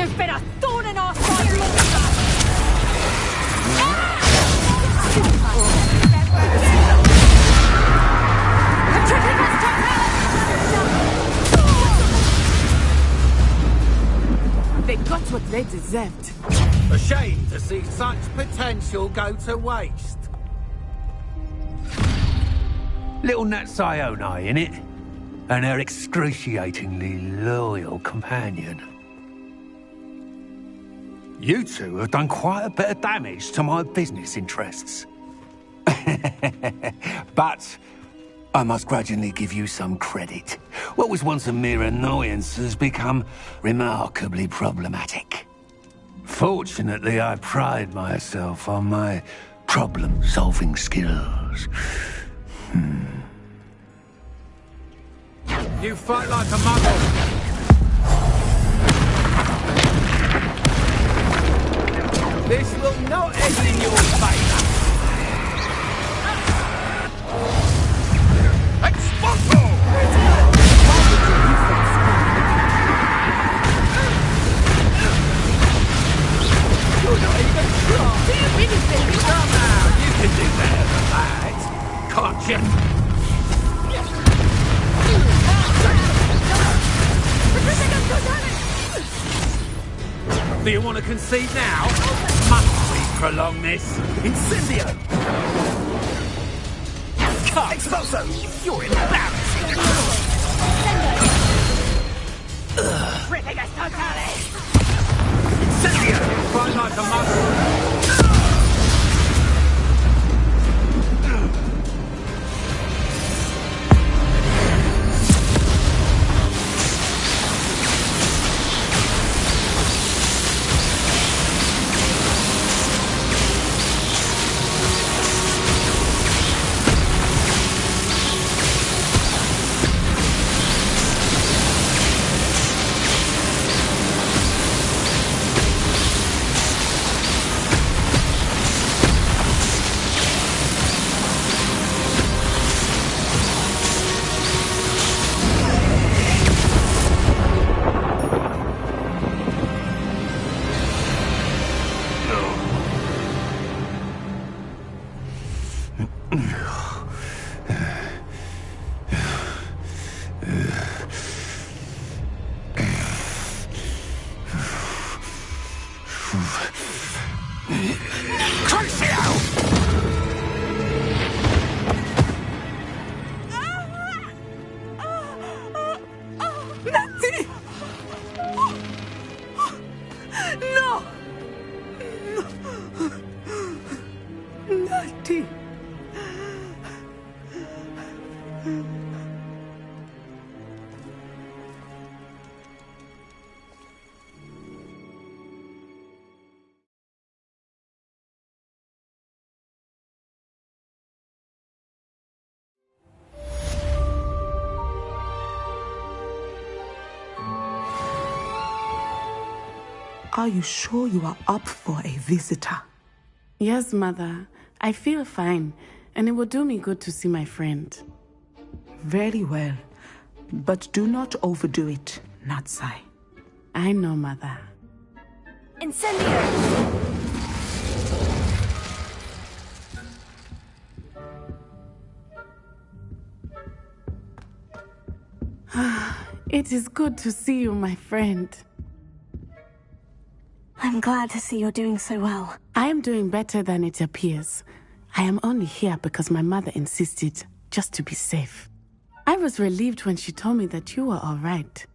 You've been a thorn in our side, monster! They got what they deserved. A shame to see such potential go to waste. Little Nat Sione, innit? And her excruciatingly loyal companion. You two have done quite a bit of damage to my business interests. But I must grudgingly give you some credit. What was once a mere annoyance has become remarkably problematic. Fortunately, I pride myself on my problem-solving skills. You fight like a muggle. This will not end in your favor. Expulso! You're not even trying. Do you really think you come out? You can do better than that, can't you? Do you want to concede now? Must we prolong this? Incendio! Expulso! You're embarrassing! Ripping us totally! Incendio! Fight like a muggle! Are you sure you are up for a visitor? Yes, Mother. I feel fine, and it will do me good to see my friend. Very well. But do not overdo it, Natsai. I know, Mother. Incendio! It is good to see you, my friend. I'm glad to see you're doing so well. I am doing better than it appears. I am only here because my mother insisted, just to be safe. I was relieved when she told me that you were all right.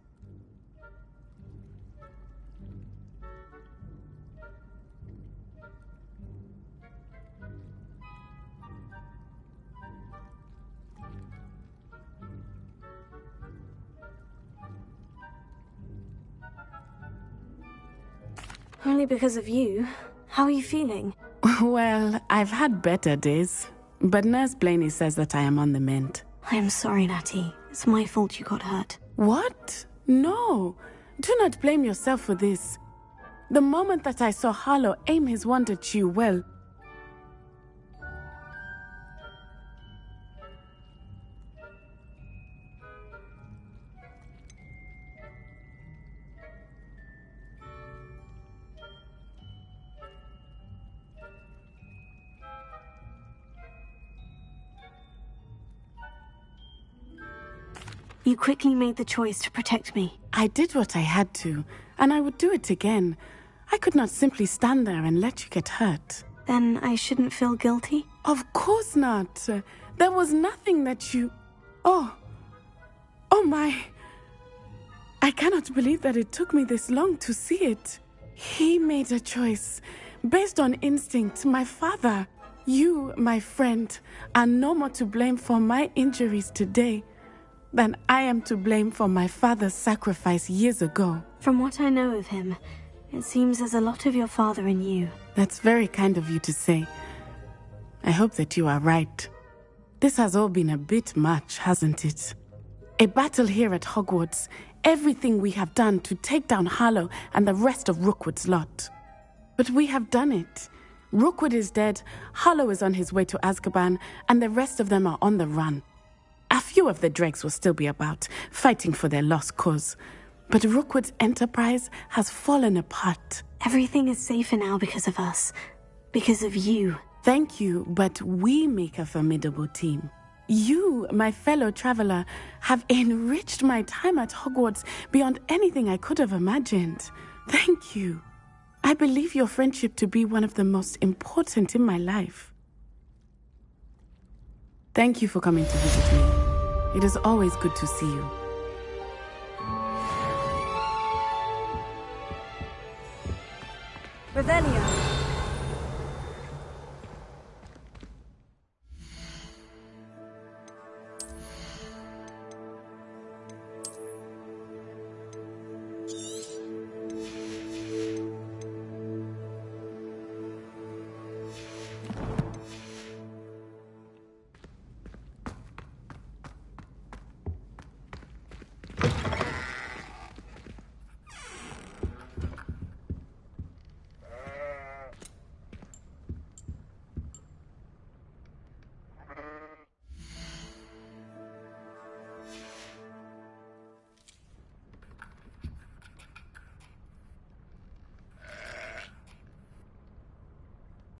Only because of you. How are you feeling? Well, I've had better days, but Nurse Blaney says that I am on the mend. I am sorry, Natty. It's my fault you got hurt. What? No. Do not blame yourself for this. The moment that I saw Harlow aim his wand at you, well... You quickly made the choice to protect me. I did what I had to, and I would do it again. I could not simply stand there and let you get hurt. Then I shouldn't feel guilty? Of course not. There was nothing that you... Oh my... I cannot believe that it took me this long to see it. He made a choice based on instinct. My father, you, my friend, are no more to blame for my injuries today than I am to blame for my father's sacrifice years ago. From what I know of him, it seems there's a lot of your father in you. That's very kind of you to say. I hope that you are right. This has all been a bit much, hasn't it? A battle here at Hogwarts, everything we have done to take down Harlow and the rest of Rookwood's lot. But we have done it. Rookwood is dead, Harlow is on his way to Azkaban, and the rest of them are on the run. A few of the dregs will still be about, fighting for their lost cause. But Rookwood's enterprise has fallen apart. Everything is safer now because of us. Because of you. Thank you, but we make a formidable team. You, my fellow traveler, have enriched my time at Hogwarts beyond anything I could have imagined. Thank you. I believe your friendship to be one of the most important in my life. Thank you for coming to visit me. It is always good to see you. Revelio.